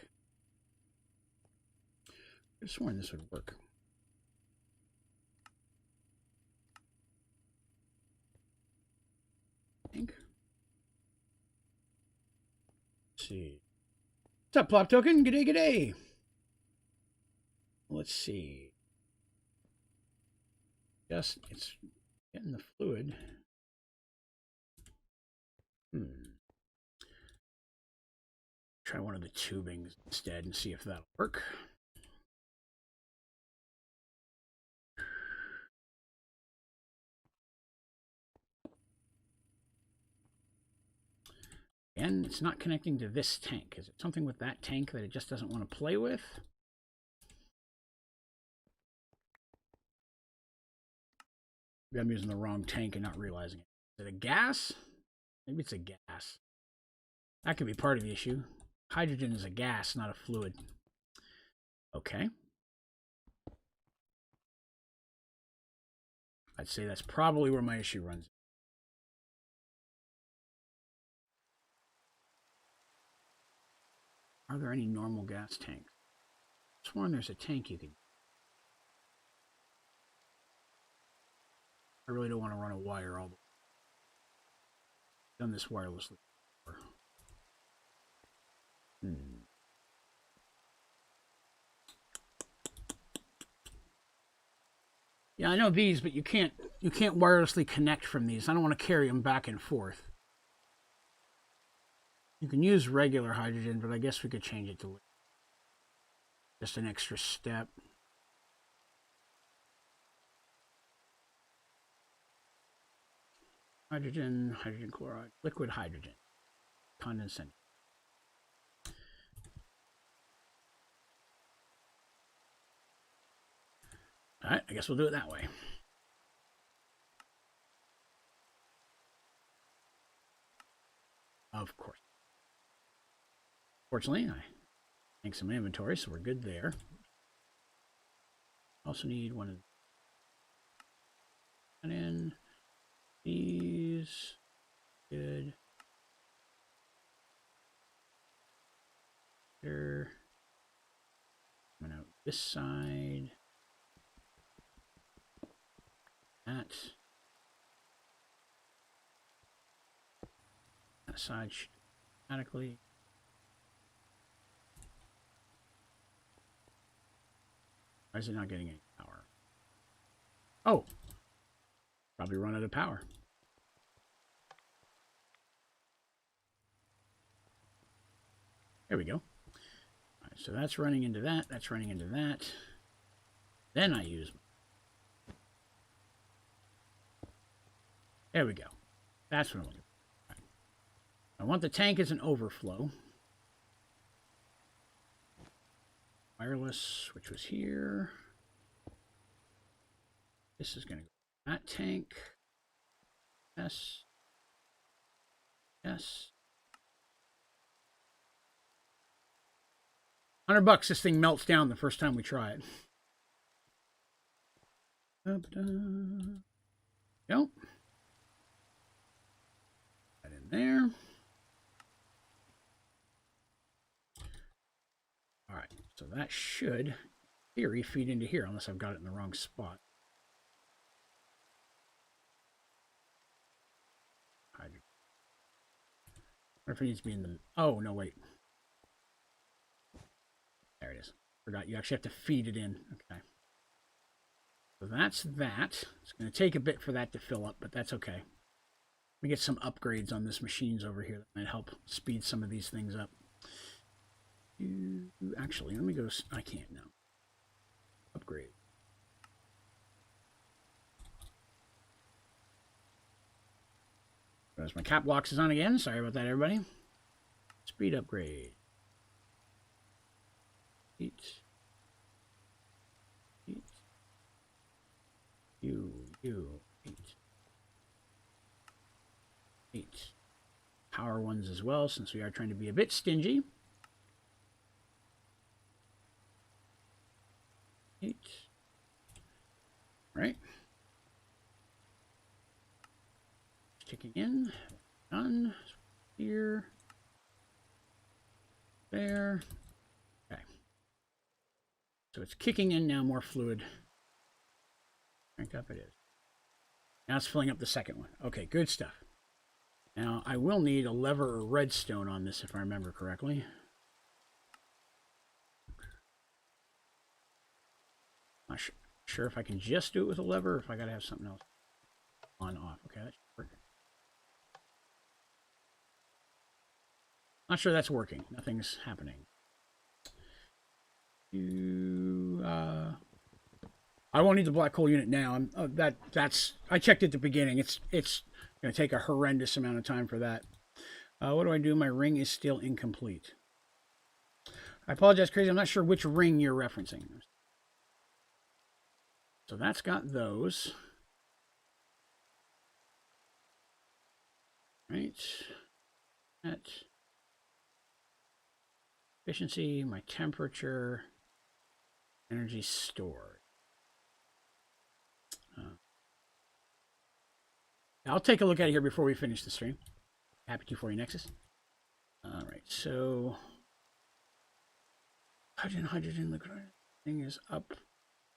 I could have sworn this would work. Tank. Let's see. What's up, Plop Token? G'day, g'day. Let's see. Just, it's getting the fluid. Try one of the tubings instead and see if that'll work. And it's not connecting to this tank. Is it something with that tank that it just doesn't want to play with? Maybe I'm using the wrong tank and not realizing it. Is it a gas? Maybe it's a gas. That could be part of the issue. Hydrogen is a gas, not a fluid. Okay. I'd say that's probably where my issue runs. Are there any normal gas tanks? I've sworn there's a tank you can... I really don't want to run a wire all the way. Done this wirelessly before. Yeah, I know these, but you can't wirelessly connect from these. I don't want to carry them back and forth. You can use regular hydrogen, but I guess we could change it to just an extra step. Hydrogen, hydrogen chloride, liquid hydrogen, condensate. All right, I guess we'll do it that way. Of course. Fortunately, I make some inventory, so we're good there. Also need one of that in. These. Good. Here. Coming out this side. That side should automatically. Why is it not getting any power? Oh, probably run out of power. There we go. All right, so that's running into that. That's running into that. Then I use. There we go. That's what I'm looking for. Right. I want the tank as an overflow. Wireless, which was here. This is going to go to that tank. Yes. Yes. $100, this thing melts down the first time we try it. Nope. That in there. All right, so that should, in theory, feed into here, unless I've got it in the wrong spot. I wonder if it needs to be in the. Oh no, wait. There it is. Forgot you actually have to feed it in. Okay. So that's that. It's going to take a bit for that to fill up, but that's okay. Let me get some upgrades on this machines over here that might help speed some of these things up. Actually, let me go. I can't now. Upgrade. As my cap locks is on again. Sorry about that, everybody. Speed upgrade. 8. You 8. 8. Power ones as well, since we are trying to be a bit stingy. 8. Right. Kicking in. Done. Here. There. Okay. So it's kicking in now, more fluid. Crank up it is. Now it's filling up the second one. Okay, good stuff. Now I will need a lever or redstone on this if I remember correctly. Not sure if I can just do it with a lever or if I gotta have something else on off. Okay, that should work. Not sure that's working. Nothing's happening. I won't need the black coal unit now. I checked at the beginning. It's going to take a horrendous amount of time for that. What do I do? My ring is still incomplete. I apologize, Crazy. I'm not sure which ring you're referencing. So that's got those. Right. That. Efficiency, my temperature, energy stored. I'll take a look at it here before we finish the stream. Happy to for you, Nexus. All right, so hydrogen liquid thing is up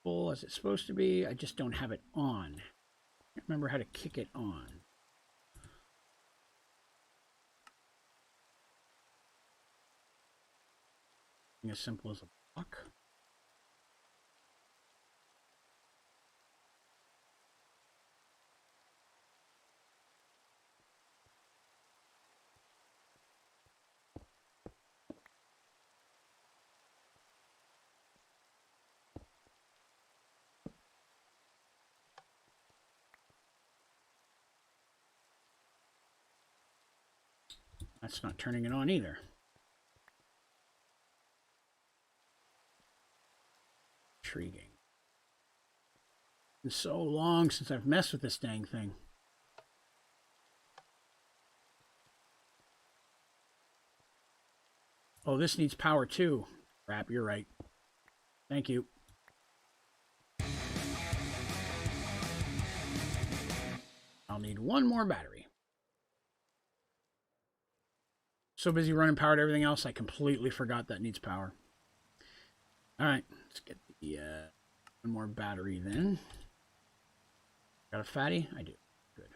full as it's supposed to be. I just don't have it on. I can't remember how to kick it on. As simple as a block. That's not turning it on either. Intriguing. It's so long since I've messed with this dang thing. Oh, this needs power too. Crap, you're right. Thank you. need one more battery. So busy running power to everything else, I completely forgot that needs power. All right, let's get the one more battery then. Got a fatty? I do. Good.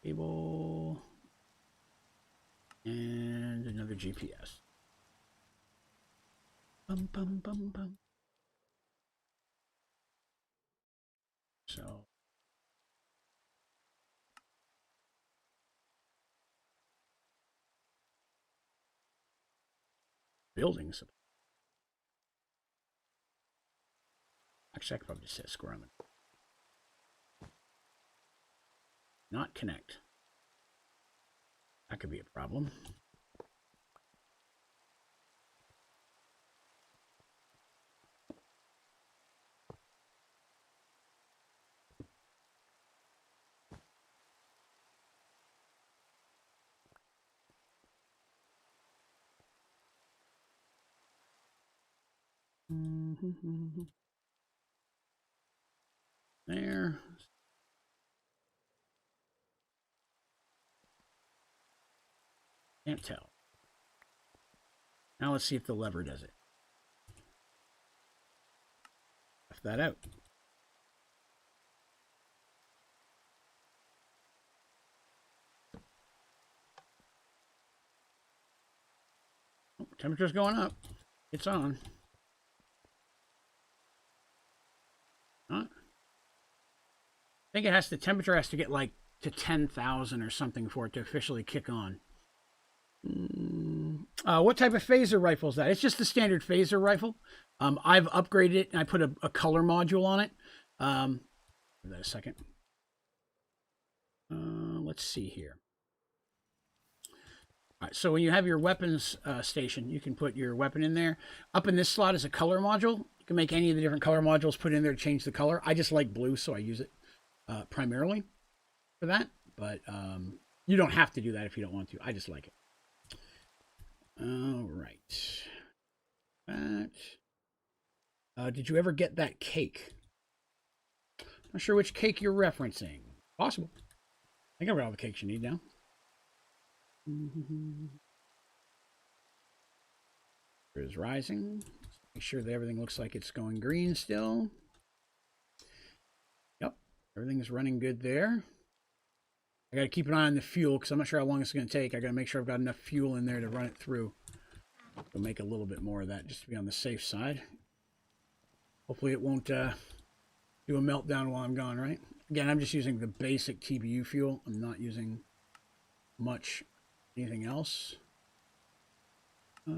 Cable. And another GPS. Bum, bum, bum, bum. So. Building supply. Actually, I could probably just hit square on it. Not connect. That could be a problem. There. Can't tell. Now let's see if the lever does it. Left that out. Oh, temperature's going up. It's on. Huh? I think it has the temperature has to get like to 10,000 or something for it to officially kick on. What type of phaser rifle is that? It's just the standard phaser rifle. I've upgraded it and I put a color module on it. Give that a second. Let's see here. All right, so when you have your weapons station, you can put your weapon in there. Up in this slot is a color module. You can make any of the different color modules, put in there to change the color. I just like blue, so I use it primarily for that. But you don't have to do that if you don't want to. I just like it. All right. That. Did you ever get that cake? Not sure which cake you're referencing. Possible. I think I've got all the cakes you need now. Is rising. Make sure that everything looks like it's going green still. Yep, everything's running good there. I got to keep an eye on the fuel because I'm not sure how long it's going to take. I got to make sure I've got enough fuel in there to run it through. I'll make a little bit more of that just to be on the safe side. Hopefully it won't do a meltdown while I'm gone, right? Again, I'm just using the basic TBU fuel. I'm not using much anything else. Let's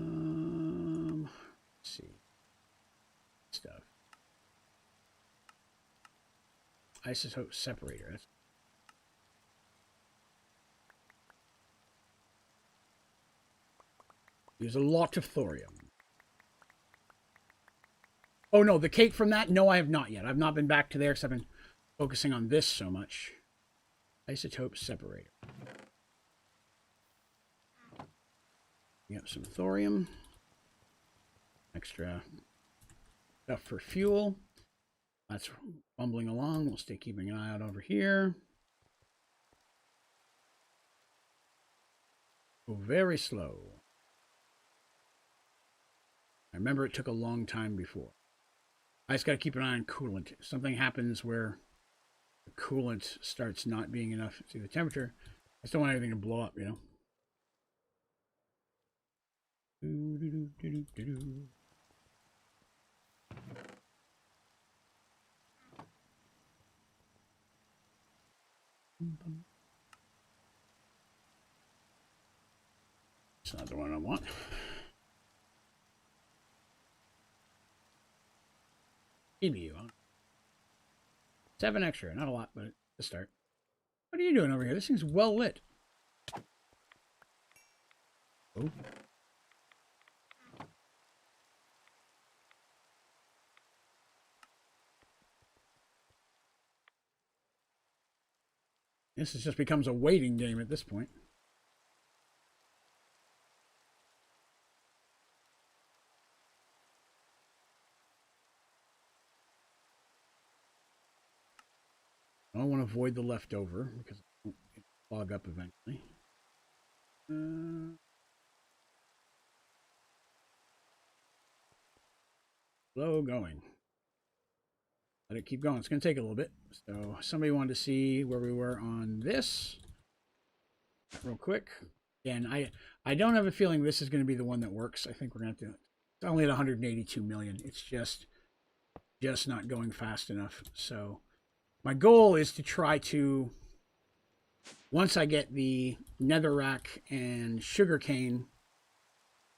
see. Stuff. Isotope separator. That's use a lot of thorium. Oh no, the cake from that? No, I have not yet. I've not been back to there because I've been focusing on this so much. Isotope separator. Yep, some thorium. Extra stuff for fuel. That's bumbling along. We'll stay keeping an eye out over here. Go very slow. I remember it took a long time before. I just got to keep an eye on coolant. If something happens where the coolant starts not being enough, see the temperature, I just don't want anything to blow up, you know? It's not the one I want. TBU on 7 extra, not a lot, but to start. What are you doing over here? This thing's well lit. Oh. This just becomes a waiting game at this point. I want to avoid the leftover because it will clog up eventually. Slow going. Let it keep going. It's going to take a little bit. So somebody wanted to see where we were on this real quick. And I don't have a feeling this is going to be the one that works. I think we're going to have to. It's only at 182 million. It's just not going fast enough. So my goal is to try to, once I get the netherrack and sugarcane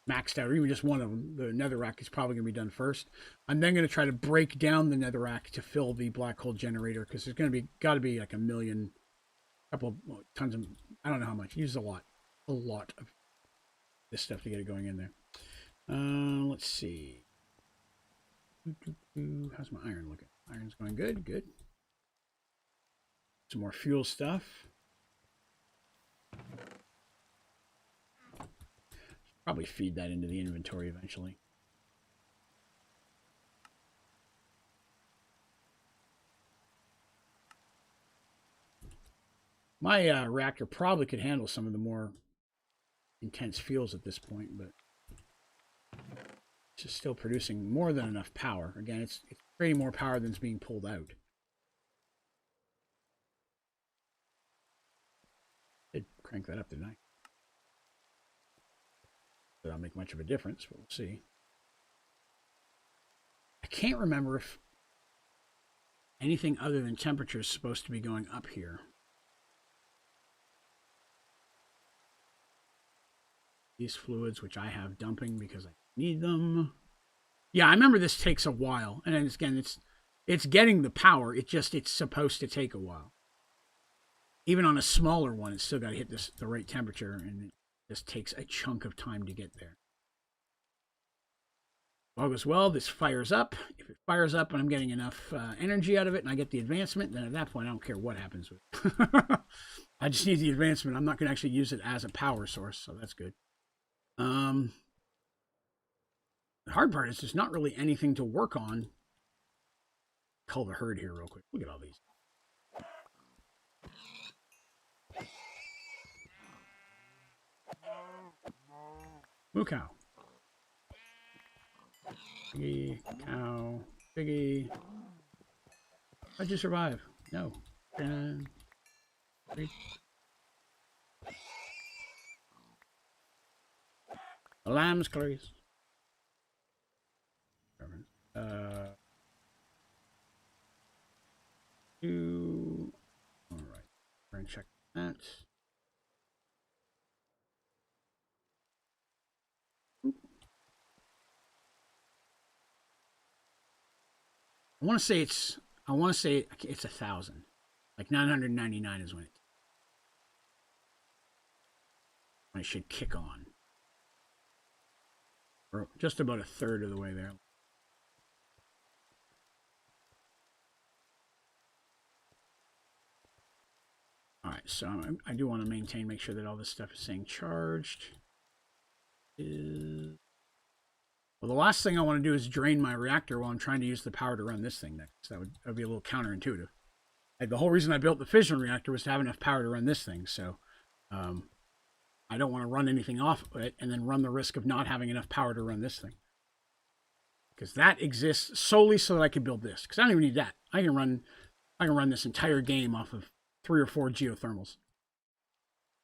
maxed out, or even just one of them, the netherrack is probably going to be done first. I'm then going to try to break down the netherrack to fill the black hole generator, because there's going to be got to be like a million, couple tons of, I don't know how much. It uses a lot of this stuff to get it going in there. Let's see. How's my iron looking? Iron's going good. Good. Some more fuel stuff. Probably feed that into the inventory eventually. My reactor probably could handle some of the more intense fuels at this point, but it's just still producing more than enough power. Again, it's creating more power than is being pulled out. Did crank that up, didn't I? That'll make much of a difference, but we'll see. I can't remember if anything other than temperature is supposed to be going up here. These fluids, which I have dumping because I need them. Yeah, I remember this takes a while. And then again, it's getting the power. It's supposed to take a while. Even on a smaller one, it's still got to hit the right temperature, and it just takes a chunk of time to get there. All goes well, this fires up. If it fires up and I'm getting enough energy out of it and I get the advancement, then at that point I don't care what happens with it. I just need the advancement. I'm not going to actually use it as a power source, so that's good. The hard part is there's not really anything to work on. Cull the herd here real quick. Look at all these. Moo cow. Piggy, cow, piggy. How'd you survive? No. The lamb's curries. All right. We're going to check that. I want to say it's 1,000. Like 999 is when it should kick on. We're just about a third of the way there. All right, so I do want to make sure that all this stuff is staying charged. Well, the last thing I want to do is drain my reactor while I'm trying to use the power to run this thing next. That would be a little counterintuitive. Like, the whole reason I built the fission reactor was to have enough power to run this thing. So I don't want to run anything off of it and then run the risk of not having enough power to run this thing. Because that exists solely so that I can build this. Because I don't even need that. I can run this entire game off of 3 or 4 geothermals.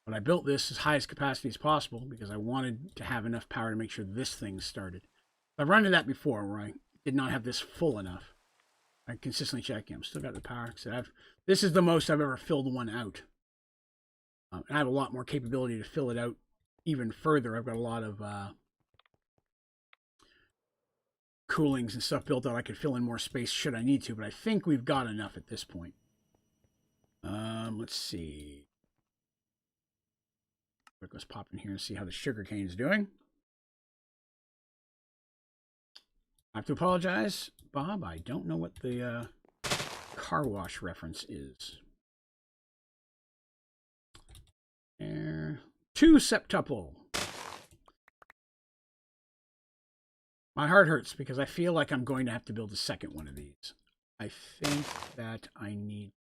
But I built this as high as capacity as possible because I wanted to have enough power to make sure this thing started. I've run into that before where I did not have this full enough. I consistently check. I'm still got the power. So this is the most I've ever filled one out. And I have a lot more capability to fill it out even further. I've got a lot of coolings and stuff built out. I could fill in more space should I need to, but I think we've got enough at this point. Let's see. Let's pop in here and see how the sugarcane is doing. I have to apologize, Bob. I don't know what the car wash reference is. There. 2 septuple. My heart hurts because I feel like I'm going to have to build a second one of these. I think that I need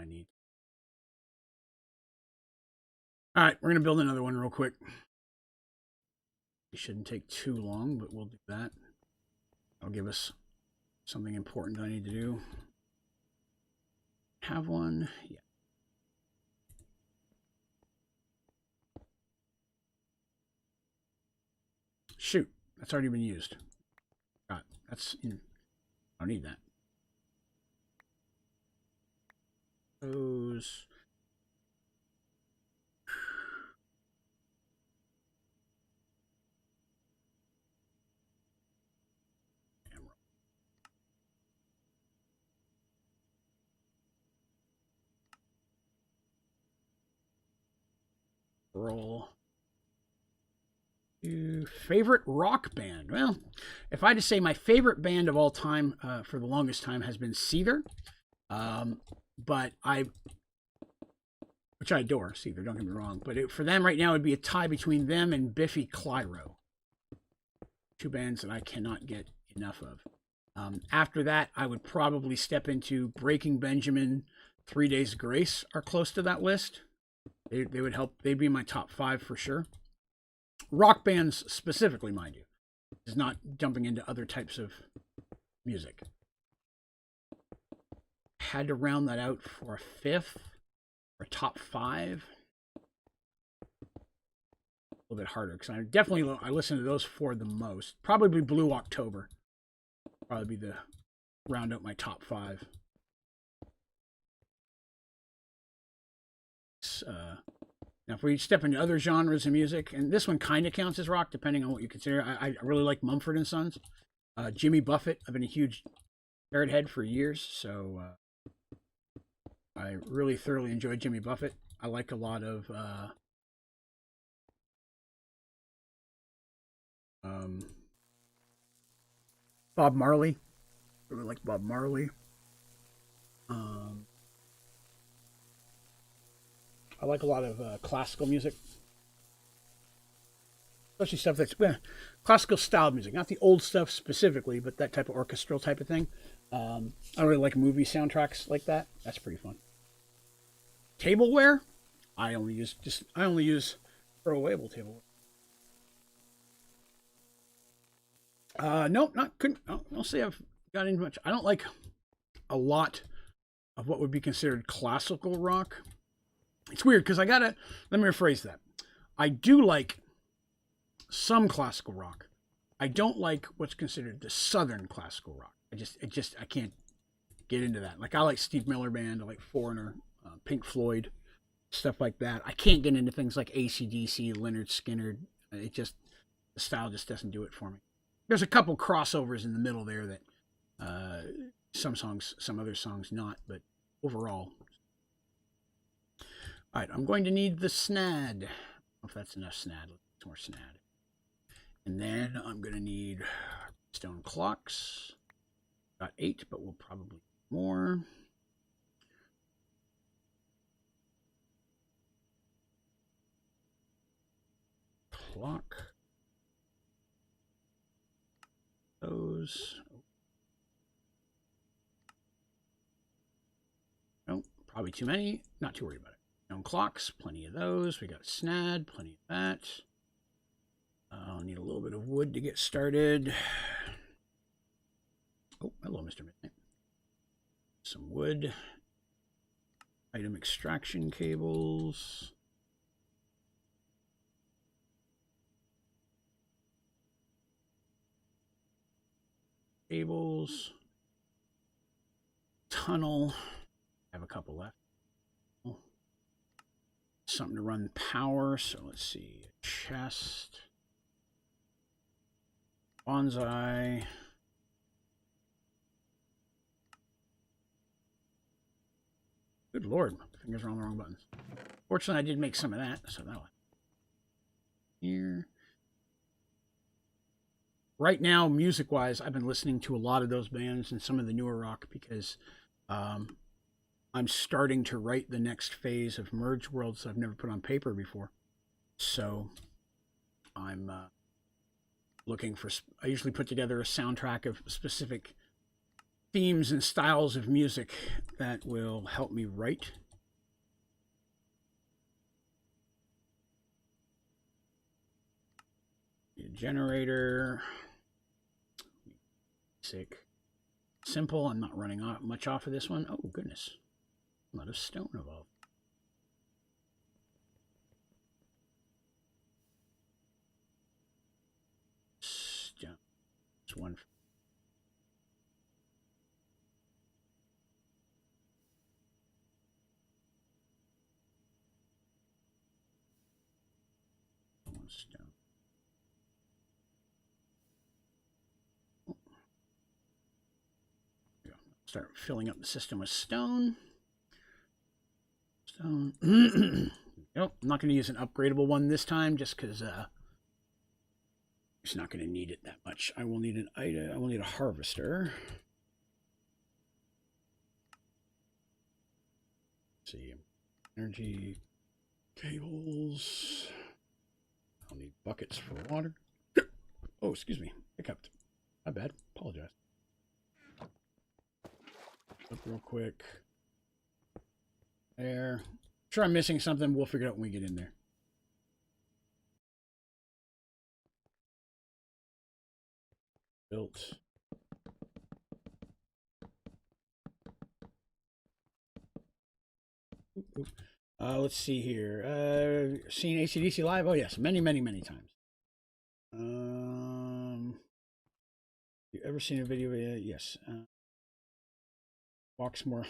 I need. All right, we're going to build another one real quick. It shouldn't take too long, but we'll do that. I'll give us something important I need to do. Have one? Yeah. Shoot, that's already been used. God, that's... I don't need that. Those... Roll. Favorite rock band? Well, if I had to say my favorite band of all time for the longest time has been Seether. But which I adore, Seether, don't get me wrong. But for them right now, it would be a tie between them and Biffy Clyro. Two bands that I cannot get enough of. After that, I would probably step into Breaking Benjamin, 3 Days Grace are close to that list. They would help. They'd be my top 5 for sure. Rock bands specifically, mind you. Is not jumping into other types of music. Had to round that out for a 5th or top 5. A little bit harder because I listen to those 4 the most. Probably Blue October. Probably be the round out my top 5. Now, if we step into other genres of music, and this one kind of counts as rock, depending on what you consider. I really like Mumford & Sons. Jimmy Buffett. I've been a huge Parrot head for years, so I really thoroughly enjoy Jimmy Buffett. I like a lot of Bob Marley. Really like Bob Marley. I like a lot of classical music, especially stuff that's classical style music, not the old stuff specifically, but that type of orchestral type of thing. I really like movie soundtracks like that. That's pretty fun. Tableware, I only use throwawayable tableware. Nope, I'll say I've got into much. I don't like a lot of what would be considered classical rock. It's weird because let me rephrase that. I do like some classical rock. I don't like what's considered the Southern classical rock. I can't get into that. Like I like Steve Miller Band, I like Foreigner, Pink Floyd, stuff like that. I can't get into things like AC/DC, Lynyrd Skynyrd. The style just doesn't do it for me. There's a couple crossovers in the middle there that some other songs not, but overall. All right, I'm going to need the snad. I don't know if that's enough snad. Let's more snad. And then I'm going to need stone clocks. Got 8, but we'll probably more. Clock. Those. Nope, probably too many. Not too worried about it. Stone clocks, plenty of those. We got snad, plenty of that. I'll need a little bit of wood to get started. Oh, hello, Mr. Midnight. Some wood. Item extraction cables. Cables. Tunnel. I have a couple left. Something to run power. So let's see. Chest. Bonsai. Good Lord. My fingers are on the wrong buttons. Fortunately, I did make some of that. So that'll. Here. Right now, music-wise, I've been listening to a lot of those bands and some of the newer rock because I'm starting to write the next phase of Merge Worlds I've never put on paper before. So I'm looking for... I usually put together a soundtrack of specific themes and styles of music that will help me write. Generator. Basic. Simple. I'm not running much off of this one. Oh, goodness. A lot of stone involved. Stone. It's one. Stone. Start filling up the system with stone. Stone. Nope, I'm not going to use an upgradable one this time just because it's not going to need it that much. I will need an item. I will need a harvester. Let's see, energy cables. I'll need buckets for water. Oh, excuse me. Hiccuped. My bad. Apologize. Look real quick. There. Sure, I'm missing something. We'll figure it out when we get in there. Built. Oop, oop. Let's see here. Seen AC/DC live? Oh yes, many, many, many times. You ever seen a video? Yes. Walks more.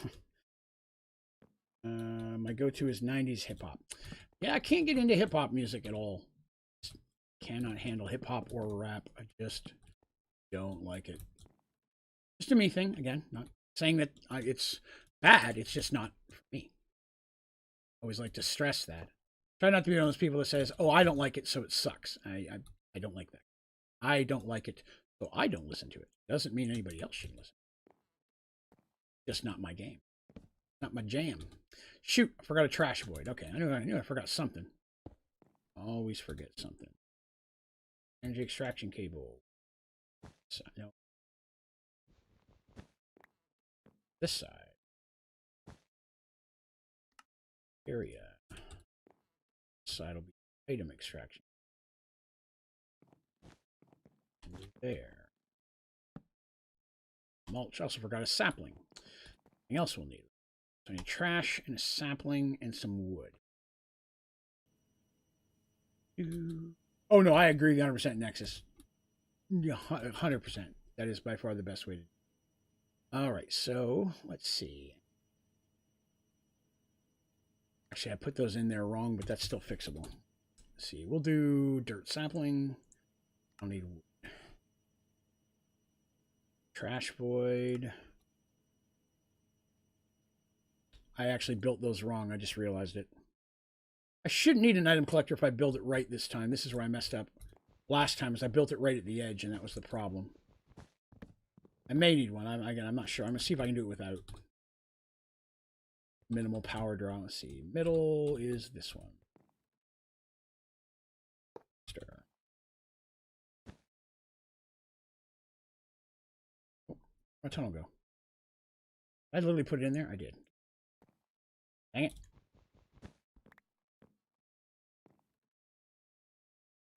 My go-to is 90s hip-hop. Yeah, I can't get into hip-hop music at all. Cannot handle hip-hop or rap. I just don't like it. Just a me thing. Again, not saying that it's bad. It's just not for me. I always like to stress that. Try not to be one of those people that says, oh, I don't like it, so it sucks. I don't like that. I don't like it, so I don't listen to it. Doesn't mean anybody else shouldn't listen. Just not my game. Not my jam. Shoot, I forgot a trash void. Okay, I knew I forgot something. Always forget something. Energy extraction cable. So, no. This side. Area. This side will be item extraction. And there. Mulch. I also forgot a sapling. Anything else we'll need? So I need trash and a sapling and some wood. Oh no, I agree 100% Nexus. Yeah, 100%. That is by far the best way to do it. All right, so let's see. Actually, I put those in there wrong, but that's still fixable. Let's see. We'll do dirt sapling. I'll need wood. Trash void. I actually built those wrong. I just realized it. I shouldn't need an item collector if I build it right this time. This is where I messed up last time, is I built it right at the edge, and that was the problem. I may need one. Again, I'm not sure. I'm going to see if I can do it without. Minimal power draw. Let's see. Middle is this one. Stir. Oh, where'd my tunnel go? I literally put it in there? I did. Dang it.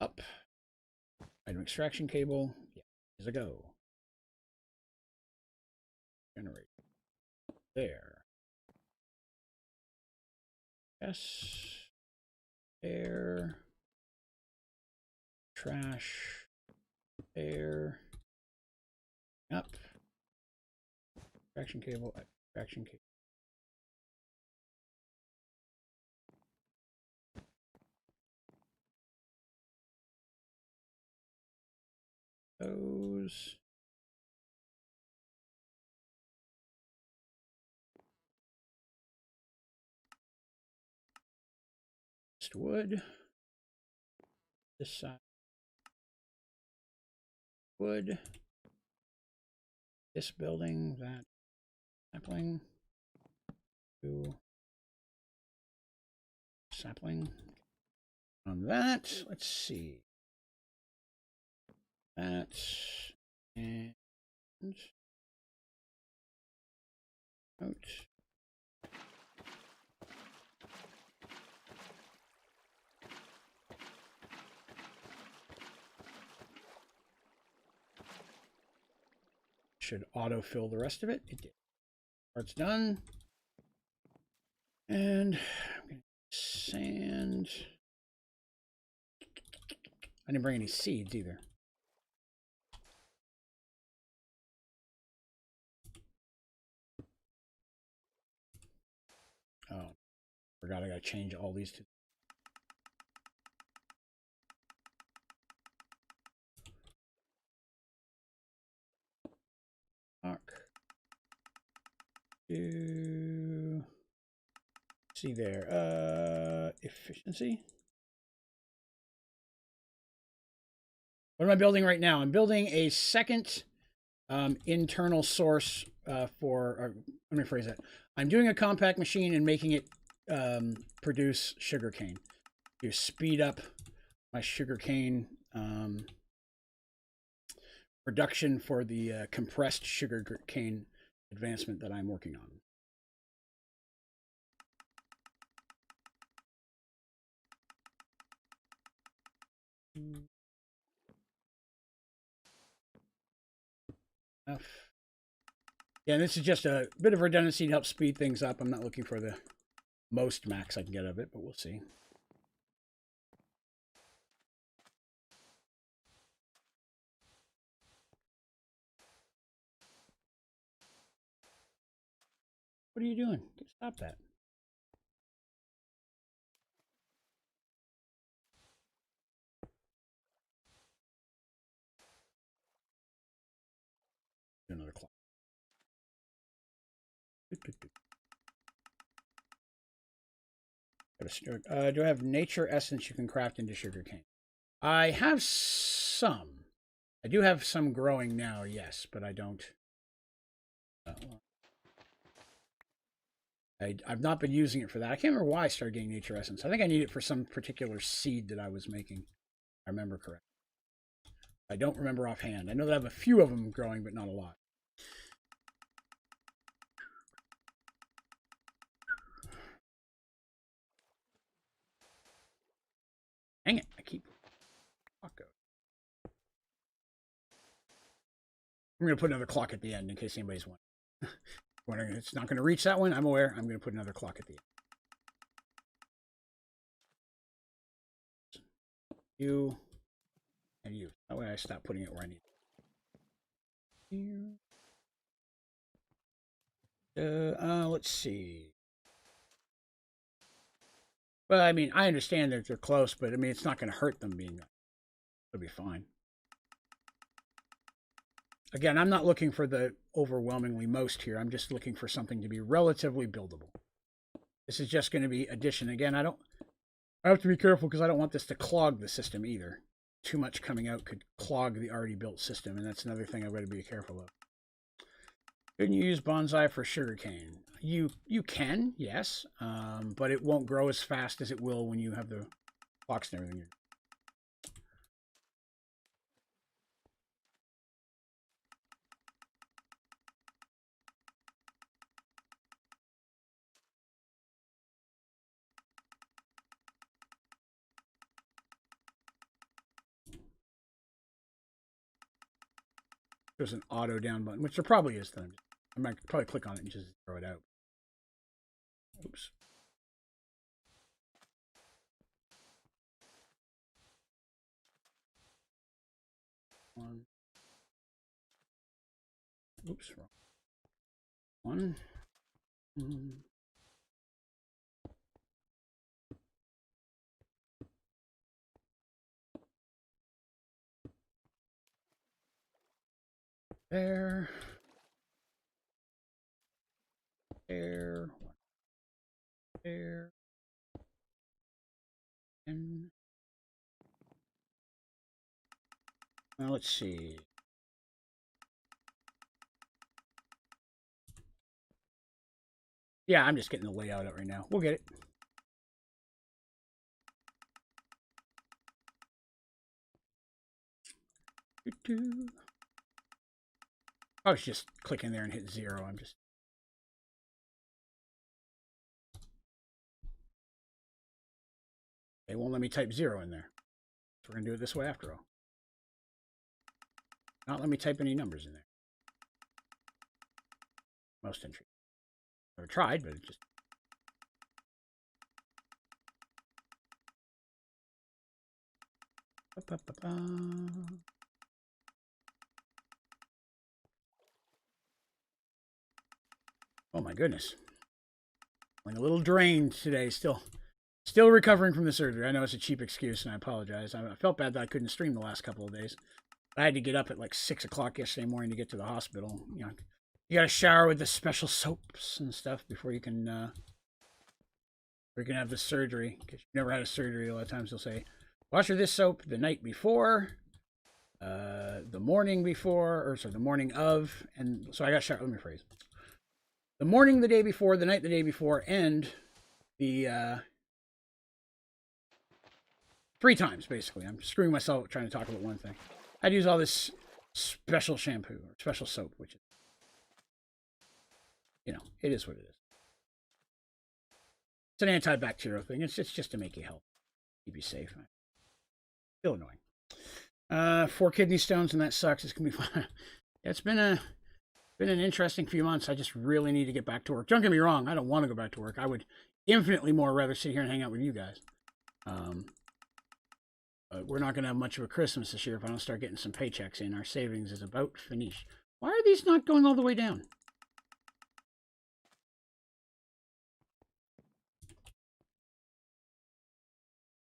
Up. Item extraction cable. Yeah, here's a go. Generate. There. Yes. There. Trash. There. Up. Extraction cable. Extraction cable. Those. Just wood. This side. Wood. This building, that sapling. Two. Sapling. On that, let's see. That. And out. Should autofill the rest of it. It did. Part's done. And I'm going to sand. I didn't bring any seeds either. Oh, forgot I got to change all these to. See there, efficiency. What am I building right now? I'm building a second internal source for, let me phrase that. I'm doing a compact machine and making it produce sugarcane to speed up my sugarcane production for the compressed sugarcane advancement that I'm working on. Enough. Yeah, this is just a bit of redundancy to help speed things up. I'm not looking for the most max I can get of it, but we'll see. What are you doing? Stop that. Another clock. Do I have nature essence you can craft into sugarcane? I have some. I do have some growing now, yes, but I don't. I've not been using it for that. I can't remember why I started getting nature essence. I think I need it for some particular seed that I was making. I remember correct. I don't remember offhand. I know that I have a few of them growing, but not a lot. Dang it, I keep... I'm going to put another clock at the end in case anybody's wondering. It's not going to reach that one. I'm aware. I'm going to put another clock at the end. You and you. That way I stop putting it where I need it. Let's see. Well, I mean, I understand that they're close, but I mean, it's not going to hurt them being... It'll be fine. Again, I'm not looking for the overwhelmingly most here. I'm just looking for something to be relatively buildable. This is just going to be addition. Again, I have to be careful because I don't want this to clog the system either. Too much coming out could clog the already built system, and that's another thing I've got to be careful of. Couldn't you use bonsai for sugarcane? You can, yes, but it won't grow as fast as it will when you have the clocks and everything. There's an auto down button, which there probably is then. I might probably click on it and just throw it out. Oops. One. Oops, wrong. One. There. There. There. And now let's see. Yeah, I'm just getting the layout out right now. We'll get it. I was just clicking there and hit 0. I'm just They won't let me type 0 in there. So we're going to do it this way after all. Not let me type any numbers in there. Most entries. Never tried, but it just... Oh my goodness. I'm a little drained today. Still recovering from the surgery. I know it's a cheap excuse, and I apologize. I felt bad that I couldn't stream the last couple of days. I had to get up at like 6 o'clock yesterday morning to get to the hospital. You know, you got to shower with the special soaps and stuff before you can have the surgery. Because you've never had a surgery, a lot of times they'll say, wash with this soap the night before, the morning before, or sorry, the morning of, and so I got showered. Let me rephrase. The morning the day before, the night the day before, and the 3 times, basically. I'm screwing myself trying to talk about one thing. I'd use all this special shampoo or special soap, which is, you know, it is what it is. It's an antibacterial thing. It's just to make you healthy, keep you safe. Still annoying. 4 kidney stones, and that sucks. It's gonna be fun. It's been an interesting few months. I just really need to get back to work. Don't get me wrong. I don't want to go back to work. I would infinitely more rather sit here and hang out with you guys. We're not going to have much of a Christmas this year if I don't start getting some paychecks in. Our savings is about finished. Why are these not going all the way down?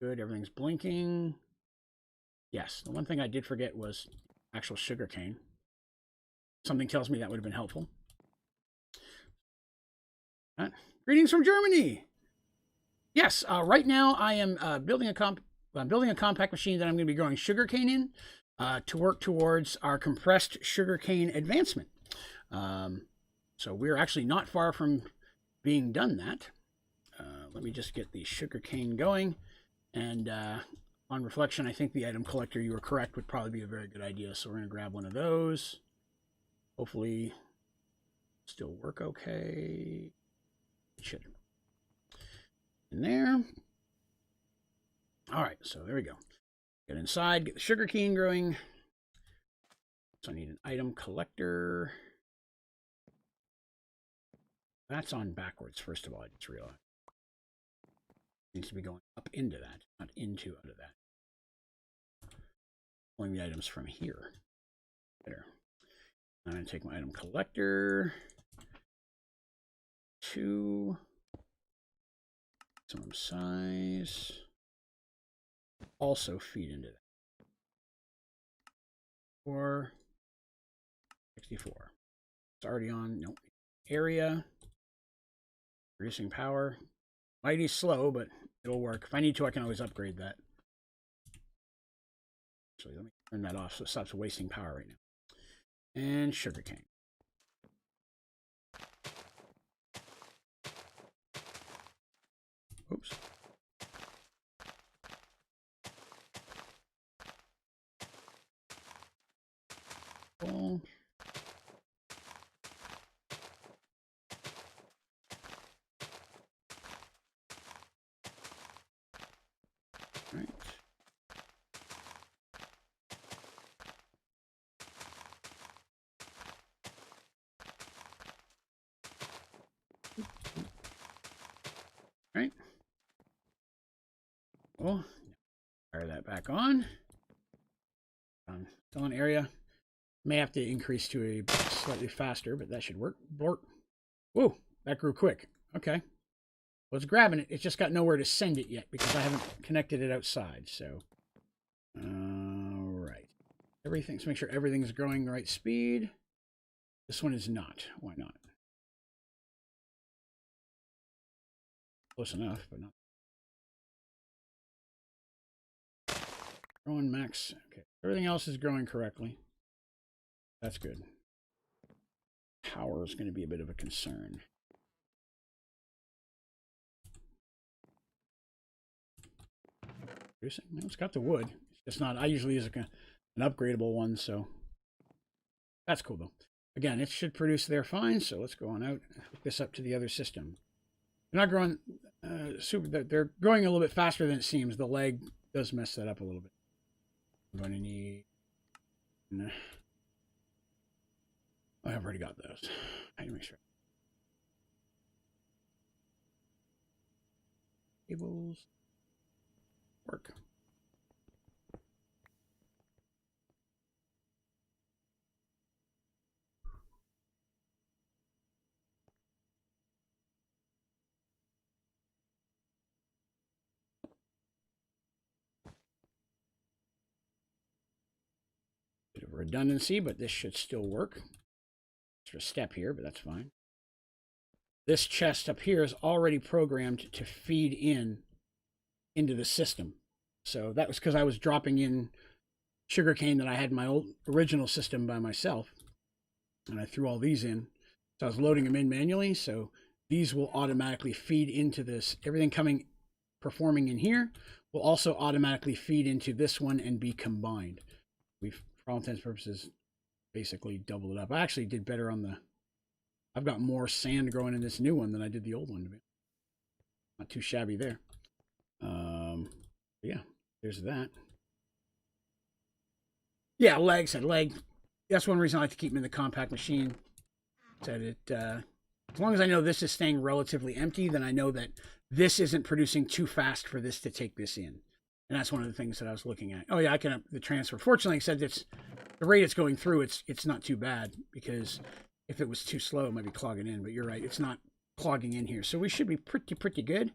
Good, everything's blinking. Yes, the one thing I did forget was actual sugarcane. Something tells me that would have been helpful. Greetings from Germany. Yes, right now I am building a compact machine that I'm going to be growing sugarcane in to work towards our compressed sugarcane advancement. So we're actually not far from being done that. Let me just get the sugarcane going. And on reflection, I think the item collector, you were correct, would probably be a very good idea. So we're going to grab one of those. Hopefully still work okay. It should. In there. All right, so there we go. Get inside, get the sugarcane growing. So I need an item collector. That's on backwards, first of all, I just realized. It needs to be going up into that, not into out of that. Pulling the items from here. There. I'm going to take my item collector. 2. Maximum size. Also feed into that. 64. It's already on. Nope. Area. Producing power. Mighty slow, but it'll work. If I need to, I can always upgrade that. Actually, let me turn that off so it stops wasting power right now. And sugarcane. Oops. Cool. Right. Right. Well, fire that back on. Still an area. May have to increase to a slightly faster, but that should work. Blort. Whoa, that grew quick. Okay. Well, it's grabbing it. It's just got nowhere to send it yet because I haven't connected it outside. So, all right. Everything. So make sure everything's growing the right speed. This one is not. Why not? Close enough, but not. Growing max. Okay. Everything else is growing correctly. That's good. Power is going to be a bit of a concern. Producing? No, it's got the wood. It's not. I usually use an upgradable one, so that's cool though. Again, it should produce there fine. So let's go on out and hook this up to the other system. They're not growing. they're growing a little bit faster than it seems. The lag does mess that up a little bit. I'm going to need... Oh, I've already got those. I need to make sure. Cables. Work. Bit of redundancy, but this should still work. Extra step here, but that's fine. This chest up here is already programmed to feed into the system. So that was because I was dropping in sugarcane that I had in my old original system by myself. And I threw all these in. So I was loading them in manually. So these will automatically feed into this. Everything performing in here will also automatically feed into this one and be combined. We've, for all intents and purposes, basically doubled it up. I actually did better on the... I've got more sand growing in this new one than I did the old one. To be not too shabby there. Yeah, there's that. Yeah, lag. That's one reason I like to keep them in the compact machine. Said it. As long as I know this is staying relatively empty, then I know that this isn't producing too fast for this to take this in. And that's one of the things that I was looking at. Oh yeah, I can up the transfer. Fortunately, I said that's the rate it's going through. It's not too bad, because if it was too slow, it might be clogging in. But you're right, it's not clogging in here, so we should be pretty good.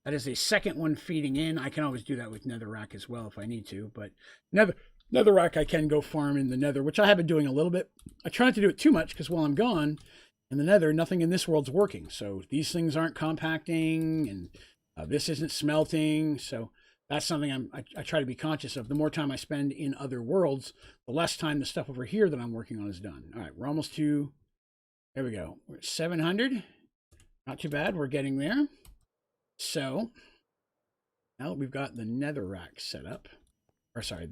That is a second one feeding in. I can always do that with netherrack as well if I need to. But netherrack, I can go farm in the nether, which I have been doing a little bit. I try not to do it too much, because while I'm gone in the nether, nothing in this world's working. So these things aren't compacting, and this isn't smelting. So that's something I try to be conscious of. The more time I spend in other worlds, the less time the stuff over here that I'm working on is done. All right, we're almost to... There we go. We're at 700. Not too bad. We're getting there. So now that we've got the netherrack set up, or sorry,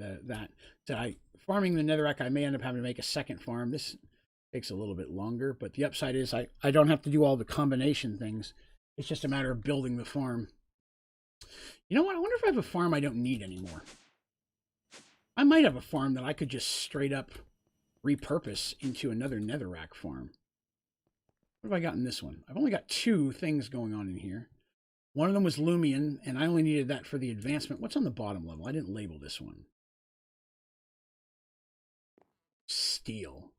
farming the netherrack, I may end up having to make a second farm. This takes a little bit longer, but the upside is I don't have to do all the combination things. It's just a matter of building the farm. You know what? I wonder if I have a farm I don't need anymore. I might have a farm that I could just straight up repurpose into another netherrack farm. What have I got in this one? I've only got 2 things going on in here. One of them was Lumion, and I only needed that for the advancement. What's on the bottom level? I didn't label this one. Steel.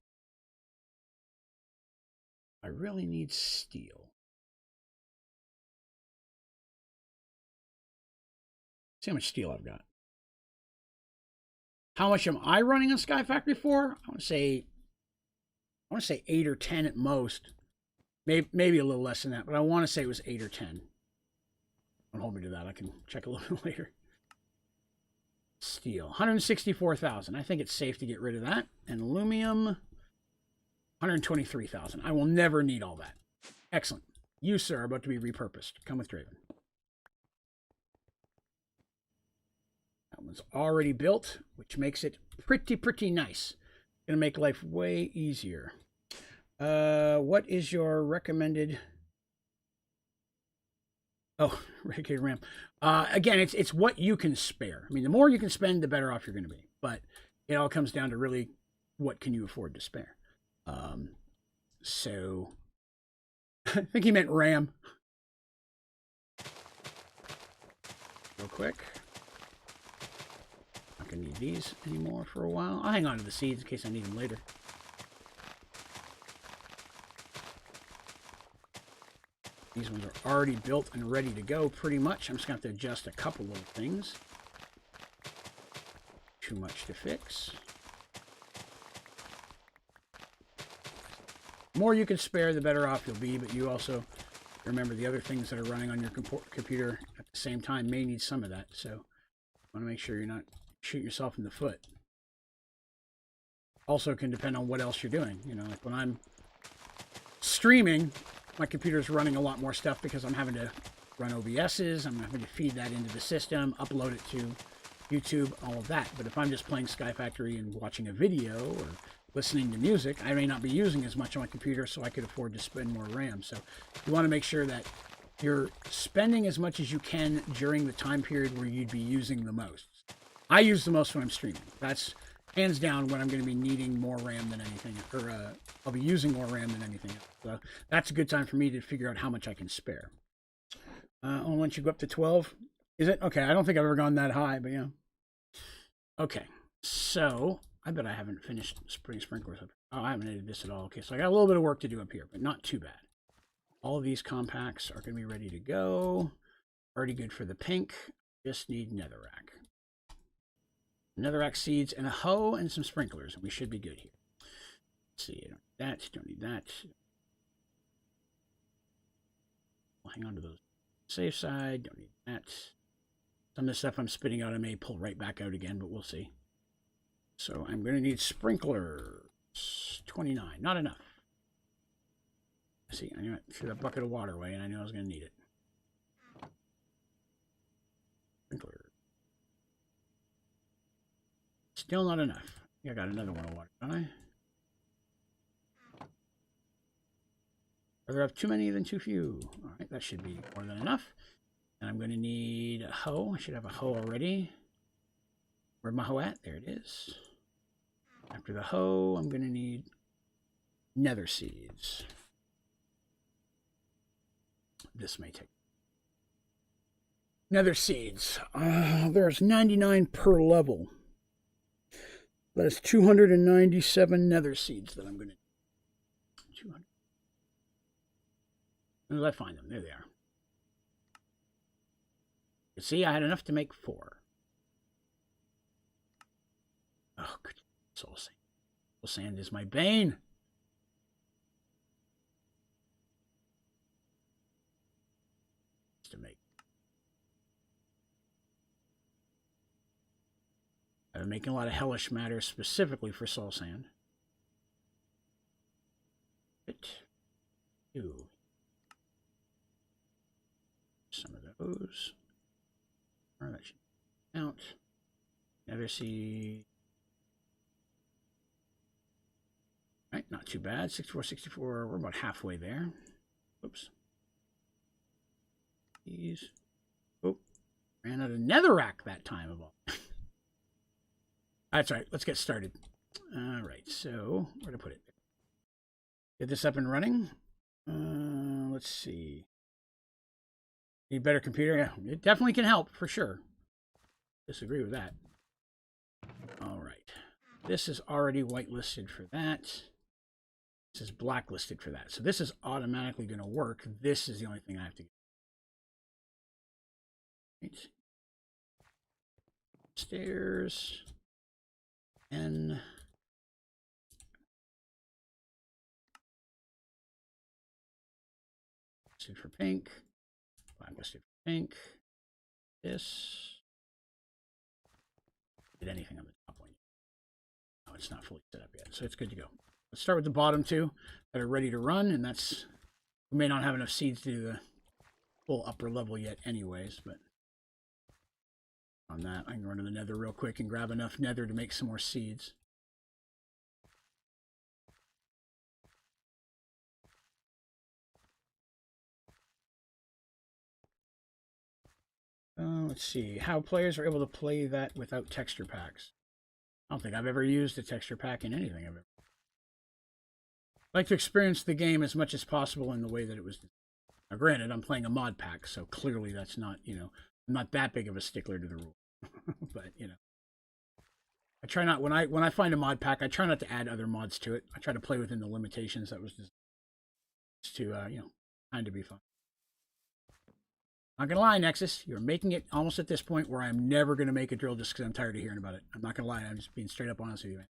I really need steel. See how much steel I've got. How much am I running on Sky Factory for? I want to say 8 or 10 at most. Maybe a little less than that, but I want to say it was 8 or 10. Don't hold me to that. I can check a little bit later. Steel, 164,000. I think it's safe to get rid of that. And aluminum, 123,000. I will never need all that. Excellent. You, sir, are about to be repurposed. Come with Draven. That one's already built, which makes it pretty nice. Gonna make life way easier. What is your recommended... Oh, dedicated RAM. Again, it's what you can spare. I mean, the more you can spend, the better off you're going to be. But it all comes down to really what can you afford to spare. So I think he meant RAM. Real quick. Not going to need these anymore for a while. I'll hang on to the seeds in case I need them later. These ones are already built and ready to go pretty much. I'm just going to have to adjust a couple little things. Too much to fix. The more you can spare, the better off you'll be, but you also remember the other things that are running on your computer at the same time may need some of that. So you want to make sure you're not shooting yourself in the foot. Also can depend on what else you're doing. You know, like when I'm streaming, my computer's running a lot more stuff because I'm having to run OBSs, I'm having to feed that into the system, upload it to YouTube, all of that. But if I'm just playing Sky Factory and watching a video or listening to music, I may not be using as much on my computer, so I could afford to spend more RAM. So you want to make sure that you're spending as much as you can during the time period where you'd be using the most. I use the most when I'm streaming. That's hands down when I'm going to be needing more RAM than anything, or I'll be using more RAM than anything else. So that's a good time for me to figure out how much I can spare. Once you go up to 12, is it? Okay, I don't think I've ever gone that high, but yeah. Okay, so I bet I haven't finished putting sprinklers up. Oh, I haven't edited this at all. Okay, so I got a little bit of work to do up here, but not too bad. All of these compacts are going to be ready to go. Already good for the pink. Just need netherrack. Netherrack seeds and a hoe and some sprinklers, and we should be good here. Let's see, don't need that. We'll hang on to those. Safe side, don't need that. Some of the stuff I'm spitting out I may pull right back out again, but we'll see. So I'm going to need sprinklers. 29, not enough. See, I knew I threw that bucket of water away, and I knew I was going to need it. Sprinkler. Still not enough. I got another one of water, don't I? Are there too many than too few? All right, that should be more than enough. And I'm going to need a hoe. I should have a hoe already. Where's my hoe at? There it is. After the hoe, I'm going to need nether seeds. This may take. Nether seeds. There's 99 per level. That is 297 nether seeds that I'm going to need. 200. When did I find them? There they are. You see, I had enough to make 4. Oh, good. Soul sand. Soul sand is my bane. To make. I've been making a lot of hellish matter specifically for soul sand. Ooh. Some of those. Oh, that should count. Never see. Right, not too bad. 64, 64. We're about halfway there. Oops. These. Oh, ran out of netherrack that time of all. That's right. Let's get started. All right. So where to put it? Get this up and running. Let's see. Need a better computer? Yeah, it definitely can help for sure. Disagree with that. All right. This is already whitelisted for that. This is blacklisted for that. So this is automatically going to work. This is the only thing I have to get. Right. Stairs. N. Listed for pink. Blacklisted for pink. This. Did anything on the top one? No, it's not fully set up yet, so it's good to go. Let's start with the bottom two that are ready to run, and that's, we may not have enough seeds to do the full upper level yet anyways, but on that, I can run to the nether real quick and grab enough nether to make some more seeds. Let's see, how players are able to play that without texture packs. I don't think I've ever used a texture pack in anything I've ever. I like to experience the game as much as possible in the way that it was. Now, granted, I'm playing a mod pack, so clearly that's not, you know, I'm not that big of a stickler to the rule. But, you know, I try not, when I find a mod pack, I try not to add other mods to it. I try to play within the limitations that was just to, you know, kind of be fun. Not gonna lie, Nexus, you're making it almost at this point where I'm never gonna make a drill just because I'm tired of hearing about it. I'm not gonna lie, I'm just being straight up honest with you, man.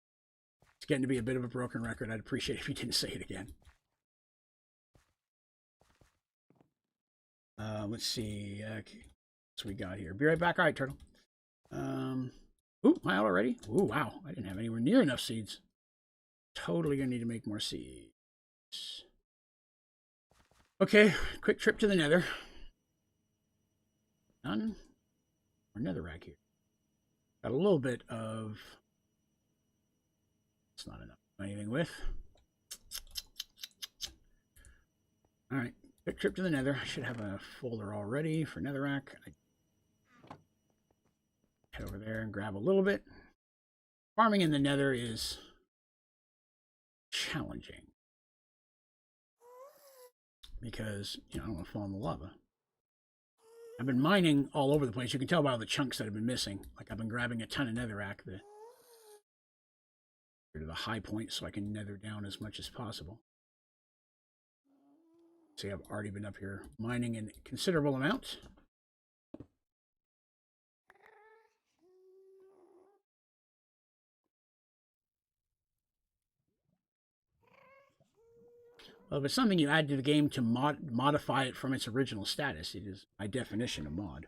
It's getting to be a bit of a broken record. I'd appreciate it if you didn't say it again. Let's see. Okay. What we got here? Be right back. All right, Turtle. Ooh, I already. Ooh, wow. I didn't have anywhere near enough seeds. Totally gonna need to make more seeds. Okay, quick trip to the nether. None. Or netherrack here. Got a little bit of. It's not enough. Anything with. All right. Quick trip to the nether. I should have a folder already for netherrack. Head over there and grab a little bit. Farming in the nether is challenging because, you know, I don't want to fall in the lava. I've been mining all over the place. You can tell by all the chunks that have been missing. Like I've been grabbing a ton of netherrack to the high point so I can nether down as much as possible. See, I've already been up here mining in considerable amounts. Well, if it's something you add to the game to modify it from its original status, it is by definition a mod.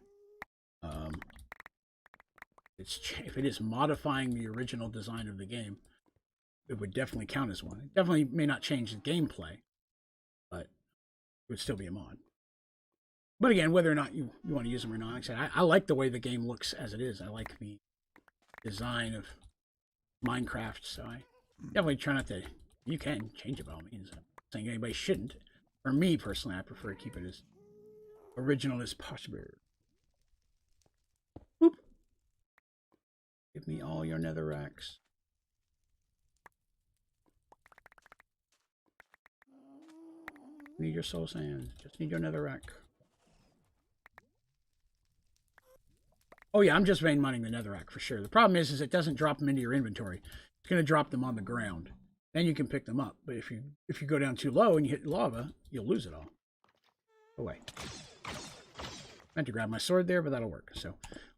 If it is modifying the original design of the game, it would definitely count as one. It definitely may not change the gameplay, but it would still be a mod. But again, whether or not you want to use them or not, like I said, I like the way the game looks as it is. I like the design of Minecraft, so I definitely try not to. You can change it by all means. I'm not saying anybody shouldn't. For me personally, I prefer to keep it as original as possible. Boop. Give me all your netherracks. Need your soul sand. Just need your netherrack. Oh yeah, I'm just vein mining the netherrack for sure. The problem is it doesn't drop them into your inventory. It's going to drop them on the ground. Then you can pick them up. But if you go down too low and you hit lava, you'll lose it all. Away. I meant to grab my sword there, but that'll work. So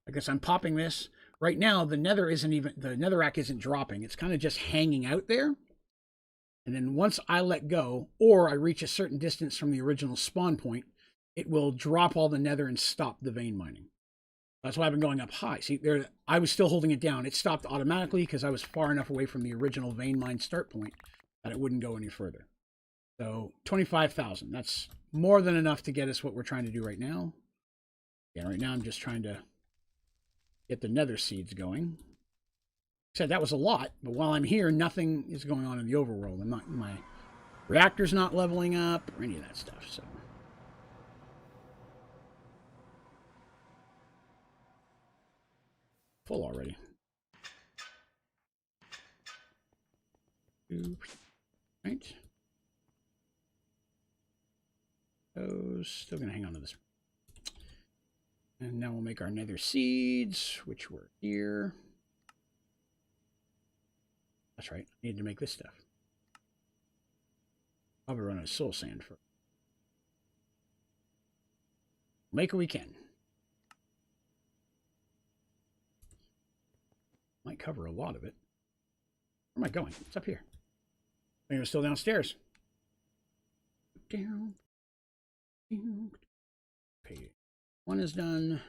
I guess I'm popping this. Right now, the netherrack isn't dropping. It's kind of just hanging out there. And then once I let go, or I reach a certain distance from the original spawn point, it will drop all the nether and stop the vein mining. That's why I've been going up high. See, there, I was still holding it down. It stopped automatically because I was far enough away from the original vein mine start point that it wouldn't go any further. So 25,000. That's more than enough to get us what we're trying to do right now. Yeah, right now I'm just trying to get the nether seeds going. I said that was a lot, but while I'm here, nothing is going on in the overworld. My reactor's not leveling up or any of that stuff. So. Full already. Right. Those still gonna hang on to this. And now we'll make our nether seeds, which were here. That's right. I need to make this stuff. I'll be running a soul sand for. Make what we can. Might cover a lot of it. Where am I going? It's up here. I think it was still downstairs. Down. Okay. One is done.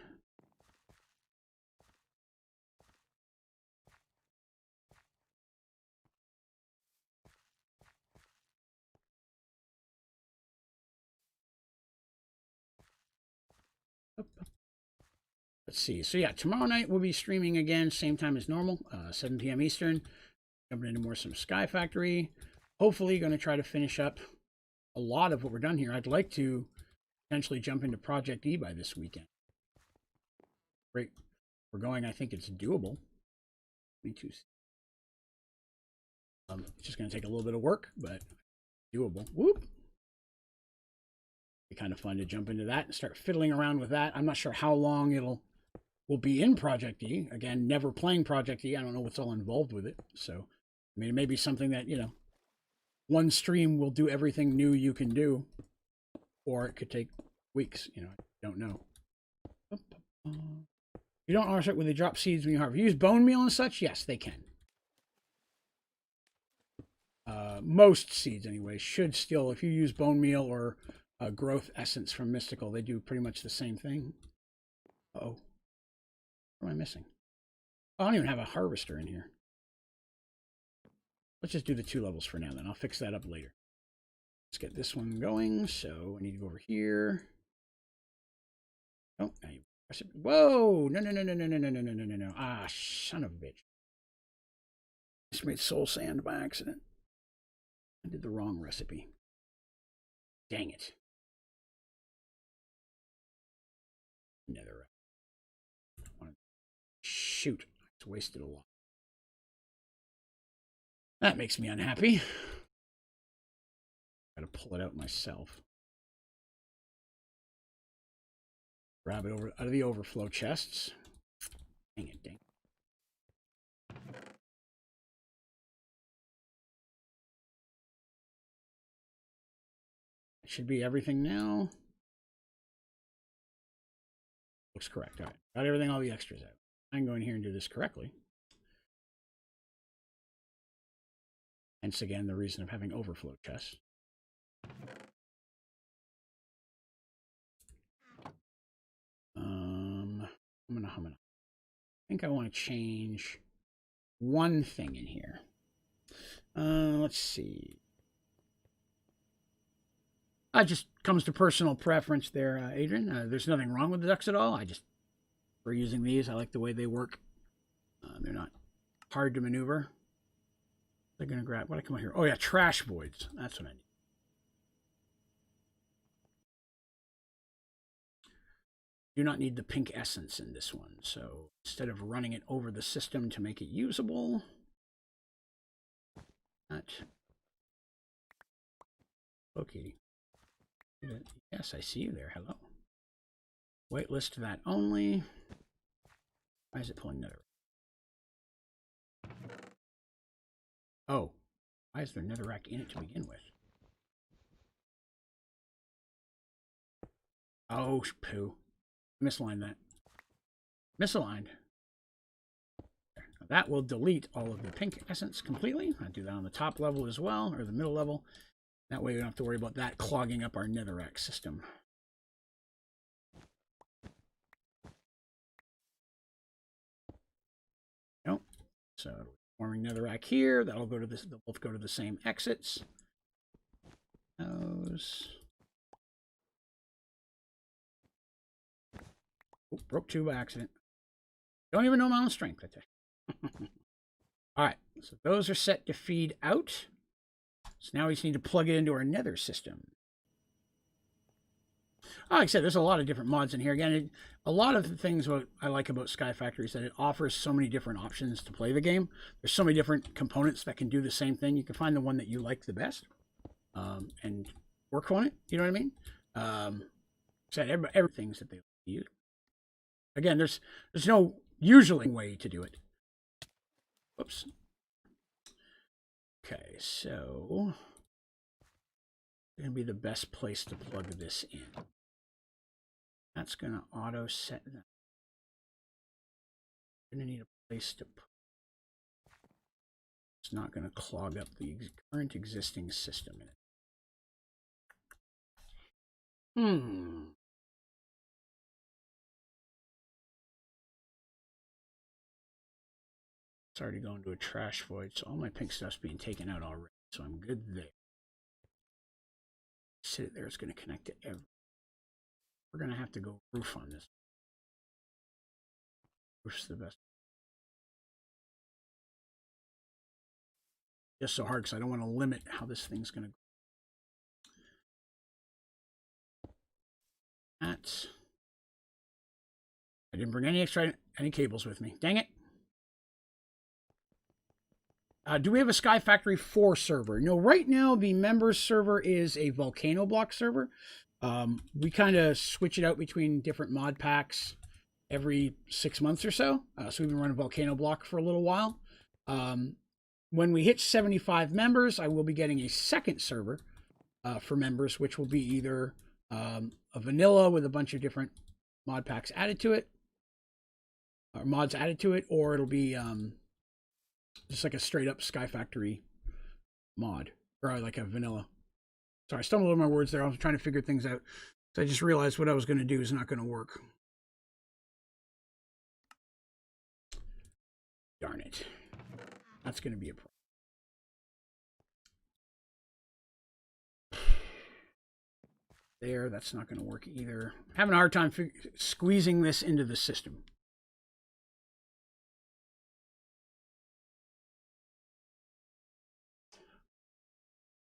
Let's see. So yeah, tomorrow night we'll be streaming again, same time as normal, 7 p.m. Eastern. Jumping into more some Sky Factory. Hopefully going to try to finish up a lot of what we're done here. I'd like to potentially jump into Project E by this weekend. Great. We're going, I think it's doable. 22. It's just going to take a little bit of work, but doable. Whoop. Be kind of fun to jump into that and start fiddling around with that. I'm not sure how long we'll be in Project E. Again, never playing Project E. I don't know what's all involved with it. So, I mean, it may be something that, you know, one stream will do everything new you can do, or it could take weeks. You know, I don't know. You don't harvest when they drop seeds when you harvest. Use bone meal and such? Yes, they can. Most seeds, anyway, should still, if you use bone meal or growth essence from Mystical, they do pretty much the same thing. Uh-oh. What am I missing? Oh, I don't even have a harvester in here. Let's just do the 2 levels for now, then. I'll fix that up later. Let's get this one going. So I need to go over here. Oh, now you press it. Whoa! No, no, no, no, no, no, no, no, no, no, no, no. Ah, son of a bitch. Just made soul sand by accident. I did the wrong recipe. Dang it. shoot. It's wasted a lot. That makes me unhappy. Gotta pull it out myself. Grab it over out of the overflow chests. Dang it, dang. It should be everything now. Looks correct. All right. Got everything, all the extras out. I can go in here and do this correctly. Hence again the reason of having overflow chests. I think I want to change one thing in here. Let's see. It just comes to personal preference there, Adrian. There's nothing wrong with the ducks at all. For using these, I like the way they work. They're not hard to maneuver. They're going to grab, what I come out here? Oh yeah, trash voids. That's what I need. Do not need the pink essence in this one. So instead of running it over the system to make it usable, okay. Yes, I see you there. Hello. Waitlist that only. Why is it pulling nether? Oh, why is there netherrack in it to begin with? Oh, poo. Misaligned that. Misaligned. That will delete all of the pink essence completely. I'll do that on the top level as well, or the middle level. That way we don't have to worry about that clogging up our netherrack system. Nope. So forming netherrack here. That'll go to this. They'll both go to the same exits. Those. Oh, broke two by accident. Don't even know my own strength, I tell you. All right, so those are set to feed out. So now we just need to plug it into our nether system. Like I said, there's a lot of different mods in here. Again, a lot of the things what I like about Sky Factory is that it offers so many different options to play the game. There's so many different components that can do the same thing. You can find the one that you like the best and work on it. You know what I mean? Everything's that they use. Again, there's no usually way to do it. Whoops. Okay, so going to be the best place to plug this in. That's going to auto set that. Going to need a place to put. It's not going to clog up the current existing system in it. It's already going to a trash void, so all my pink stuff's being taken out already, so I'm good there. Sit it there, it's going to connect to everything. We're going to have to go roof on this. Roof's the best. Just so hard because I don't want to limit how this thing's going to go. That's. I didn't bring any cables with me. Dang it. Do we have a Sky Factory 4 server? No, right now the members server is a volcano block server. We kind of switch it out between different mod packs every 6 months or so. So we've been running volcano block for a little while. When we hit 75 members, I will be getting a second server for members, which will be either a vanilla with a bunch of different mod packs added to it, or mods added to it, or it'll be just like a straight up Sky Factory mod, or like a vanilla. Sorry, I stumbled over my words there. I was trying to figure things out. So I just realized what I was going to do is not going to work. Darn it. That's going to be a problem. There, that's not going to work either. I'm having a hard time squeezing this into the system.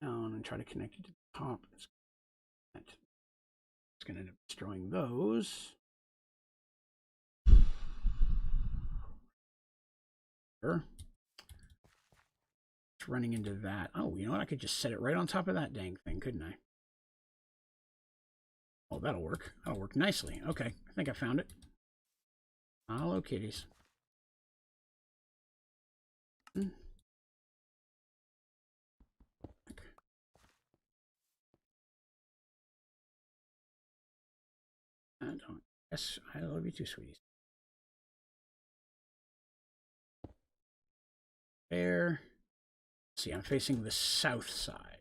Down and try to connect it to the top. It's going to end up destroying those. Sure. It's running into that. Oh, you know what? I could just set it right on top of that dang thing, couldn't I? Oh, that'll work. That'll work nicely. Okay, I think I found it. Hello, kitties. Yes, I love you too, sweeties. There. Let's see, I'm facing the south side.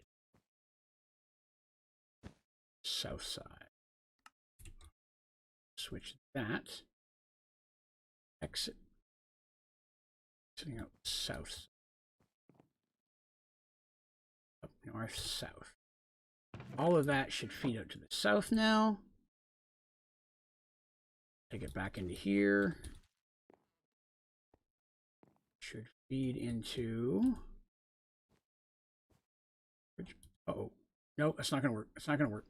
South side. Switch that. Exit. Sitting out south. Up north, south. All of that should feed out to the south now. Take it back into here. Should feed into... Uh-oh. No, that's not going to work. It's not going to work.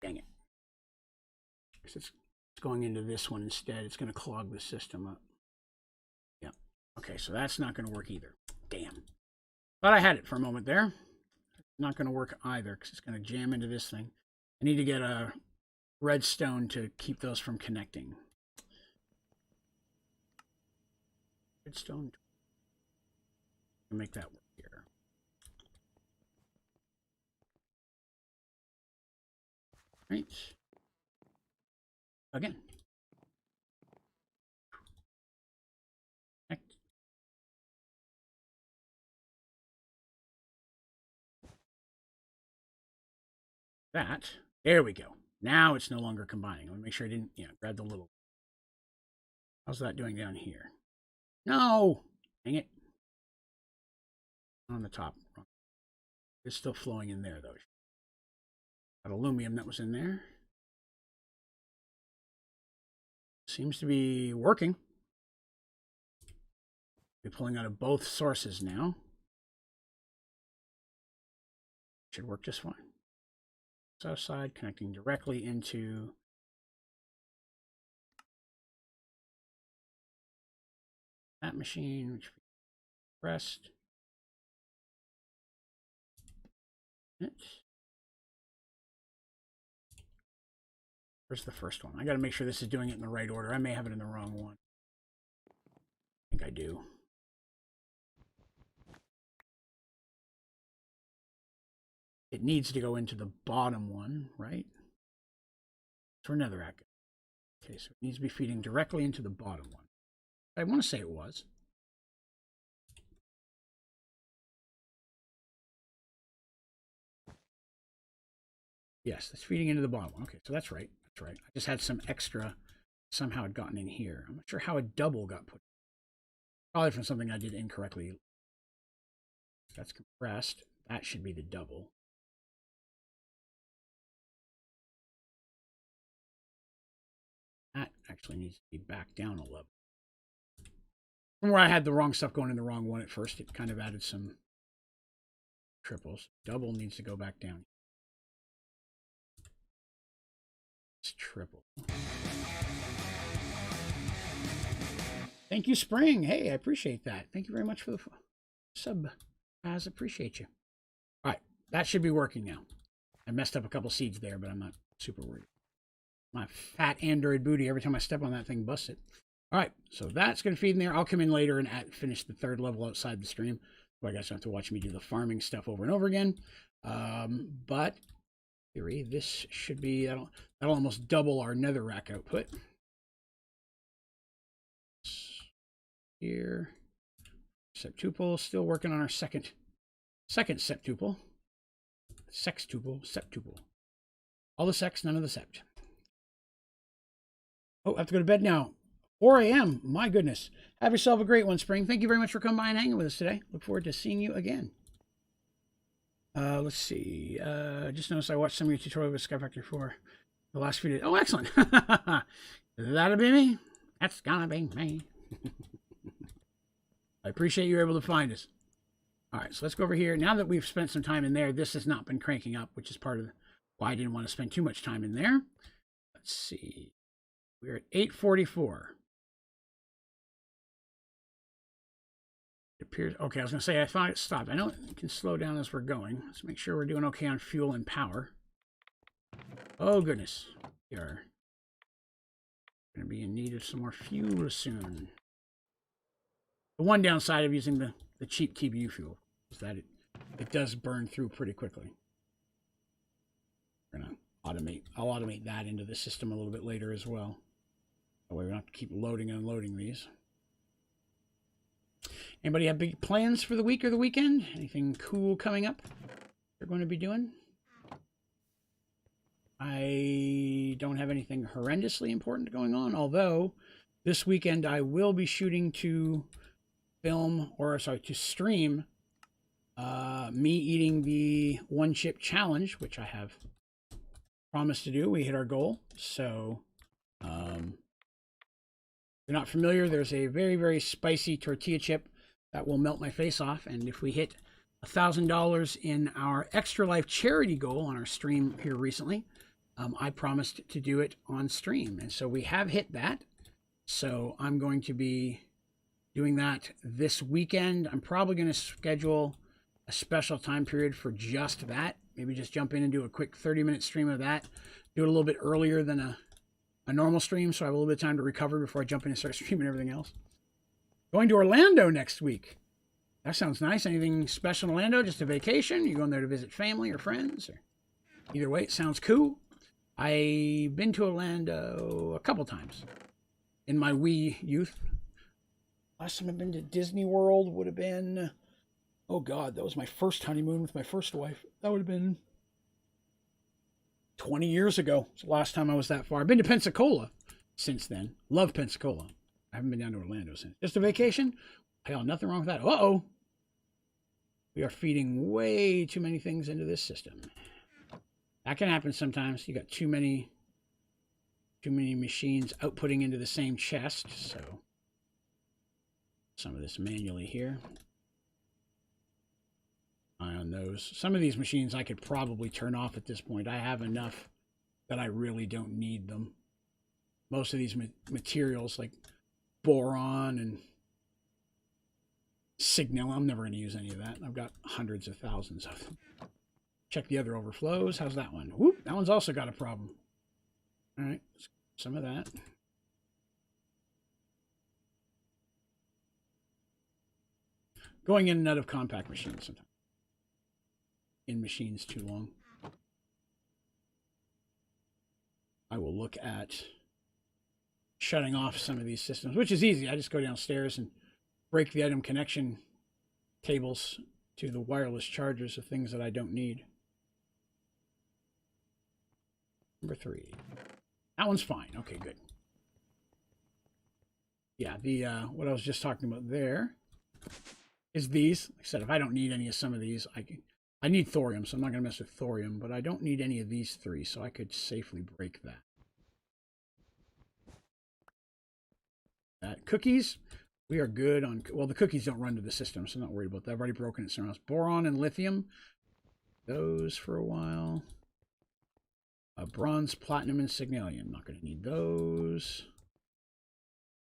Dang it. It's going into this one instead. It's going to clog the system up. Yeah. Okay, so that's not going to work either. Damn. Thought I had it for a moment there. Not going to work either because it's going to jam into this thing. I need to get a redstone to keep those from connecting. Redstone. Make that work here. Right. Again. Connect. That. There we go. Now it's no longer combining. Let me make sure I didn't, grab the little. How's that doing down here? No! Dang it. On the top. It's still flowing in there, though. That aluminum that was in there. Seems to be working. We're pulling out of both sources now. Should work just fine. South side connecting directly into that machine, which we pressed. Where's the first one? I got to make sure this is doing it in the right order. I may have it in the wrong one. I think I do. It needs to go into the bottom one, right? For netherrack. Okay, so it needs to be feeding directly into the bottom one. I want to say it was. Yes, it's feeding into the bottom one. Okay, so that's right. That's right. I just had some extra somehow had gotten in here. I'm not sure how a double got put. Probably from something I did incorrectly. That's compressed. That should be the double. That actually needs to be back down a level. From where I had the wrong stuff going in the wrong one at first, it kind of added some triples. Double needs to go back down. It's triple. Thank you, Spring. Hey, I appreciate that. Thank you very much for the sub. I appreciate you. All right, that should be working now. I messed up a couple seeds there, but I'm not super worried. My fat Android booty, every time I step on that thing, busts it. All right, so that's going to feed in there. I'll come in later and finish the third level outside the stream. So I guess I have to watch me do the farming stuff over and over again. But theory, this should be, that'll almost double our netherrack output. Here, septuple, still working on our second septuple. Septuple. All the sex, none of the sept. Oh, I have to go to bed now. 4 a.m. My goodness. Have yourself a great one, Spring. Thank you very much for coming by and hanging with us today. Look forward to seeing you again. Let's see. Just noticed I watched some of your tutorial with Sky Factory 4 the last few days. Oh, excellent. That'll be me. That's gonna be me. I appreciate you able to find us. All right, so let's go over here. Now that we've spent some time in there, this has not been cranking up, which is part of why I didn't want to spend too much time in there. Let's see. We're at 8:44. appears... Okay, I was going to say, I thought it stopped. I know it can slow down as we're going. Let's make sure we're doing okay on fuel and power. Oh, goodness. We are going to be in need of some more fuel soon. The one downside of using the cheap TBU fuel is that it does burn through pretty quickly. We're going to automate. I'll automate that into the system a little bit later as well. That way we don't have to keep loading and unloading these. Anybody have big plans for the week or the weekend? Anything cool coming up they're going to be doing? I don't have anything horrendously important going on, although this weekend I will be shooting to stream me eating the one chip challenge, which I have promised to do. We hit our goal. So if you're not familiar, there's a very, very spicy tortilla chip that will melt my face off. And if we hit $1,000 in our Extra Life charity goal on our stream here recently, I promised to do it on stream. And so we have hit that. So I'm going to be doing that this weekend. I'm probably going to schedule a special time period for just that. Maybe just jump in and do a quick 30-minute stream of that. Do it a little bit earlier than a normal stream, so I have a little bit of time to recover before I jump in and start streaming everything else. Going to Orlando next week. That sounds nice. Anything special in Orlando? Just a vacation? You going there to visit family or friends? Or... Either way, it sounds cool. I've been to Orlando a couple times in my wee youth. Last time I've been to Disney World would have been... Oh, God, that was my first honeymoon with my first wife. That would have been 20 years ago. It's the last time I was that far. I've been to Pensacola since then. Love Pensacola. I haven't been down to Orlando since. Just a vacation? Hell, nothing wrong with that. Uh-oh. We are feeding way too many things into this system. That can happen sometimes. You got too many machines outputting into the same chest. So some of this manually here. Eye on those. Some of these machines I could probably turn off at this point. I have enough that I really don't need them. Most of these materials like boron and signal, I'm never going to use any of that. I've got hundreds of thousands of them. Check the other overflows. How's that one? Whoop, that one's also got a problem. All right, some of that. Going in and out of compact machines sometimes. In machines too long. I will look at shutting off some of these systems, which is easy. I just go downstairs and break the item connection cables to the wireless chargers of things that I don't need. Number 3. That one's fine. Okay, good. Yeah, the what I was just talking about there is these. Like I said, if I don't need any of some of these, I need thorium, so I'm not going to mess with thorium, but I don't need any of these 3, so I could safely break that. Cookies, we are good on... Well, the cookies don't run to the system, so I'm not worried about that. I've already broken it somewhere else. Boron and lithium, those for a while. Bronze, platinum, and signalium. Not going to need those.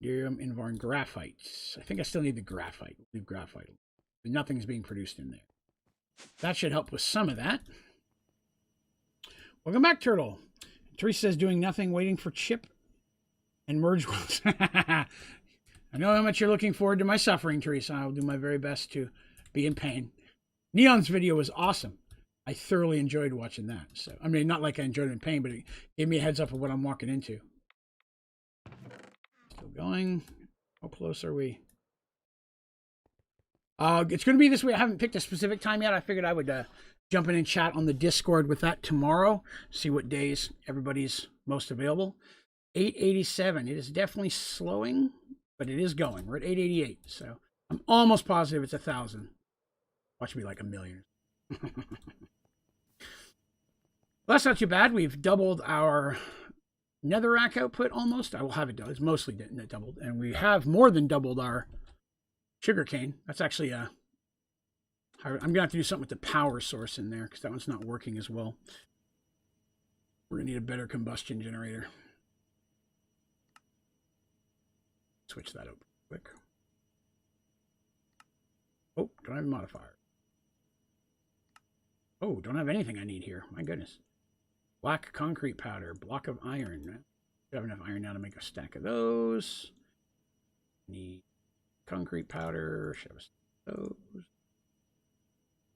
Iridium, Invar, graphite. I think I still need the graphite. Leave graphite. Nothing's being produced in there. That should help with some of that. Welcome back, Turtle. Teresa says doing nothing, waiting for chip and merge worlds. I know how much you're looking forward to my suffering, Teresa. I'll do my very best to be in pain. Neon's video was awesome. I thoroughly enjoyed watching that. So, I mean, not like I enjoyed it in pain, but it gave me a heads up of what I'm walking into. Still going. How close are we? It's going to be this week. I haven't picked a specific time yet. I figured I would jump in and chat on the Discord with that tomorrow. See what days everybody's most available. 887. It is definitely slowing, but it is going. We're at 888. So I'm almost positive it's 1,000. Watch me like 1,000,000. Well, that's not too bad. We've doubled our netherrack output almost. I will have it done. It's mostly doubled. And we have more than doubled our sugarcane. That's actually I'm going to have to do something with the power source in there because that one's not working as well. We're going to need a better combustion generator. Switch that up quick. Don't have a modifier. Oh, don't have anything I need here. My goodness. Black concrete powder. Block of iron. I have enough iron now to make a stack of those. Need concrete powder. Should have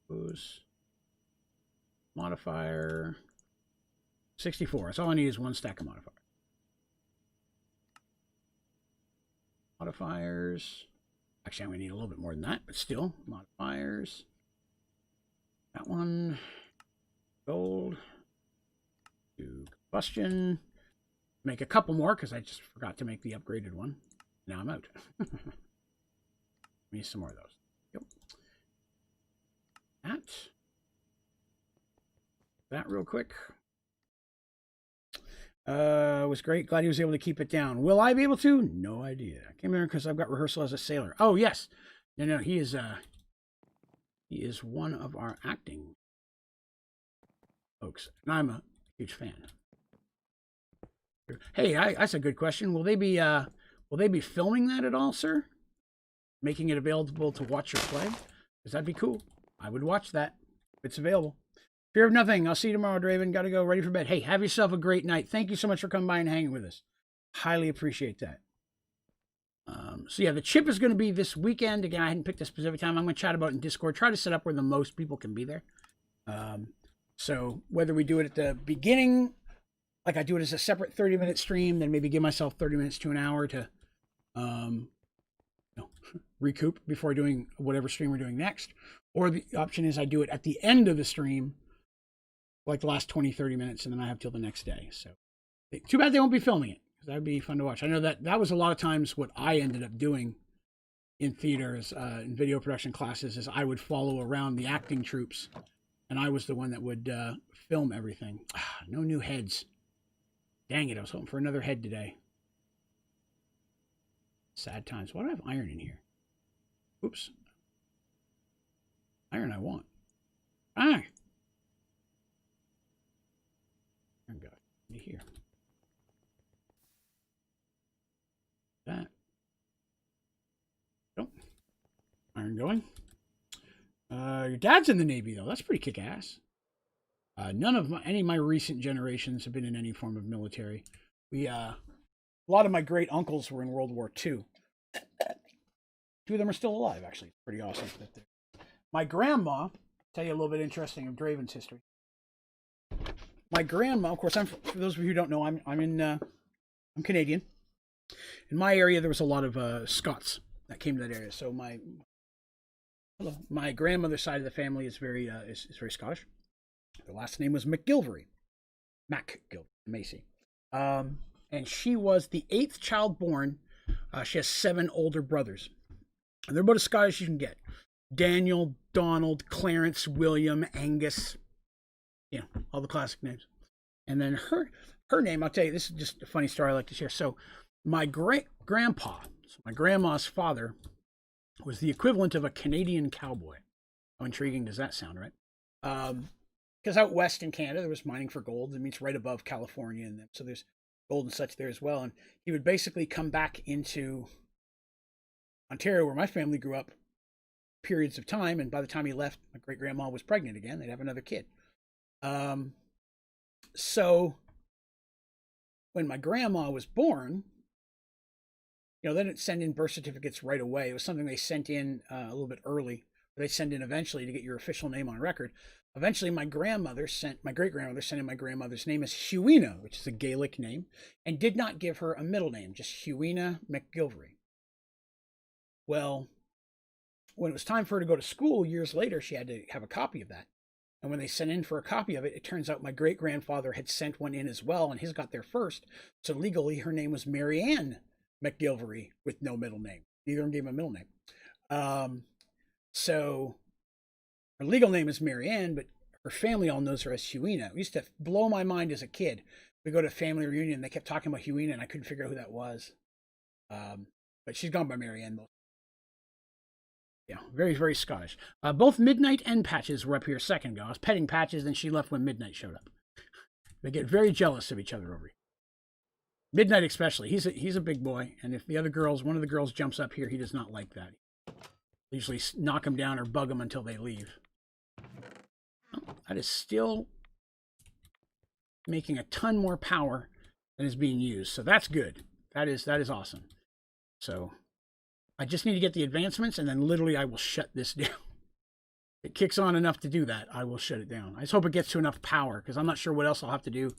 those. Modifier. 64. That's all I need is one stack of modifiers. Modifiers. Actually, I'm going to need a little bit more than that, but still. Modifiers. That one. Gold. Do combustion. Make a couple more because I just forgot to make the upgraded one. Now I'm out. Need some more of those. Yep. That real quick. Was great. Glad he was able to keep it down. Will I be able to? No idea. I came here because I've got rehearsal as a sailor. Oh, yes. No, he is one of our acting folks, and I'm a huge fan. Hey, that's a good question. Will they be filming that at all, sir? Making it available to watch your play? Because that'd be cool. I would watch that if it's available. Fear of nothing. I'll see you tomorrow, Draven. Got to go. Ready for bed. Hey, have yourself a great night. Thank you so much for coming by and hanging with us. Highly appreciate that. So yeah, the chip is going to be this weekend. Again, I hadn't picked a specific time. I'm going to chat about it in Discord. Try to set up where the most people can be there. So whether we do it at the beginning, like I do it as a separate 30-minute stream, then maybe give myself 30 minutes to an hour to recoup before doing whatever stream we're doing next. Or the option is I do it at the end of the stream, like the last 20, 30 minutes, and then I have till the next day. So too bad they won't be filming it, because that would be fun to watch. I know that was a lot of times what I ended up doing in theaters, in video production classes, is I would follow around the acting troops, and I was the one that would film everything. No new heads. Dang it, I was hoping for another head today. Sad times. Why do I have iron in here? Oops. Iron I want. Ah! Iron got it here. That. Nope. Iron going. Your dad's in the Navy, though. That's pretty kick-ass. None of any of my recent generations have been in any form of military. A lot of my great uncles were in World War II. Two of them are still alive, actually. It's pretty awesome. My grandma, tell you a little bit interesting of Draven's history. My grandma, of course, for those of you who don't know, I'm Canadian. In my area, there was a lot of Scots that came to that area. So my grandmother's side of the family is very Scottish. Her last name was McGilvery. Macy. And she was the 8th child born. She has 7 older brothers. And they're about as Scottish as you can get. Daniel, Donald, Clarence, William, Angus. You know, all the classic names. And then her name, I'll tell you, this is just a funny story I like to share. So my great-grandpa, so my grandma's father, was the equivalent of a Canadian cowboy. How intriguing does that sound, right? Because out west in Canada, there was mining for gold. I mean, it's right above California, and so there's gold and such there as well. And he would basically come back into Ontario, where my family grew up, periods of time. And by the time he left, my great grandma was pregnant again. They'd have another kid. So when my grandma was born, they didn't send in birth certificates right away. It was something they sent in a little bit early. They send in eventually to get your official name on record. Eventually, my great-grandmother sent in my grandmother's name as Hewina, which is a Gaelic name, and did not give her a middle name, just Hewina McGilvery. Well, when it was time for her to go to school years later, she had to have a copy of that. And when they sent in for a copy of it, it turns out my great-grandfather had sent one in as well, and his got there first. So legally, her name was Mary Ann McGilvery with no middle name. Neither of them gave him a middle name. So her legal name is Mary Ann, but her family all knows her as Hewina. It used to blow my mind as a kid. We go to a family reunion, they kept talking about Hewina, and I couldn't figure out who that was. But she's gone by Mary Ann most. Yeah, very, very Scottish. Both Midnight and Patches were up here a second ago. I was petting Patches, then she left when Midnight showed up. They get very jealous of each other over here. Midnight especially. He's a big boy, and if one of the girls jumps up here, he does not like that. Usually knock them down or bug them until they leave. Oh, that is still making a ton more power than is being used. So that's good. That is awesome. So I just need to get the advancements, and then literally I will shut this down. If it kicks on enough to do that, I will shut it down. I just hope it gets to enough power, because I'm not sure what else I'll have to do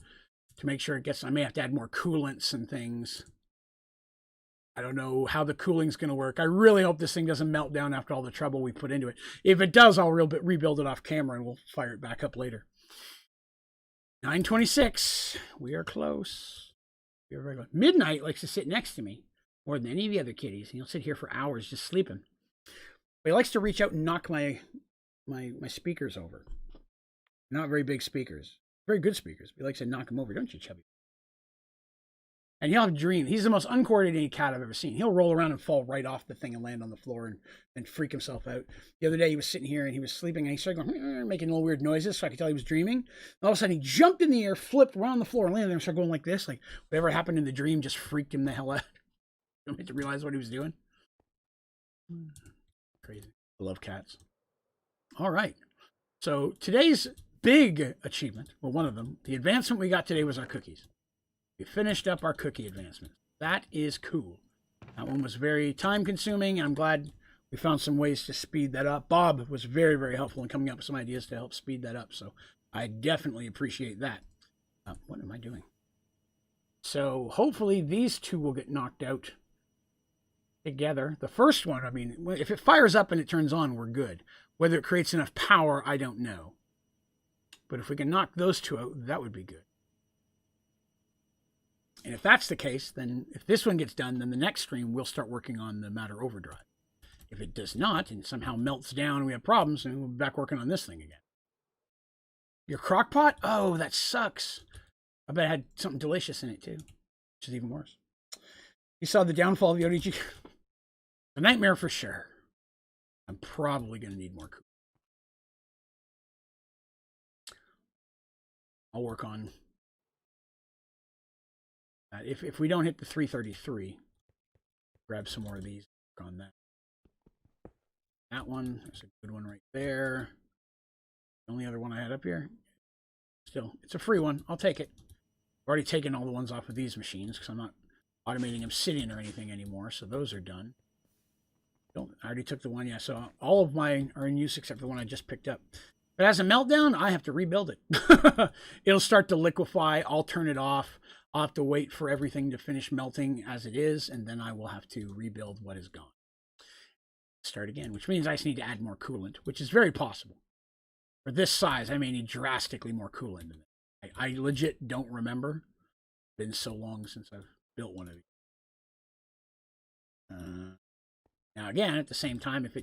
to make sure it gets. I may have to add more coolants and things. I don't know how the cooling's going to work. I really hope this thing doesn't melt down after all the trouble we put into it. If it does, I'll rebuild it off camera, and we'll fire it back up later. 9:26. We are close. We are very close. Midnight likes to sit next to me more than any of the other kitties. He'll sit here for hours just sleeping. But he likes to reach out and knock my speakers over. Not very big speakers. Very good speakers. But he likes to knock them over, don't you, Chubby? And he'll have dreams. He's the most uncoordinated cat I've ever seen. He'll roll around and fall right off the thing and land on the floor and freak himself out. The other day he was sitting here and he was sleeping and he started going, making little weird noises, so I could tell he was dreaming. And all of a sudden he jumped in the air, flipped around on the floor and landed there and started going like this. Like whatever happened in the dream just freaked him the hell out. I don't need to realize what he was doing. Crazy. I love cats. All right. So today's big achievement, well, one of them, the advancement we got today was our cookies. We finished up our cookie advancement. That is cool. That one was very time consuming. I'm glad we found some ways to speed that up. Bob was very, very helpful in coming up with some ideas to help speed that up. So I definitely appreciate that. What am I doing? So hopefully these two will get knocked out together. The first one, I mean, if it fires up and it turns on, we're good. Whether it creates enough power, I don't know. But if we can knock those two out, that would be good. And if that's the case, then if this one gets done, then the next stream we'll start working on the matter overdrive. If it does not and somehow melts down and we have problems, then we'll be back working on this thing again. Your crock pot? Oh, that sucks. I bet it had something delicious in it too, which is even worse. You saw the downfall of the ODG? A nightmare for sure. I'm probably going to need more cooking. I'll work on that. If we don't hit the 333, grab some more of these. Work on that. That one, there's a good one right there. The only other one I had up here. Still, it's a free one. I'll take it. I've already taken all the ones off of these machines because I'm not automating Obsidian or anything anymore, so those are done. I already took the one, yeah, so all of mine are in use except for the one I just picked up. If it has a meltdown, I have to rebuild it. It'll start to liquefy. I'll turn it off. I'll have to wait for everything to finish melting as it is, and then I will have to rebuild what is gone. Start again, which means I just need to add more coolant, which is very possible. For this size, I may need drastically more coolant than that. I legit don't remember. It's been so long since I've built one of these. Now again, at the same time, if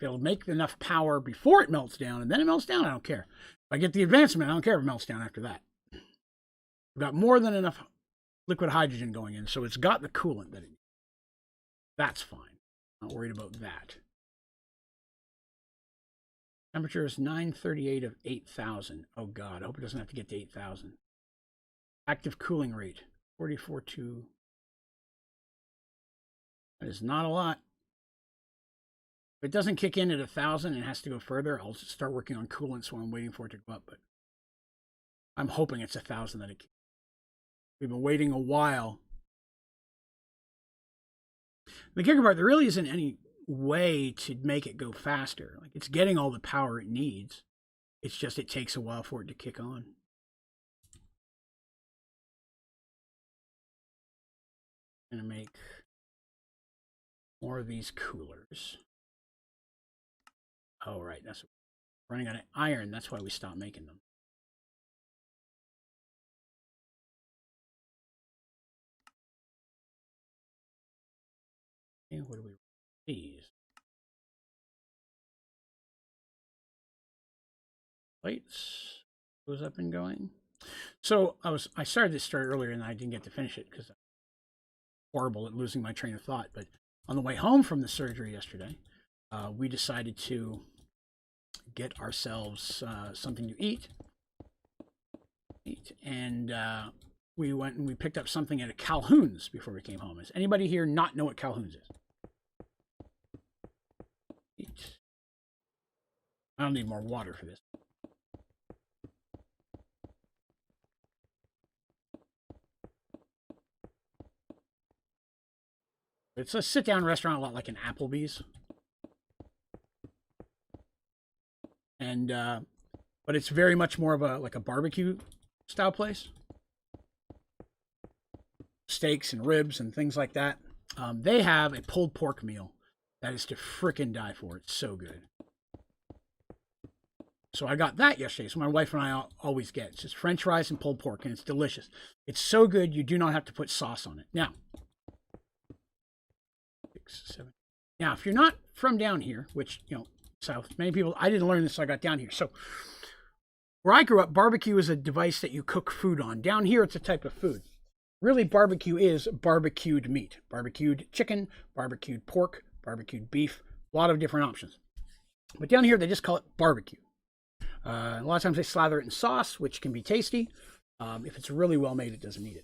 it'll make enough power before it melts down, and then it melts down, I don't care. If I get the advancement, I don't care if it melts down after that. We've got more than enough liquid hydrogen going in, so it's got the coolant that it needs. That's fine. Not worried about that. Temperature is 938 of 8,000. Oh God, I hope it doesn't have to get to 8,000. Active cooling rate, 44.2. That is not a lot. If it doesn't kick in at 1,000 and has to go further, I'll just start working on coolants while I'm waiting for it to go up. But I'm hoping it's 1,000 that it kicks. We've been waiting a while. The kicker part, there really isn't any way to make it go faster. Like, it's getting all the power it needs. It's just it takes a while for it to kick on. I'm going to make more of these coolers. Oh, right. That's running out of iron. That's why we stopped making them. Okay, what do we these? Plates goes up and going. So I started this story earlier and I didn't get to finish it because I'm horrible at losing my train of thought. But on the way home from the surgery yesterday, we decided to get ourselves something to eat. And we went and we picked up something at a Calhoun's before we came home. Does anybody here not know what Calhoun's is? I don't need more water for this. It's a sit-down restaurant, a lot like an Applebee's. And, but it's very much more of like a barbecue style place. Steaks and ribs and things like that. They have a pulled pork meal that is to frickin' die for. It's so good. So I got that yesterday. So my wife and I always get it. It's just French fries and pulled pork, and it's delicious. It's so good, you do not have to put sauce on it. Now, 6, 7. Now, if you're not from down here, which, you know, South, many people, I didn't learn this until I got down here. So where I grew up, barbecue is a device that you cook food on. Down here, it's a type of food. Really, barbecue is barbecued meat. Barbecued chicken, barbecued pork, barbecued beef, a lot of different options. But down here, they just call it barbecue. A lot of times they slather it in sauce, which can be tasty. If it's really well made, it doesn't need it.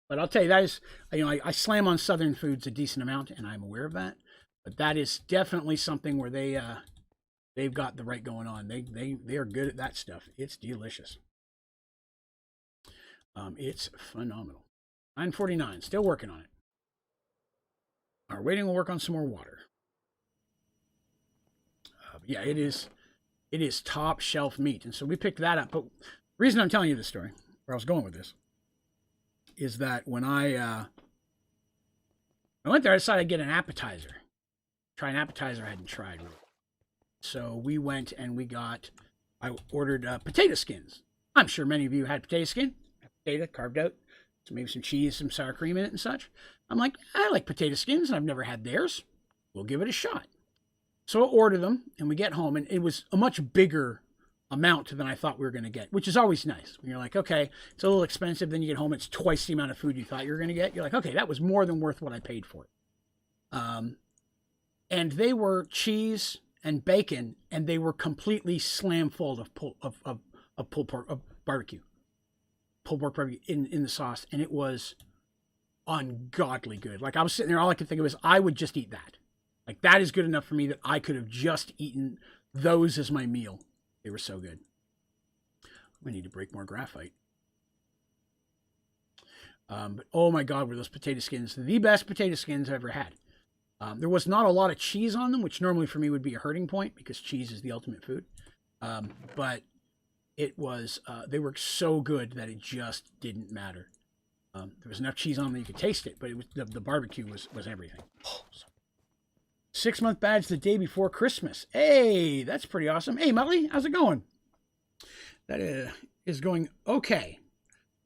But I'll tell you, that is, you know, I slam on Southern foods a decent amount, and I'm aware of that. But that is definitely something where they've got the right going on. They are good at that stuff. It's delicious. It's phenomenal. 9:49, still working on it. Our waiting will work on some more water. Yeah, it is top shelf meat, and so we picked that up. But the reason I'm telling you this story, where I was going with this, is that when I went there, I decided to get an appetizer. Try an appetizer I hadn't tried really. So we went and I ordered potato skins. I'm sure many of you had potato skin. Potato carved out, so maybe some cheese, some sour cream in it and such. I'm like, I like potato skins, and I've never had theirs. We'll give it a shot. So I order them, and we get home, and it was a much bigger amount than I thought we were going to get, which is always nice. When you're like, okay, it's a little expensive, then you get home, it's twice the amount of food you thought you were going to get. You're like, okay, that was more than worth what I paid for it. And they were cheese and bacon, and they were completely slam full of pulled pork, of barbecue. Pulled pork barbecue in the sauce, and it was ungodly good. Like, I was sitting there, all I could think of was, I would just eat that. Like, that is good enough for me that I could have just eaten those as my meal. They were so good. We need to break more graphite. But oh my God, were those potato skins the best potato skins I've ever had. There was not a lot of cheese on them, which normally for me would be a hurting point because cheese is the ultimate food. But it was, they were so good that it just didn't matter. There was enough cheese on them that you could taste it, but it was, the barbecue was everything. Oh, 6-month badge the day before Christmas. Hey, that's pretty awesome. Hey, Muttley, how's it going? That is going okay.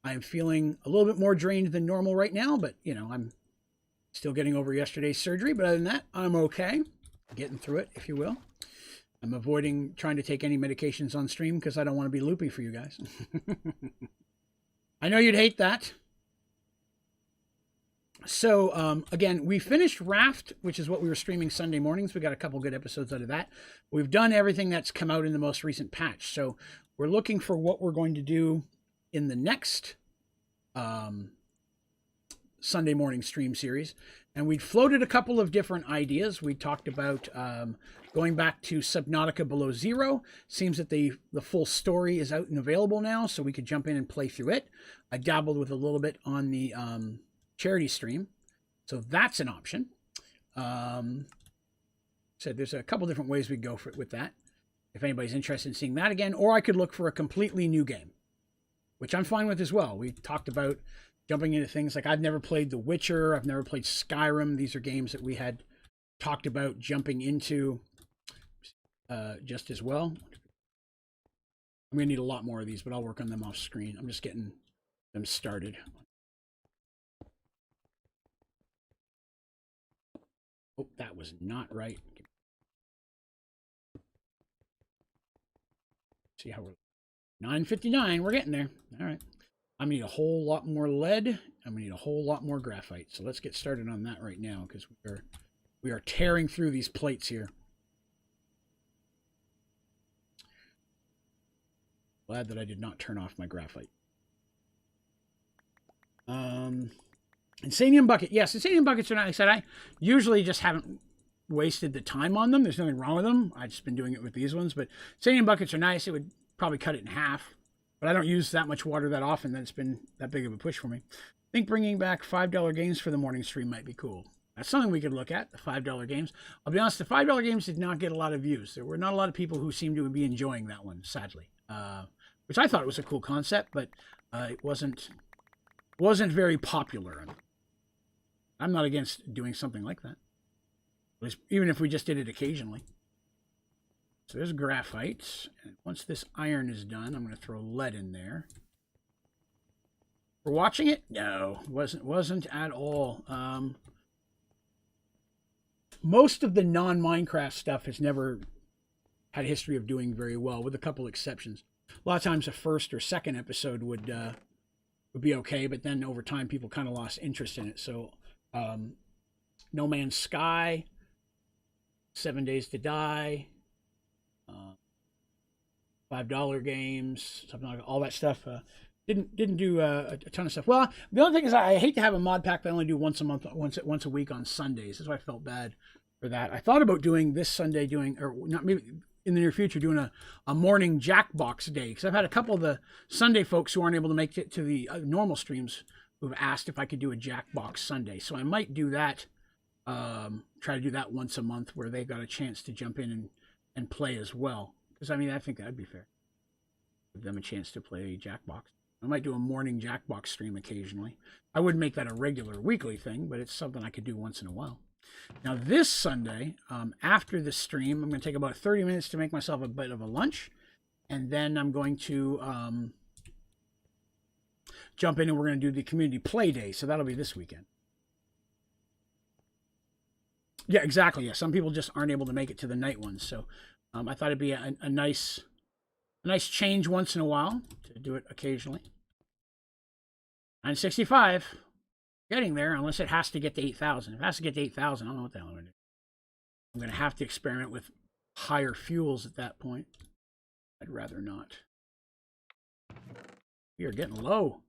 I'm feeling a little bit more drained than normal right now, but, you know, I'm still getting over yesterday's surgery. But other than that, I'm okay. Getting through it, if you will. I'm avoiding trying to take any medications on stream because I don't want to be loopy for you guys. I know you'd hate that. So, again, we finished Raft, which is what we were streaming Sunday mornings. We got a couple good episodes out of that. We've done everything that's come out in the most recent patch. So we're looking for what we're going to do in the next Sunday morning stream series. And we floated a couple of different ideas. We talked about going back to Subnautica Below Zero. Seems that the full story is out and available now, so we could jump in and play through it. I dabbled with a little bit on the charity stream, so that's an option. So there's a couple different ways we go with that, if anybody's interested in seeing that again. Or I could look for a completely new game, which I'm fine with as well. We talked about jumping into things like, I've never played The Witcher, I've never played Skyrim. These are games that we had talked about jumping into just as well. I'm gonna need a lot more of these, but I'll work on them off screen. I'm just getting them started. Oh, that was not right. See how we're 9:59. We're getting there. All right. I'm gonna need a whole lot more lead. I'm gonna need a whole lot more graphite. So let's get started on that right now because we are tearing through these plates here. Glad that I did not turn off my graphite. Insanium bucket. Yes, insanium buckets are not. Like I said, I usually just haven't wasted the time on them. There's nothing wrong with them. I've just been doing it with these ones. But stadium buckets are nice. It would probably cut it in half. But I don't use that much water that often that it's been that big of a push for me. I think bringing back $5 games for the morning stream might be cool. That's something we could look at, the $5 games. I'll be honest, the $5 games did not get a lot of views. There were not a lot of people who seemed to be enjoying that one, sadly. Which I thought was a cool concept, but it wasn't very popular. I'm not against doing something like that. Even if we just did it occasionally. So there's graphite. And once this iron is done, I'm going to throw lead in there. We're watching it? No, wasn't at all. Most of the non-Minecraft stuff has never had a history of doing very well, with a couple exceptions. A lot of times a first or second episode would be okay, but then over time people kind of lost interest in it. So No Man's Sky, 7 Days to Die, $5 games, something like all that stuff. Didn't do a ton of stuff. Well, the only thing is I hate to have a mod pack that I only do once a month, once a week on Sundays. That's why I felt bad for that. I thought about doing this Sunday, or not, maybe in the near future, doing a morning Jackbox day, because I've had a couple of the Sunday folks who aren't able to make it to the normal streams who've asked if I could do a Jackbox Sunday. So I might do that. Try to do that once a month where they've got a chance to jump in and play as well. Because I mean, I think that'd be fair. Give them a chance to play Jackbox. I might do a morning Jackbox stream occasionally. I wouldn't make that a regular weekly thing, but it's something I could do once in a while. Now this Sunday, after the stream, I'm going to take about 30 minutes to make myself a bit of a lunch. And then I'm going to jump in and we're going to do the community play day. So that'll be this weekend. Yeah, exactly. Yeah, some people just aren't able to make it to the night ones. So I thought it'd be a nice change once in a while to do it occasionally. 965, getting there, unless it has to get to 8,000. If it has to get to 8,000, I don't know what the hell I'm going to do. I'm going to have to experiment with higher fuels at that point. I'd rather not. We are getting low.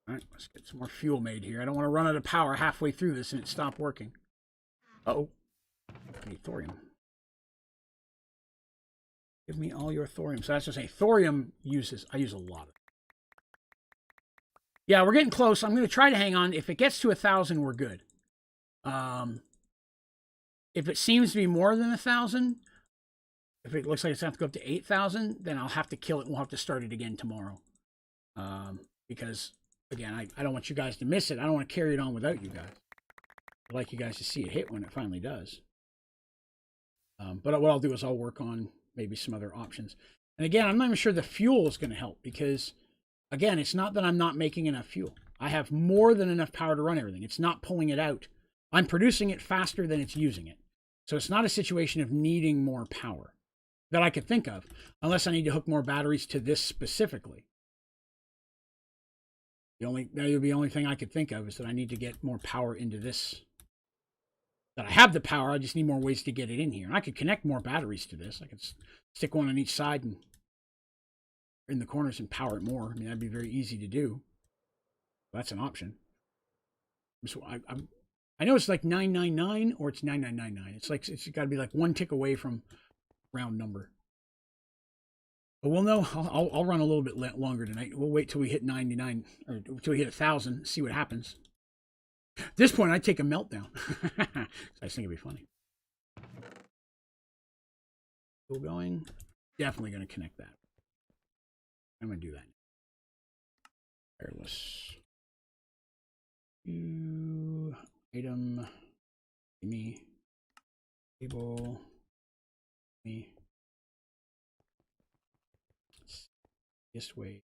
All right, let's get some more fuel made here. I don't want to run out of power halfway through this and it stop working. Uh-oh. I need thorium. Give me all your thorium. So that's just saying thorium I use a lot of it. Yeah, we're getting close. I'm going to try to hang on. If it gets to 1,000, we're good. If it seems to be more than 1,000, if it looks like it's going to have to go up to 8,000, then I'll have to kill it and we'll have to start it again tomorrow. Because, again, I don't want you guys to miss it. I don't want to carry it on without you guys. I'd like you guys to see it hit when it finally does. But what I'll do is I'll work on maybe some other options. And again, I'm not even sure the fuel is going to help because, again, it's not that I'm not making enough fuel. I have more than enough power to run everything. It's not pulling it out. I'm producing it faster than it's using it. So it's not a situation of needing more power that I could think of, unless I need to hook more batteries to this specifically. That would be the only thing I could think of is that I need to get more power into this. That I have the power, I just need more ways to get it in here. And I could connect more batteries to this. I could stick one on each side and in the corners and power it more. I mean, that'd be very easy to do. That's an option. So I know it's like 999 or it's 9999. It's like it's got to be like one tick away from round number. But we'll know. I'll run a little bit longer tonight. We'll wait till we hit 99 or till we hit 1,000. See what happens. At this point, I'd take a meltdown. I just think it'd be funny. Still going. Definitely going to connect that. I'm going to do that. Wireless. Item. Me. Cable. Me. This way.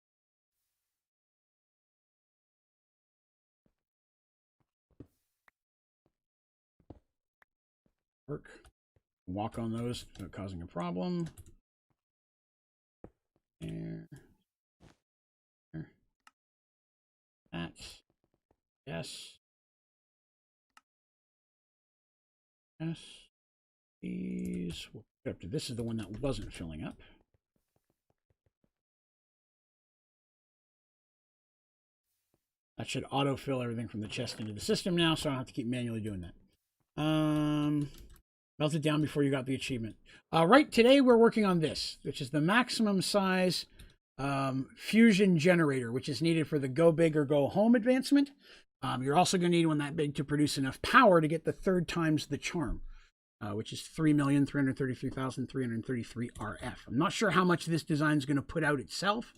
Work. Walk on those without causing a problem. There. There. That. Yes. Yes. These. We'll put up to this is the one that wasn't filling up. That should autofill everything from the chest into the system now, so I don't have to keep manually doing that. Melted down before you got the achievement. Right, today we're working on this, which is the maximum size fusion generator, which is needed for the go big or go home advancement. You're also going to need one that big to produce enough power to get the 3rd times the charm, which is 3,333,333 RF. I'm not sure how much this design is going to put out itself.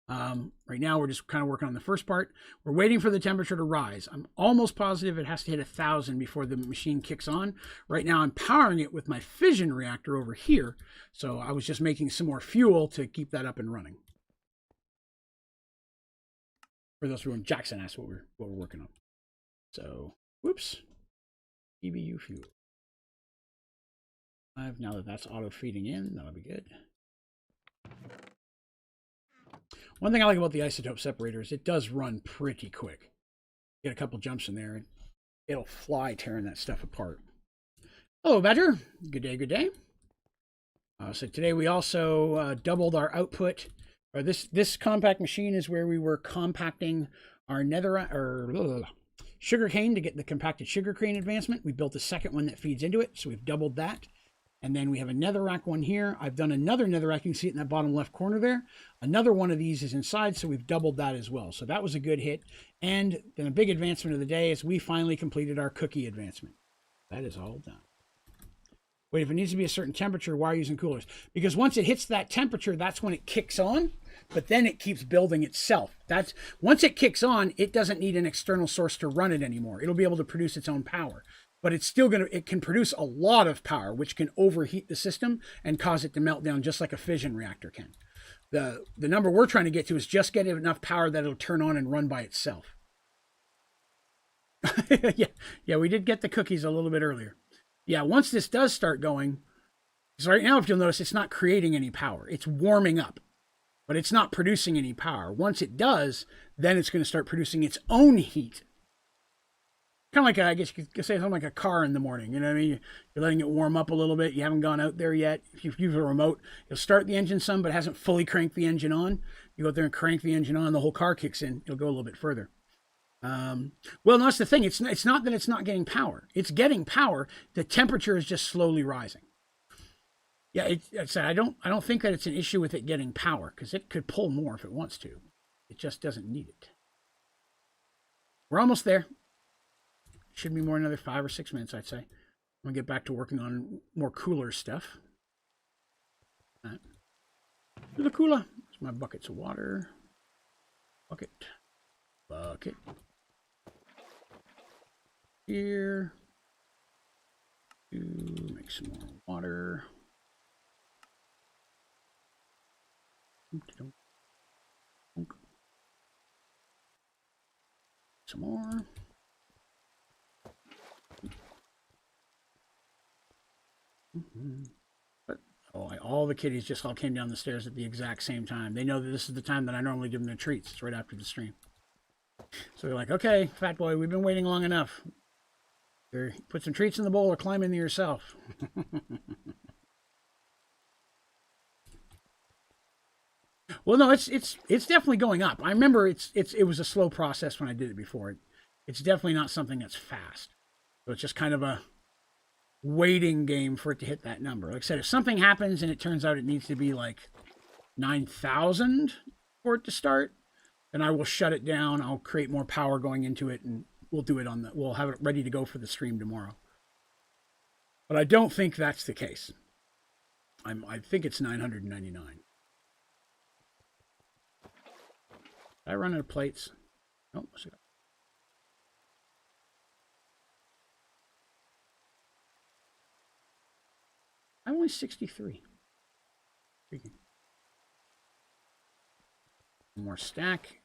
Right now we're just kind of working on the first part. We're waiting for the temperature to rise. I'm almost positive it has to hit 1,000 before the machine kicks on. Right now I'm powering it with my fission reactor over here. So I was just making some more fuel to keep that up and running. For those who are in Jackson asked what we're working on. So, whoops. EBU fuel. Now that that's auto feeding in, that'll be good. One thing I like about the isotope separator is it does run pretty quick. Get a couple jumps in there and it'll fly tearing that stuff apart. Hello, Badger. Good day, good day. So today we also doubled our output. This compact machine is where we were compacting our sugarcane to get the compacted sugarcane advancement. We built a second one that feeds into it, so we've doubled that. And then we have a netherrack one here. I've done another netherrack. You can see it in that bottom left corner there. Another one of these is inside, so we've doubled that as well. So that was a good hit. And then a big advancement of the day is we finally completed our cookie advancement. That is all done. Wait, if it needs to be a certain temperature, why are you using coolers? Because once it hits that temperature, that's when it kicks on, but then it keeps building itself. Once it kicks on, it doesn't need an external source to run it anymore. It'll be able to produce its own power. But it's still it can produce a lot of power, which can overheat the system and cause it to melt down just like a fission reactor can. The number we're trying to get to is just get enough power that it'll turn on and run by itself. Yeah, we did get the cookies a little bit earlier. Yeah, once this does start going, so right now, if you'll notice, it's not creating any power. It's warming up, but it's not producing any power. Once it does, then it's going to start producing its own heat. Kind of like, I guess you could say something like a car in the morning. You know what I mean? You're letting it warm up a little bit. You haven't gone out there yet. If you use a remote, you'll start the engine some, but it hasn't fully cranked the engine on. You go out there and crank the engine on, the whole car kicks in. It'll go a little bit further. Well, that's the thing. It's not that it's not getting power. It's getting power. The temperature is just slowly rising. Yeah, I don't think that it's an issue with it getting power, because it could pull more if it wants to. It just doesn't need it. We're almost there. Should be more another 5 or 6 minutes, I'd say. I'm gonna get back to working on more cooler stuff. To the cooler. There's my buckets of water. Bucket. Here. To make some more water. Some more. But all the kitties just all came down the stairs at the exact same time. They know that this is the time that I normally give them their treats. It's right after the stream. So they're like, okay, fat boy, we've been waiting long enough. Put some treats in the bowl or climb in there yourself. Well, no, it's definitely going up. I remember it was a slow process when I did it before. It's definitely not something that's fast. So it's just kind of a waiting game for it to hit that number. Like I said, if something happens and it turns out it needs to be like 9,000 for it to start, then I will shut it down. I'll create more power going into it, and we'll do it we'll have it ready to go for the stream tomorrow. But I don't think that's the case. I think it's 999. Did I run out of plates? Nope. I'm only 63. One more stack.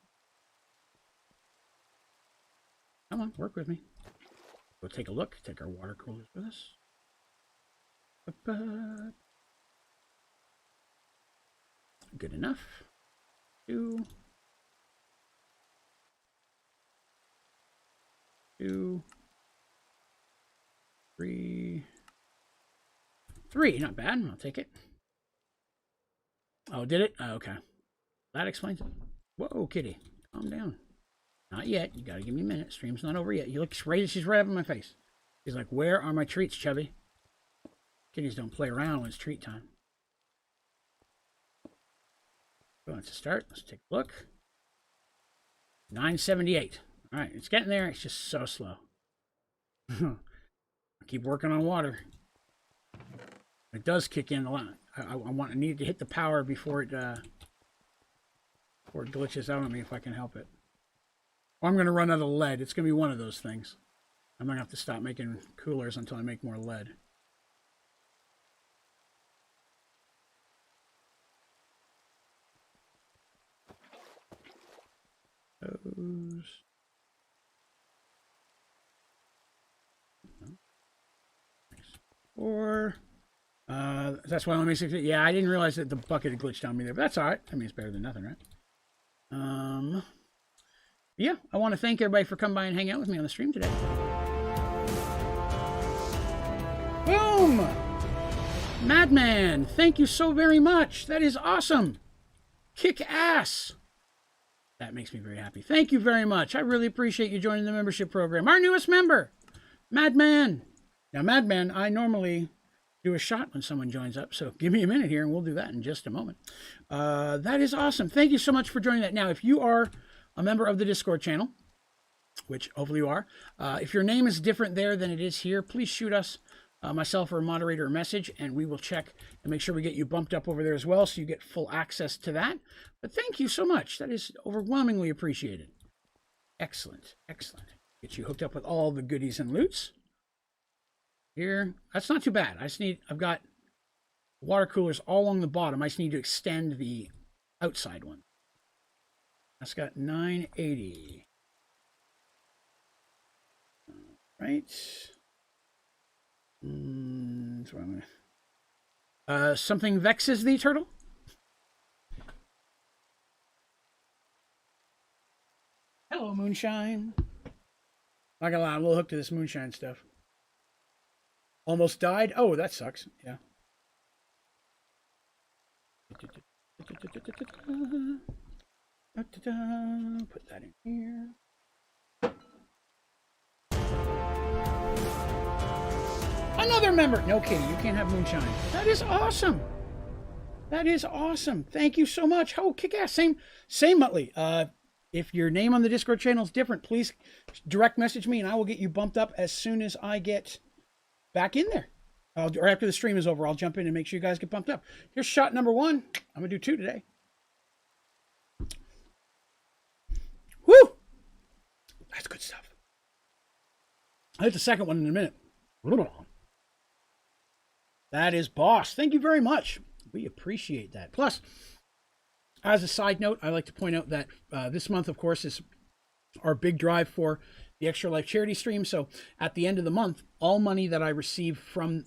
Come on, work with me. Go take a look. Take our water coolers with us. Good enough. 2. 2. 3. 3, not bad. I'll take it. Oh, did it? Oh, okay. That explains it. Whoa, kitty. Calm down. Not yet. You gotta give me a minute. Stream's not over yet. You look right. She's right up in my face. She's like, where are my treats, Chubby? Kitties don't play around when it's treat time. Going to start. Let's take a look. 978. All right, it's getting there. It's just so slow. Keep working on water. It does kick in a lot. I need to hit the power before it glitches out on me if I can help it. Or I'm going to run out of lead. It's going to be one of those things. I'm going to have to stop making coolers until I make more lead. Those. Or that's why I only 60. Yeah, I didn't realize that the bucket had glitched on me there, but that's all right. I mean, it's better than nothing, right? Yeah, I want to thank everybody for coming by and hanging out with me on the stream today. Boom! Madman, thank you so very much. That is awesome. Kick ass. That makes me very happy. Thank you very much. I really appreciate you joining the membership program. Our newest member, Madman. Now, Madman, I normally do a shot when someone joins up, so give me a minute here and we'll do that in just a moment. That is awesome. Thank you so much for joining that. Now, if you are a member of the Discord channel, which hopefully you are, if your name is different there than it is here, please shoot us, myself or a moderator, a message, and we will check and make sure we get you bumped up over there as well so you get full access to that. But thank you so much. That is overwhelmingly appreciated. Excellent. Excellent. Get you hooked up with all the goodies and loots. Here, that's not too bad. I've got water coolers all along the bottom. I just need to extend the outside one. That's got 980. All right. That's what I'm gonna... something vexes thee, turtle? Hello, moonshine. Not gonna lie, I'm a little hooked to this moonshine stuff. Almost died? Oh, that sucks. Yeah. Put that in here. Another member! No kidding, you can't have moonshine. That is awesome. That is awesome. Thank you so much. Oh, kick-ass. Same Muttley. If your name on the Discord channel is different, please direct message me and I will get you bumped up as soon as I get back in there. Or after the stream is over, I'll jump in and make sure you guys get bumped up. Here's shot number 1. I'm going to do 2 today. Woo! That's good stuff. I'll hit the second one in a minute. That is boss. Thank you very much. We appreciate that. Plus, as a side note, I like to point out that this month, of course, is our big drive for the Extra Life charity stream. So at the end of the month, all money that I receive from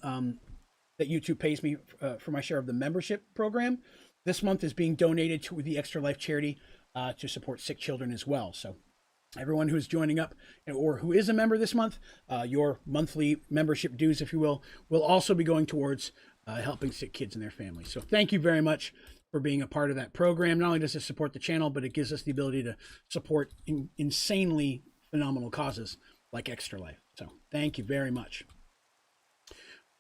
that YouTube pays me for my share of the membership program this month is being donated to the Extra Life charity to support sick children as well. So everyone who is joining up or who is a member this month, your monthly membership dues, if you will also be going towards helping sick kids and their families. So thank you very much for being a part of that program. Not only does it support the channel, but it gives us the ability to support insanely phenomenal causes like Extra Life. So thank you very much.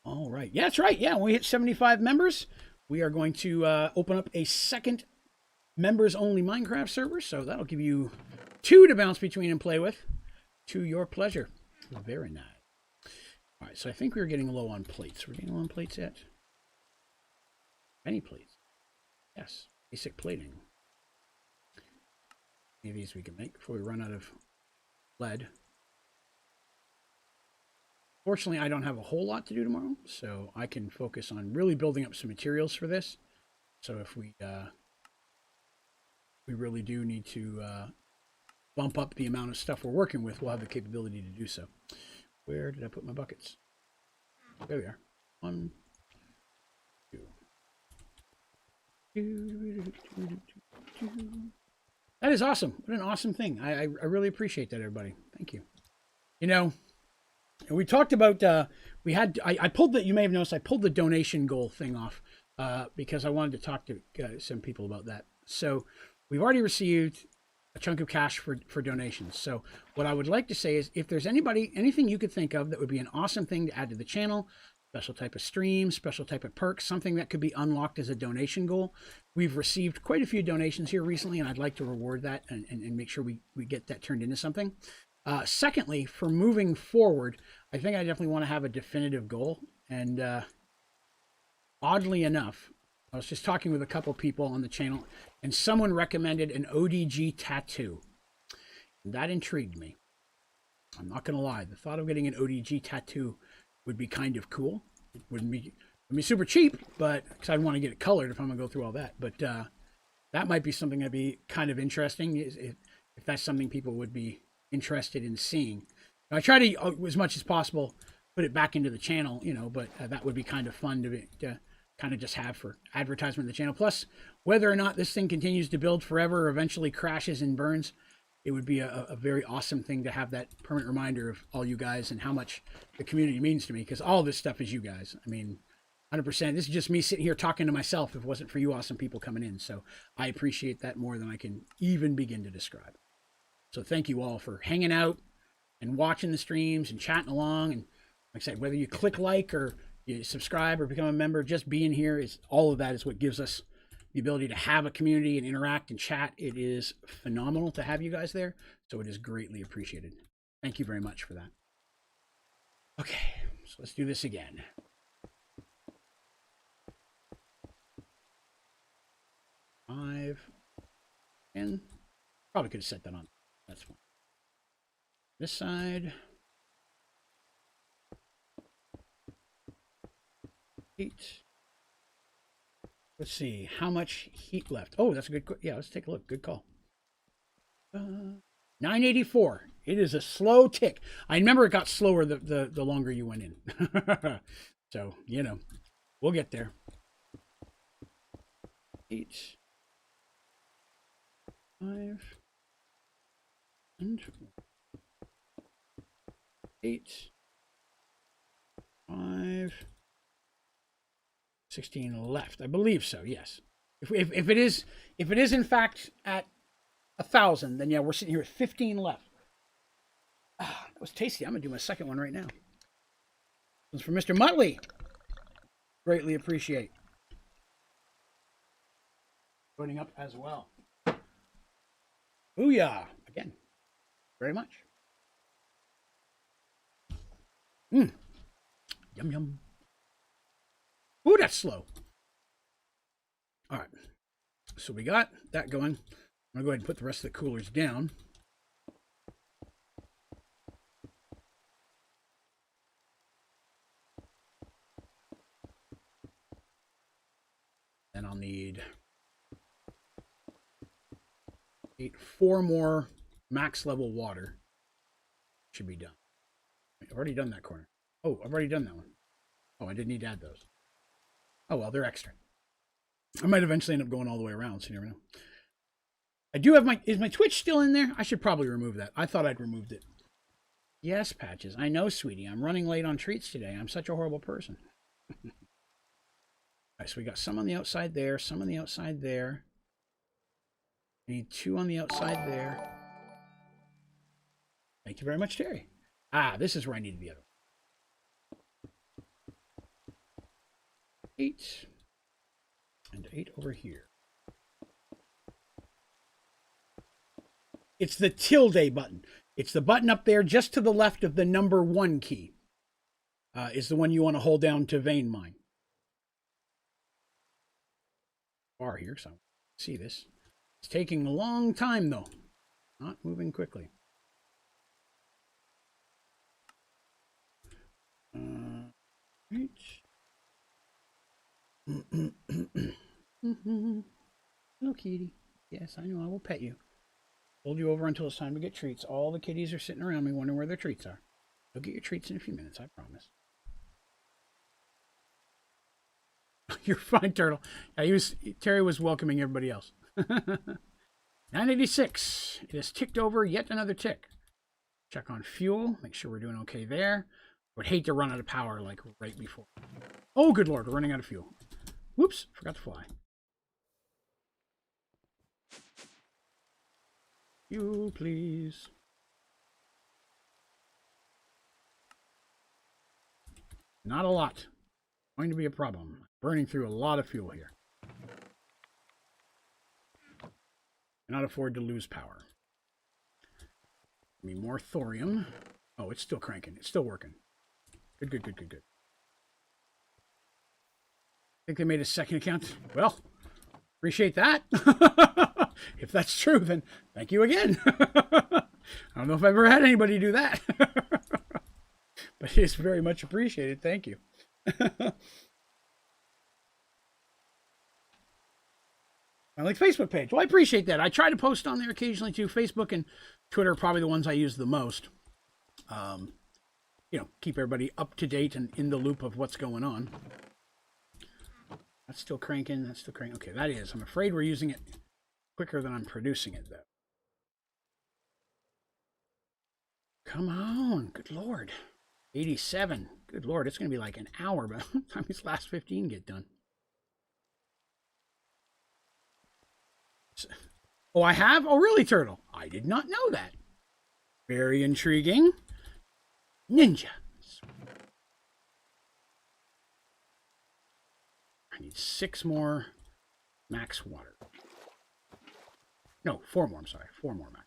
All right. Yeah, that's right. Yeah, when we hit 75 members, we are going to open up a second members only Minecraft server. So that'll give you 2 to bounce between and play with to your pleasure. Very nice. All right. So I think we were getting low on plates. We're getting low on plates yet? Any plates? Yes. Basic plating. Any of these we can make before we run out of lead. Fortunately, I don't have a whole lot to do tomorrow, so I can focus on really building up some materials for this. So if we really do need to bump up the amount of stuff we're working with, we'll have the capability to do so. Where did I put my buckets? There we are. 1, 2. That is awesome. What an awesome thing. I really appreciate that, everybody. Thank you. You know, we talked about, I pulled the, you may have noticed, I pulled the donation goal thing off because I wanted to talk to some people about that. So we've already received a chunk of cash for donations. So what I would like to say is if there's anything you could think of that would be an awesome thing to add to the channel, special type of stream, special type of perks, something that could be unlocked as a donation goal. We've received quite a few donations here recently, and I'd like to reward that and make sure we get that turned into something. Secondly, for moving forward, I think I definitely want to have a definitive goal. And oddly enough, I was just talking with a couple people on the channel, and someone recommended an ODG tattoo. And that intrigued me. I'm not going to lie. The thought of getting an ODG tattoo would be kind of cool. It wouldn't be super cheap, but because I'd want to get it colored if I'm going to go through all that. But that might be something that'd be kind of interesting if that's something people would be interested in seeing. Now, I try to, as much as possible, put it back into the channel, you know, but that would be kind of fun to kind of just have for advertisement of the channel. Plus, whether or not this thing continues to build forever or eventually crashes and burns, it would be a very awesome thing to have that permanent reminder of all you guys and how much the community means to me, because all this stuff is you guys. I mean, 100%. This is just me sitting here talking to myself if it wasn't for you awesome people coming in. So I appreciate that more than I can even begin to describe. So thank you all for hanging out and watching the streams and chatting along. And like I said, whether you click like or you subscribe or become a member, just being here is all of that is what gives us the ability to have a community and interact and chat. It is phenomenal to have you guys there. So it is greatly appreciated. Thank you very much for that. Okay, so let's do this again. And probably could have set that on. That's fine. This side. 8. Let's see how much heat left. Oh, that's a good. Yeah, let's take a look. Good call. 984. It is a slow tick. I remember it got slower the longer you went in. So, you know, we'll get there. 8, 5, and 8, 5, 16 left. I believe so. Yes. If it is in fact at 1,000, then yeah, we're sitting here at 15 left. Ah, that was tasty. I'm gonna do my second one right now. This is for Mr. Muttley. Greatly appreciate joining up as well. Booyah! Again, very much. Yum yum. Ooh, that's slow. All right, so we got that going. I'm gonna go ahead and put the rest of the coolers down. Then I'll need 4 more max level water. Should be done. I've already done that corner. Oh, I've already done that one. Oh, I didn't need to add those. Oh, well, they're extra. I might eventually end up going all the way around, so you never know. I do have is my Twitch still in there? I should probably remove that. I thought I'd removed it. Yes, Patches. I know, sweetie. I'm running late on treats today. I'm such a horrible person. All right, so we got some on the outside there, some on the outside there. I need 2 on the outside there. Thank you very much, Terry. Ah, this is where I need the other one. 8. And 8 over here. It's the tilde button. It's the button up there just to the left of the number 1 key. Is the one you want to hold down to vein mine. Bar here, so I see this. It's taking a long time, though. Not moving quickly. Right. Hello, kitty. Yes, I know. I will pet you. Hold you over until it's time to get treats. All the kitties are sitting around me wondering where their treats are. You'll get your treats in a few minutes, I promise. You're fine, Turtle. Yeah, Terry was welcoming everybody else. 986. It has ticked over yet another tick. Check on fuel. Make sure we're doing okay there. I would hate to run out of power like right before. Oh, good Lord. We're running out of fuel. Whoops. Forgot to fly. Fuel, please. Not a lot. Going to be a problem. Burning through a lot of fuel here. Cannot afford to lose power. Give me more thorium. Oh, it's still cranking. It's still working. Good, good, good, good, good. Think they made a second account? Well, appreciate that. If that's true, then thank you again. I don't know if I've ever had anybody do that. But it's very much appreciated. Thank you. I like Facebook page. Well, I appreciate that. I try to post on there occasionally too. Facebook and Twitter are probably the ones I use the most. You know, keep everybody up to date and in the loop of what's going on. That's still cranking. That's still cranking. Okay, that is. I'm afraid we're using it quicker than I'm producing it, though. Come on. Good Lord. 87. Good Lord. It's going to be like an hour by the time these last 15 get done. Oh, I have? Oh, really, Turtle? I did not know that. Very intriguing. Ninja. I need 6 more max water. No, 4 more, I'm sorry. 4 more max.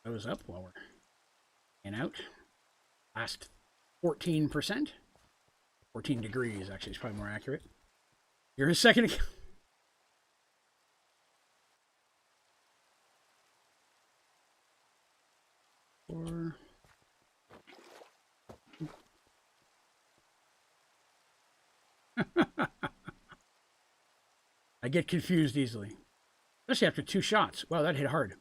Goes up while we're in out. Last 14%. 14 degrees, actually, is probably more accurate. Here's a second. Four. I get confused easily. Especially after 2 shots. Wow, that hit hard.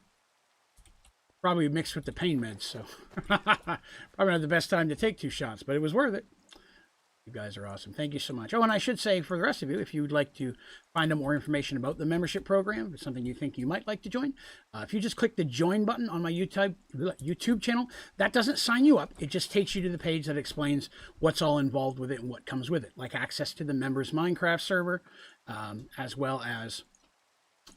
Probably mixed with the pain meds, so probably not the best time to take 2 shots, but it was worth it. You guys are awesome. Thank you so much. Oh, and I should say for the rest of you, if you would like to find out more information about the membership program, if it's something you think you might like to join, if you just click the join button on my YouTube channel, that doesn't sign you up. It just takes you to the page that explains what's all involved with it and what comes with it, like access to the members Minecraft server, as well as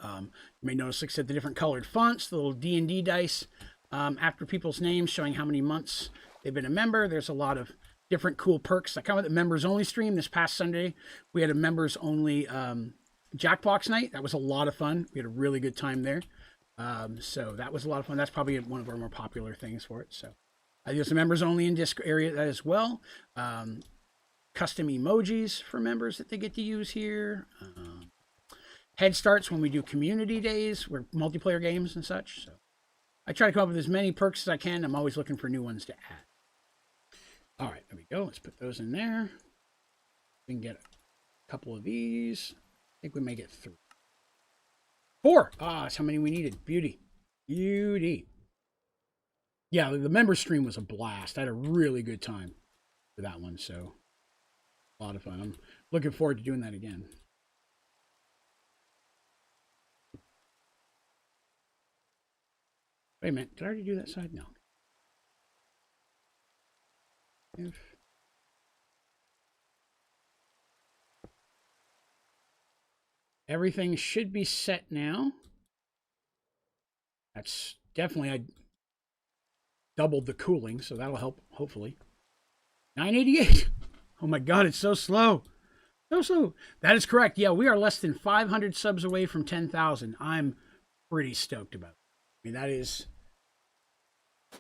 you may notice, like I said, the different colored fonts, the little D&D dice after people's names showing how many months they've been a member. There's a lot of different cool perks that come with the members only stream. This past Sunday, we had a members only Jackbox night. That was a lot of fun. We had a really good time there. So that was a lot of fun. That's probably one of our more popular things for it. So there's a members only in Discord area as well. Custom emojis for members that they get to use here. Head starts when we do community days, we're multiplayer games and such. So I try to come up with as many perks as I can. I'm always looking for new ones to add. All right, there we go. Let's put those in there. We can get a couple of these. I think we may get 3. 4. Ah, that's how many we needed. Beauty. Beauty. Yeah, the member stream was a blast. I had a really good time for that one. So a lot of fun. I'm looking forward to doing that again. Wait a minute. Did I already do that side? No. If everything should be set now. That's definitely, I doubled the cooling, so that'll help, hopefully. 988. Oh my God, it's so slow. So slow. That is correct. Yeah, we are less than 500 subs away from 10,000. I'm pretty stoked about it. I mean, that is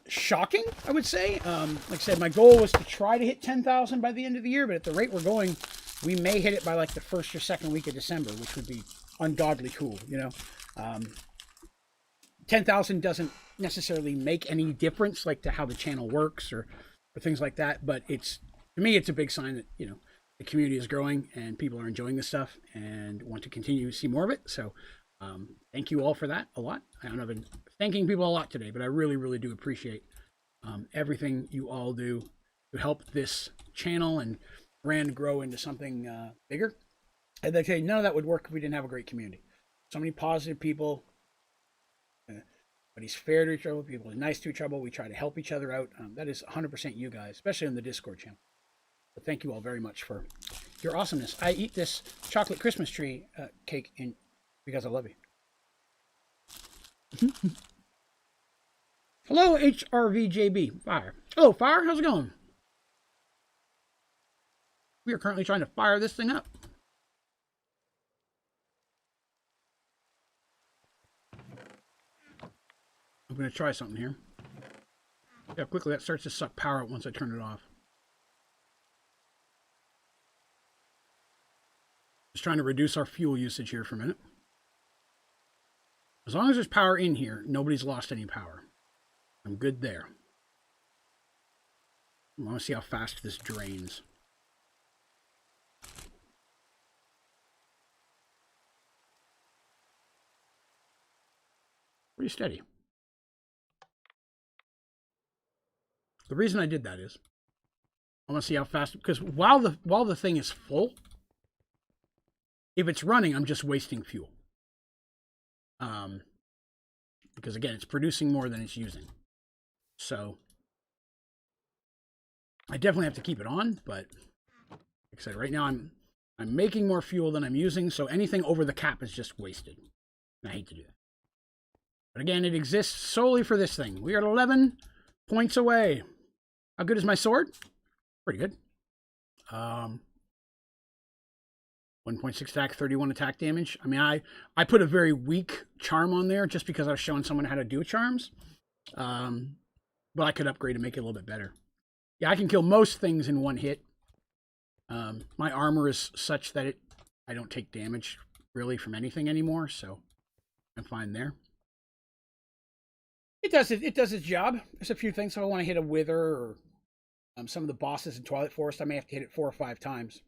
shocking, I would say. Like I said, my goal was to try to hit 10,000 by the end of the year, but at the rate we're going, we may hit it by like the 1st or 2nd week of December, which would be ungodly cool, you know. 10,000 doesn't necessarily make any difference, like to how the channel works or things like that, but it's, to me, it's a big sign that, you know, the community is growing and people are enjoying this stuff and want to continue to see more of it. So thank you all for that a lot. I don't know, I've been thanking people a lot today, but I really, really do appreciate everything you all do to help this channel and brand grow into something bigger. And I tell you, none of that would work if we didn't have a great community. So many positive people, but he's fair to each other, people are nice to each other. We try to help each other out. That is 100% you guys, especially on the Discord channel. But thank you all very much for your awesomeness. I eat this chocolate Christmas tree cake because I love you. Hello, HRVJB. Fire. Hello, Fire. How's it going? We are currently trying to fire this thing up. I'm going to try something here. Yeah, quickly that starts to suck power out once I turn it off. Just trying to reduce our fuel usage here for a minute. As long as there's power in here, nobody's lost any power. I'm good there. I want to see how fast this drains. Pretty steady. The reason I did that is I want to see how fast, because while the thing is full, if it's running, I'm just wasting fuel. Because again, it's producing more than it's using. So I definitely have to keep it on, but like I said, right now I'm making more fuel than I'm using, so anything over the cap is just wasted. And I hate to do that. But again, it exists solely for this thing. We are 11 points away. How good is my sword? Pretty good. 1.6 attack, 31 attack damage. I mean, I put a very weak charm on there just because I was showing someone how to do charms. But I could upgrade and make it a little bit better. Yeah, I can kill most things in one hit. My armor is such that I don't take damage really from anything anymore, so I'm fine there. It does its job. There's a few things. If I want to hit a wither or some of the bosses in Twilight Forest, I may have to hit it 4 or 5 times.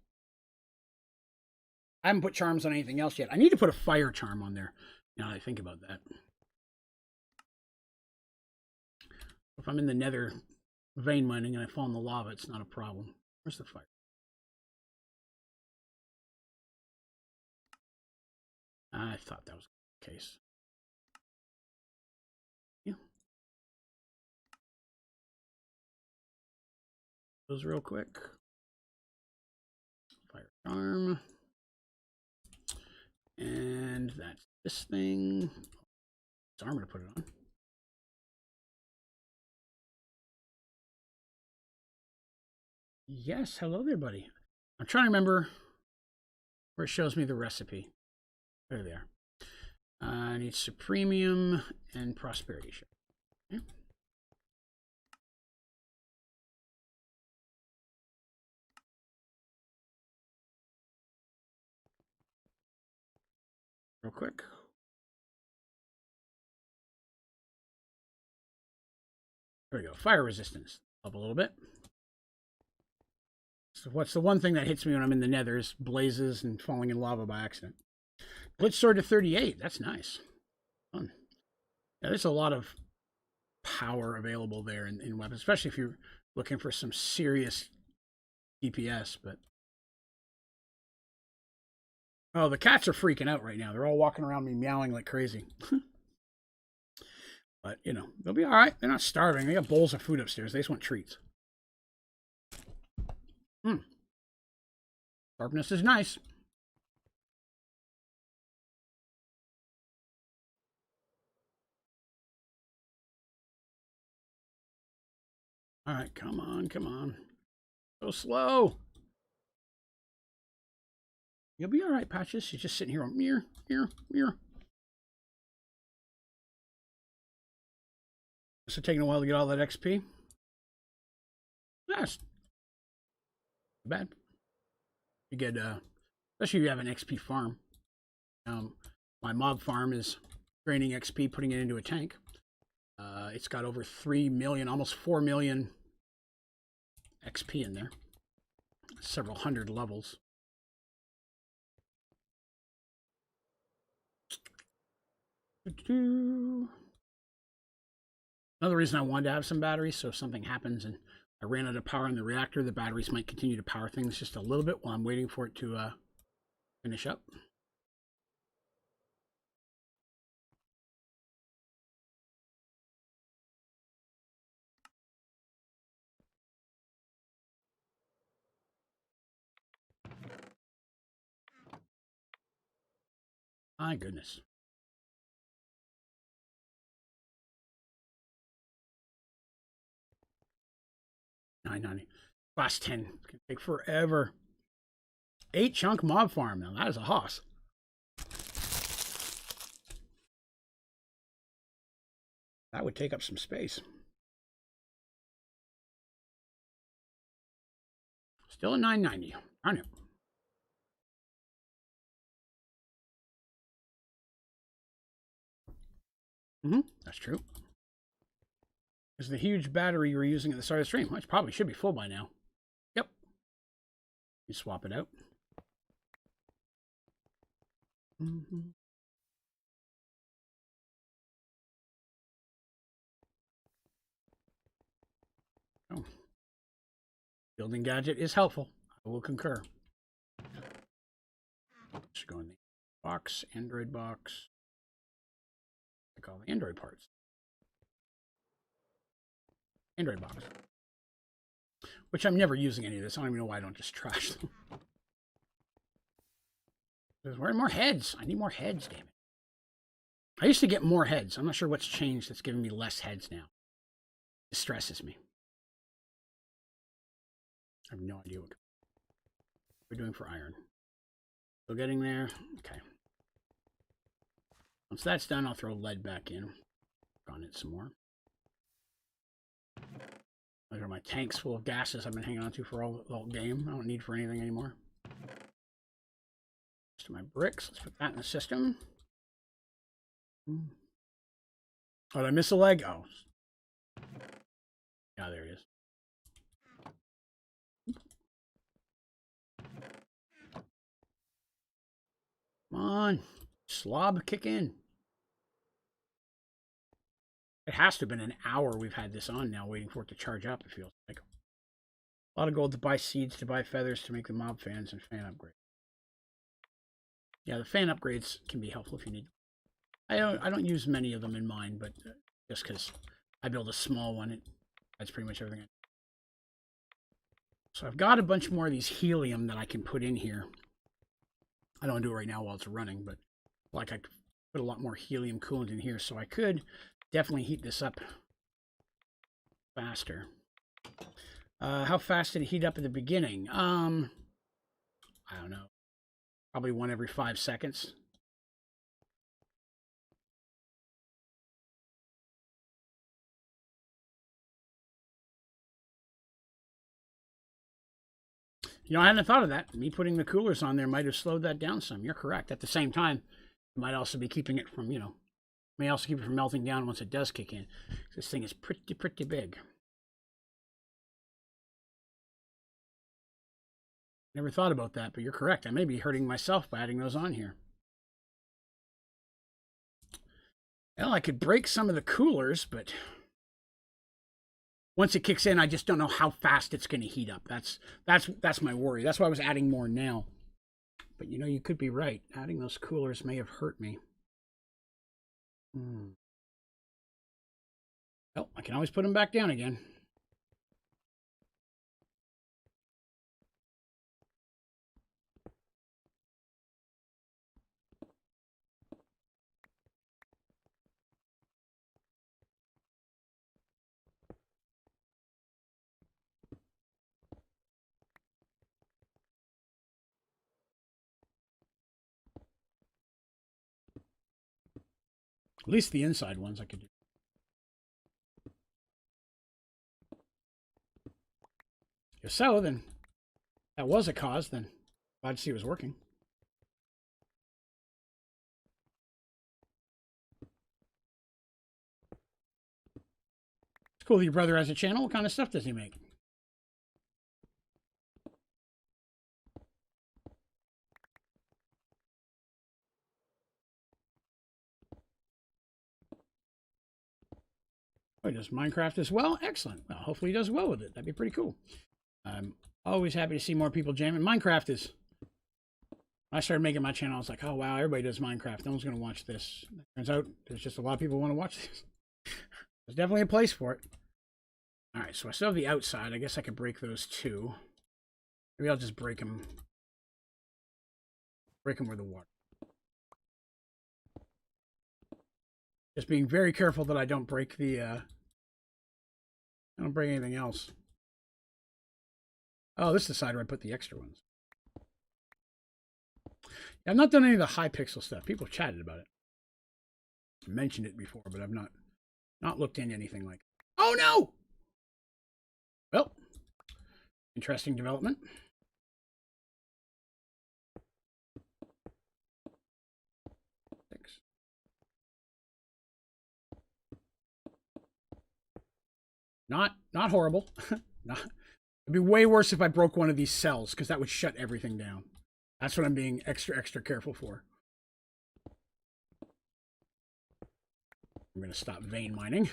I haven't put charms on anything else yet. I need to put a fire charm on there now that I think about that. If I'm in the nether vein mining and I fall in the lava, it's not a problem. Where's the fire? I thought that was the case. Yeah. Those real quick. Fire charm. And that's this thing. It's armor to put it on. Yes, hello there, buddy. I'm trying to remember where it shows me the recipe. There they are. I need Supremium and Prosperity. Okay. Real quick. There we go. Fire resistance. Up a little bit. So what's the one thing that hits me when I'm in the nether is blazes and falling in lava by accident. Glitch sword to 38. That's nice. Fun. Yeah, there's a lot of power available there in weapons, especially if you're looking for some serious DPS. But oh, the cats are freaking out right now. They're all walking around me meowing like crazy. But, you know, they'll be all right. They're not starving. They got bowls of food upstairs. They just want treats. Sharpness is nice. All right, come on, come on. So slow. You'll be all right, Patches. She's just sitting here on mirror, mirror, mirror. So taking a while to get all that XP. That's bad. You get, especially if you have an XP farm. My mob farm is draining XP, putting it into a tank. It's got over 3 million, almost 4 million XP in there. Several hundred levels. Another reason I wanted to have some batteries, so if something happens and I ran out of power in the reactor, the batteries might continue to power things just a little bit while I'm waiting for it to finish up. My goodness. 990. Class 10. It's going to take forever. 8 chunk mob farm. Now, that is a hoss. That would take up some space. Still a 990. Darn it. That's true. Is the huge battery you were using at the start of the stream? Which probably should be full by now. Yep. You swap it out. Oh. Building gadget is helpful. I will concur. Should go in the box, Android box. I call the Android parts. Android box. Which I'm never using any of this. I don't even know why I don't just trash them. Where are more heads? I need more heads, damn it. I used to get more heads. I'm not sure what's changed that's giving me less heads now. It stresses me. I have no idea what we're doing for iron. Still getting there. Okay. Once that's done, I'll throw lead back in. On it some more. Those are my tanks full of gases I've been hanging on to for all the whole game. I don't need for anything anymore. Just my bricks. Let's put that in the system. Oh, did I miss a leg? Oh. Yeah, there it is. Come on. Slob, kick in. It has to have been an hour we've had this on now, waiting for it to charge up, it feels like. A lot of gold to buy seeds, to buy feathers, to make the mob fans and fan upgrades. Yeah, the fan upgrades can be helpful if you need. I don't use many of them in mine, but just because I build a small one, that's pretty much everything. So I've got a bunch more of these helium that I can put in here. I don't do it right now while it's running, but like I could put a lot more helium coolant in here, so I could definitely heat this up faster. How fast did it heat up at the beginning? I don't know. Probably 1 every 5 seconds. You know, I hadn't thought of that. Me putting the coolers on there might have slowed that down some. You're correct. At the same time, it might also be keeping it from, may also keep it from melting down once it does kick in. This thing is pretty big. Never thought about that, but you're correct. I may be hurting myself by adding those on here. Well, I could break some of the coolers, but once it kicks in, I just don't know how fast it's going to heat up. That's my worry. That's why I was adding more now. But you could be right. Adding those coolers may have hurt me. Well, I can always put them back down again. At least the inside ones I could do. If so, then that was a cause, then glad to see it was working. It's cool that your brother has a channel. What kind of stuff does he make? Oh, he does Minecraft as well? Excellent. Well, hopefully he does well with it. That'd be pretty cool. I'm always happy to see more people jamming. Minecraft is... When I started making my channel, I was like, oh, wow, everybody does Minecraft. No one's going to watch this. Turns out there's just a lot of people who want to watch this. There's definitely a place for it. All right, so I still have the outside. I guess I could break those too. Maybe I'll just break them. Break them with the water. Just being very careful that I don't break the... I don't break anything else. Oh, this is the side where I put the extra ones. I've not done any of the high pixel stuff. People have chatted about it. I mentioned it before, but I've not looked into anything like. Oh no! Well, interesting development. Not horrible. It'd be way worse if I broke one of these cells, because that would shut everything down. That's what I'm being extra careful for. I'm going to stop vein mining.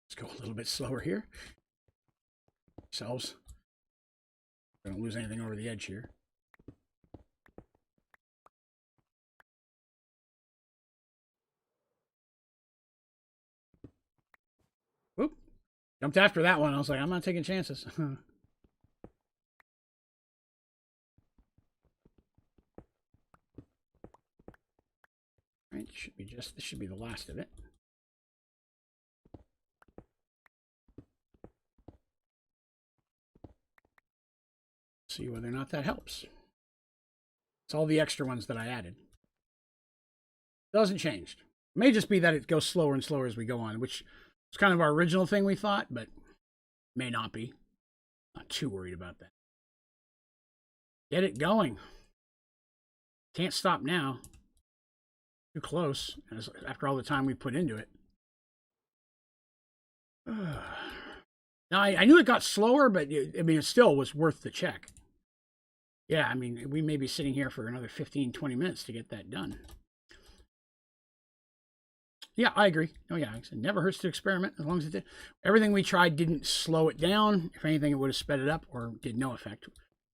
Let's go a little bit slower here. Cells. Don't lose anything over the edge here. Whoop. Jumped after that one. I was like, I'm not taking chances. Right, this should be the last of it. See whether or not that helps. It's all the extra ones that I added. Doesn't change. It may just be that it goes slower and slower as we go on, which is kind of our original thing we thought, but may not be. Not too worried about that. Get it going. Can't stop now. Too close, after all the time we put into it. Now, I knew it got slower, but I mean, it still was worth the check. Yeah, I mean, we may be sitting here for another 15, 20 minutes to get that done. Yeah, I agree. Oh, yeah, it never hurts to experiment as long as it did. Everything we tried didn't slow it down. If anything, it would have sped it up or did no effect,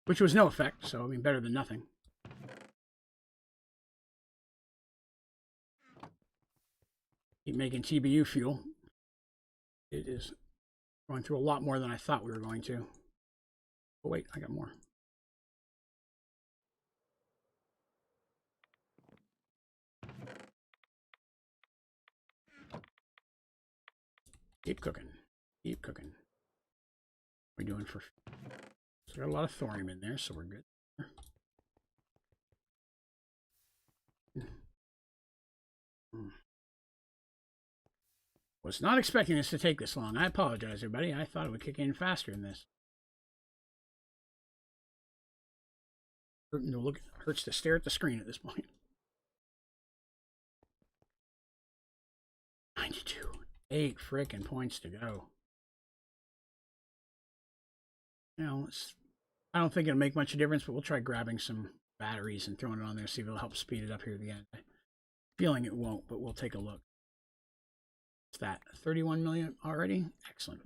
which was no effect. So, I mean, better than nothing. Keep making TBU fuel. It is going through a lot more than I thought we were going to. Oh, wait, I got more. Keep cooking. Keep cooking. What are we doing for... So got a lot of thorium in there, so we're good. Was not expecting this to take this long. I apologize, everybody. I thought it would kick in faster than this. Hurts to stare at the screen at this point. 92. 8 frickin' points to go. Now, I don't think it'll make much of a difference, but we'll try grabbing some batteries and throwing it on there, see if it'll help speed it up here at the end. I'm feeling it won't, but we'll take a look. What's that? 31 million already? Excellent.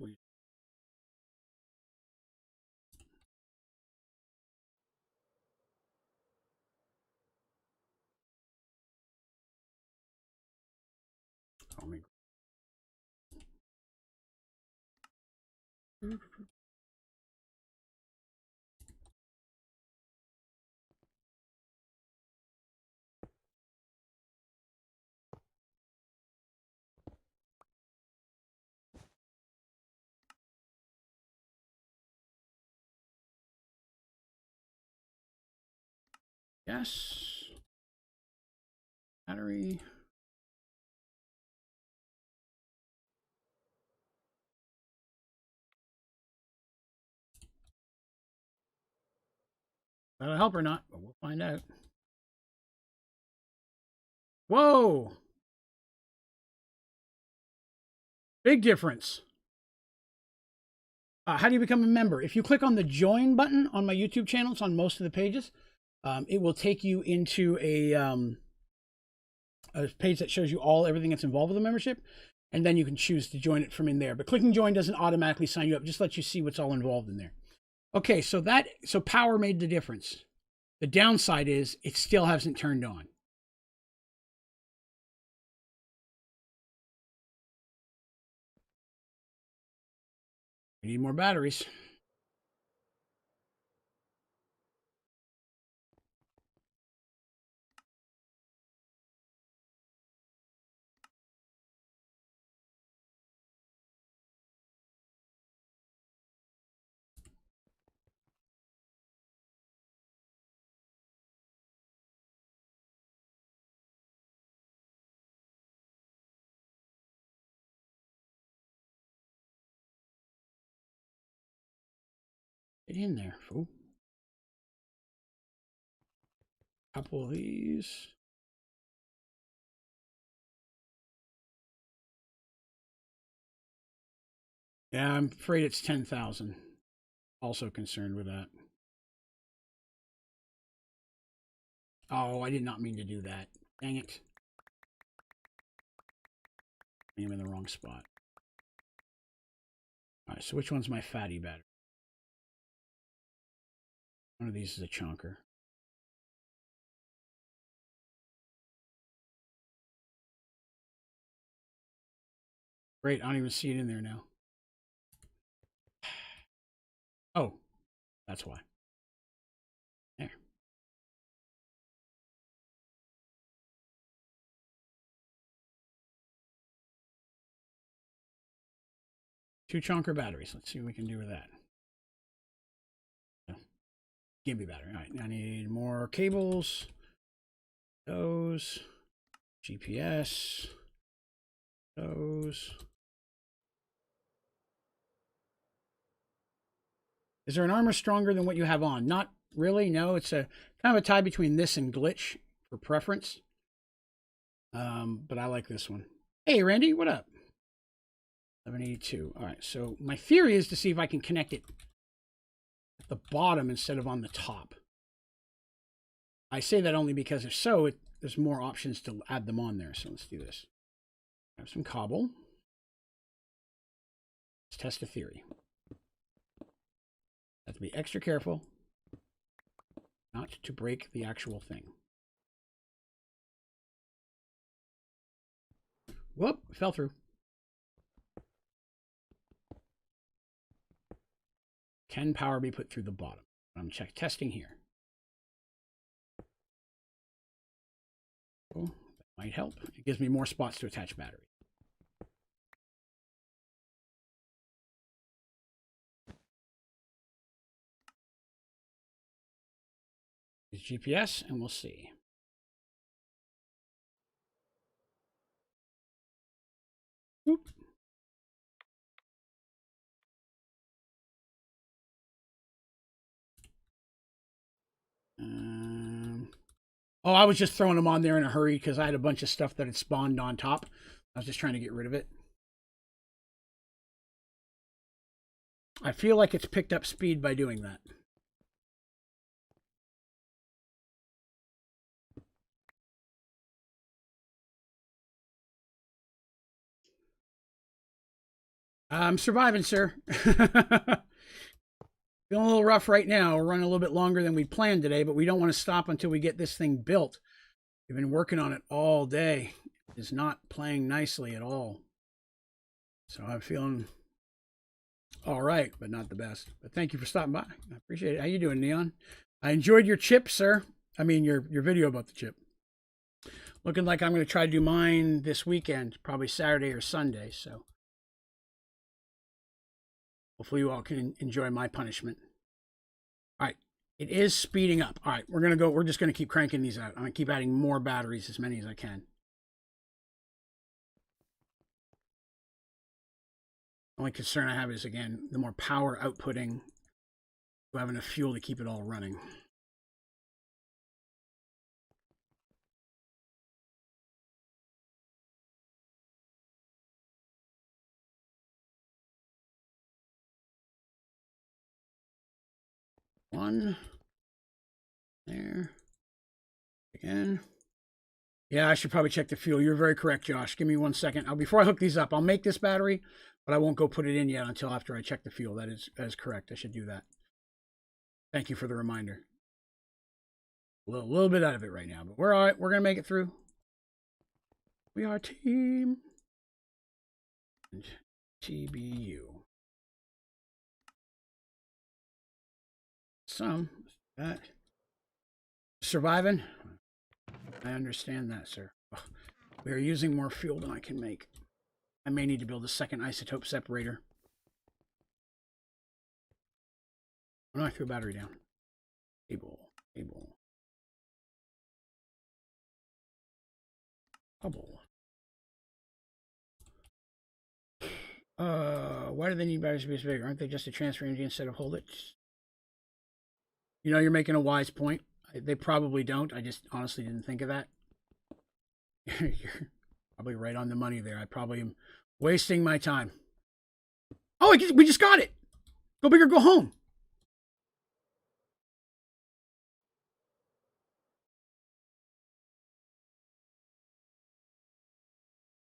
Yes. Battery. That'll help or not, but we'll find out. Whoa! Big difference. How do you become a member? If you click on the join button on my YouTube channel, it's on most of the pages. It will take you into a page that shows you everything that's involved with the membership, and then you can choose to join it from in there. But clicking join doesn't automatically sign you up; just lets you see what's all involved in there. Okay, so power made the difference. The downside is it still hasn't turned on. We need more batteries. Get in there, fool. Couple of these. Yeah, I'm afraid it's 10,000. Also concerned with that. Oh, I did not mean to do that. Dang it. I'm in the wrong spot. All right, so which one's my fatty battery? One of these is a chunker. Great, I don't even see it in there now. Oh, that's why. There. Two chunker batteries. Let's see what we can do with that. Gimpy battery. All right, I need more cables. Those. GPS. Those. Is there an armor stronger than what you have on? Not really, no. It's a kind of a tie between this and glitch for preference. But I like this one. Hey, Randy, what up? 1182. All right, so my theory is to see if I can connect it at the bottom instead of on the top. I say that only because if so, there's more options to add them on there. So let's do this. Have some cobble. Let's test a theory. Have to be extra careful not to break the actual thing. Whoop, fell through. Can power be put through the bottom? I'm testing here. Oh, that might help. It gives me more spots to attach battery. Use GPS and we'll see. Whoop. Oh, I was just throwing them on there in a hurry because I had a bunch of stuff that had spawned on top. I was just trying to get rid of it. I feel like it's picked up speed by doing that. I'm surviving, sir. Feeling a little rough right now. We're running a little bit longer than we planned today, but we don't want to stop until we get this thing built. We've been working on it all day. It's not playing nicely at all. So I'm feeling all right, but not the best. But thank you for stopping by. I appreciate it. How you doing, Neon? I enjoyed your chip, sir. I mean, your video about the chip. Looking like I'm going to try to do mine this weekend, probably Saturday or Sunday. So hopefully you all can enjoy my punishment. All right. It is speeding up. All right. We're just going to keep cranking these out. I'm going to keep adding more batteries, as many as I can. Only concern I have is, again, the more power outputting, to have enough fuel to keep it all running. One. There. Again. Yeah, I should probably check the fuel. You're very correct, Josh. Give me 1 second. Before I hook these up, I'll make this battery, but I won't go put it in yet until after I check the fuel. That is correct. I should do that. Thank you for the reminder. A little bit out of it right now, but we're all right. We're going to make it through. We are team TBU. That surviving. I understand that, sir. We are using more fuel than I can make. I may need to build a second isotope separator. Oh no, I threw a battery down. Cable. Bubble. Why do they need batteries to be bigger? Aren't they just a transfer energy instead of hold it? You know, you're making a wise point. They probably don't. I just honestly didn't think of that. You're probably right on the money there. I probably am wasting my time. Oh, we just got it. Go big or go home.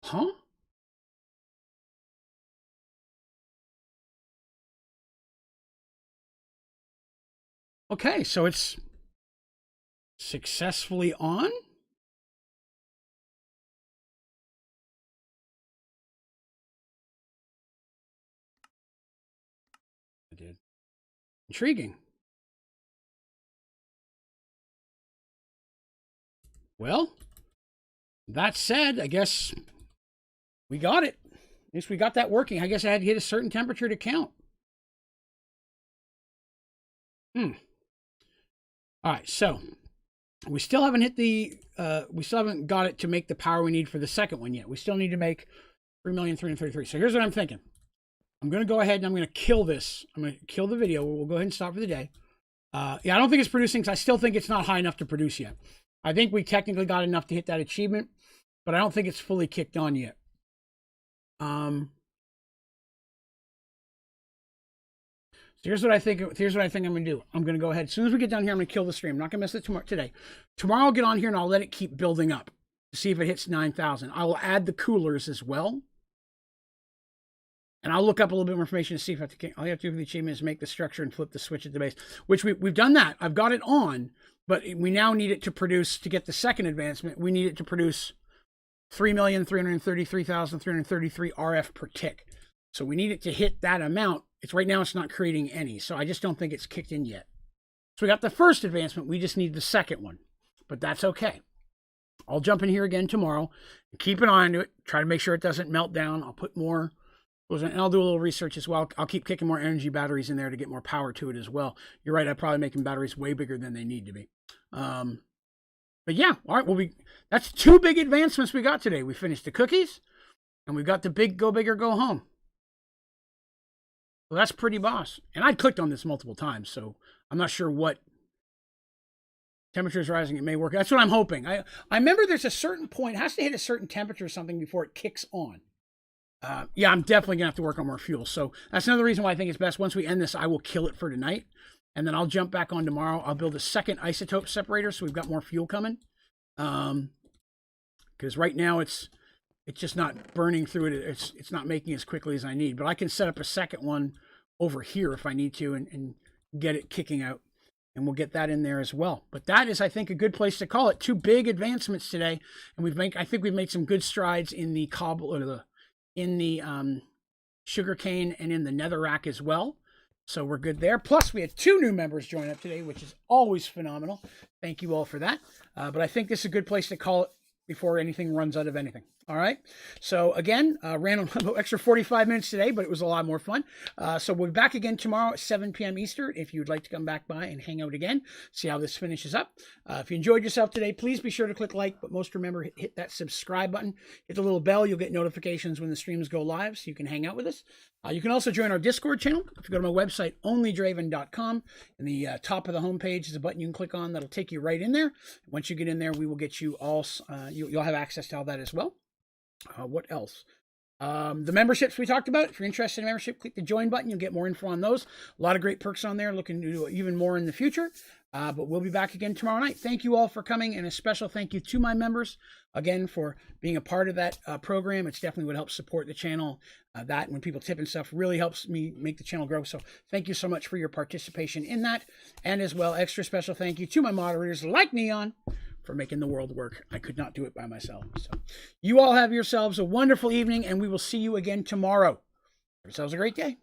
Huh? Okay, so it's successfully on. I did. Intriguing. Well, that said, I guess we got it. At least we got that working. I guess I had to hit a certain temperature to count. All right, so we still haven't hit the, we still haven't got it to make the power we need for the second one yet. We still need to make 3,333,000. So here's what I'm thinking. I'm going to go ahead and I'm going to kill this. I'm going to kill the video. We'll go ahead and stop for the day. Yeah, I don't think it's producing because I still think it's not high enough to produce yet. I think we technically got enough to hit that achievement, but I don't think it's fully kicked on yet. So here's what I think. Here's what I think I'm going to do. I'm going to go ahead. As soon as we get down here, I'm going to kill the stream. I'm not going to miss it today. Tomorrow I'll get on here and I'll let it keep building up to see if it hits 9,000. I will add the coolers as well. And I'll look up a little bit more information to see if I can. All you have to do for the achievement is make the structure and flip the switch at the base, which we've done that. I've got it on, but we now need it to produce, to get the second advancement, we need it to produce 3,333,333 RF per tick. So we need it to hit that amount. It's right now it's not creating any. So I just don't think it's kicked in yet. So we got the first advancement. We just need the second one, but that's okay. I'll jump in here again tomorrow and keep an eye on it. Try to make sure it doesn't melt down. I'll put more. And I'll do a little research as well. I'll keep kicking more energy batteries in there to get more power to it as well. You're right. I'm probably making batteries way bigger than they need to be. But yeah, all right. Well, that's two big advancements we got today. We finished the cookies and we've got the big go big or go home. Well, that's pretty boss. And I clicked on this multiple times, so I'm not sure what temperature is rising. It may work. That's what I'm hoping. I remember there's a certain point, it has to hit a certain temperature or something before it kicks on. Yeah, I'm definitely going to have to work on more fuel. So that's another reason why I think it's best. Once we end this, I will kill it for tonight. And then I'll jump back on tomorrow. I'll build a second isotope separator so we've got more fuel coming. Because right now it's just not burning through it. It's not making as quickly as I need. But I can set up a second one over here if I need to and get it kicking out. And we'll get that in there as well. But that is, I think, a good place to call it. Two big advancements today. And I think we've made some good strides in the sugarcane and in the netherrack as well. So we're good there. Plus, we had 2 new members join up today, which is always phenomenal. Thank you all for that. But I think this is a good place to call it before anything runs out of anything. All right. So again, ran a little extra 45 minutes today, but it was a lot more fun. So we'll be back again tomorrow at 7 p.m. Eastern. If you'd like to come back by and hang out again, see how this finishes up. If you enjoyed yourself today, please be sure to click like, but most remember, hit that subscribe button, hit the little bell. You'll get notifications when the streams go live so you can hang out with us. You can also join our Discord channel. If you go to my website, onlydraven.com, in the top of the homepage is a button you can click on that'll take you right in there. Once you get in there, we will get you all, you'll have access to all that as well. What else? The memberships we talked about. If you're interested in membership, click the join button. You'll get more info on those. A lot of great perks on there. Looking to do even more in the future. But we'll be back again tomorrow night. Thank you all for coming, and a special thank you to my members again for being a part of that program. It's definitely what helps support the channel. That when people tip and stuff really helps me make the channel grow. So thank you so much for your participation in that, and as well, extra special thank you to my moderators like Neon for making the world work. I could not do it by myself. So you all have yourselves a wonderful evening, and we will see you again tomorrow. Have yourselves a great day.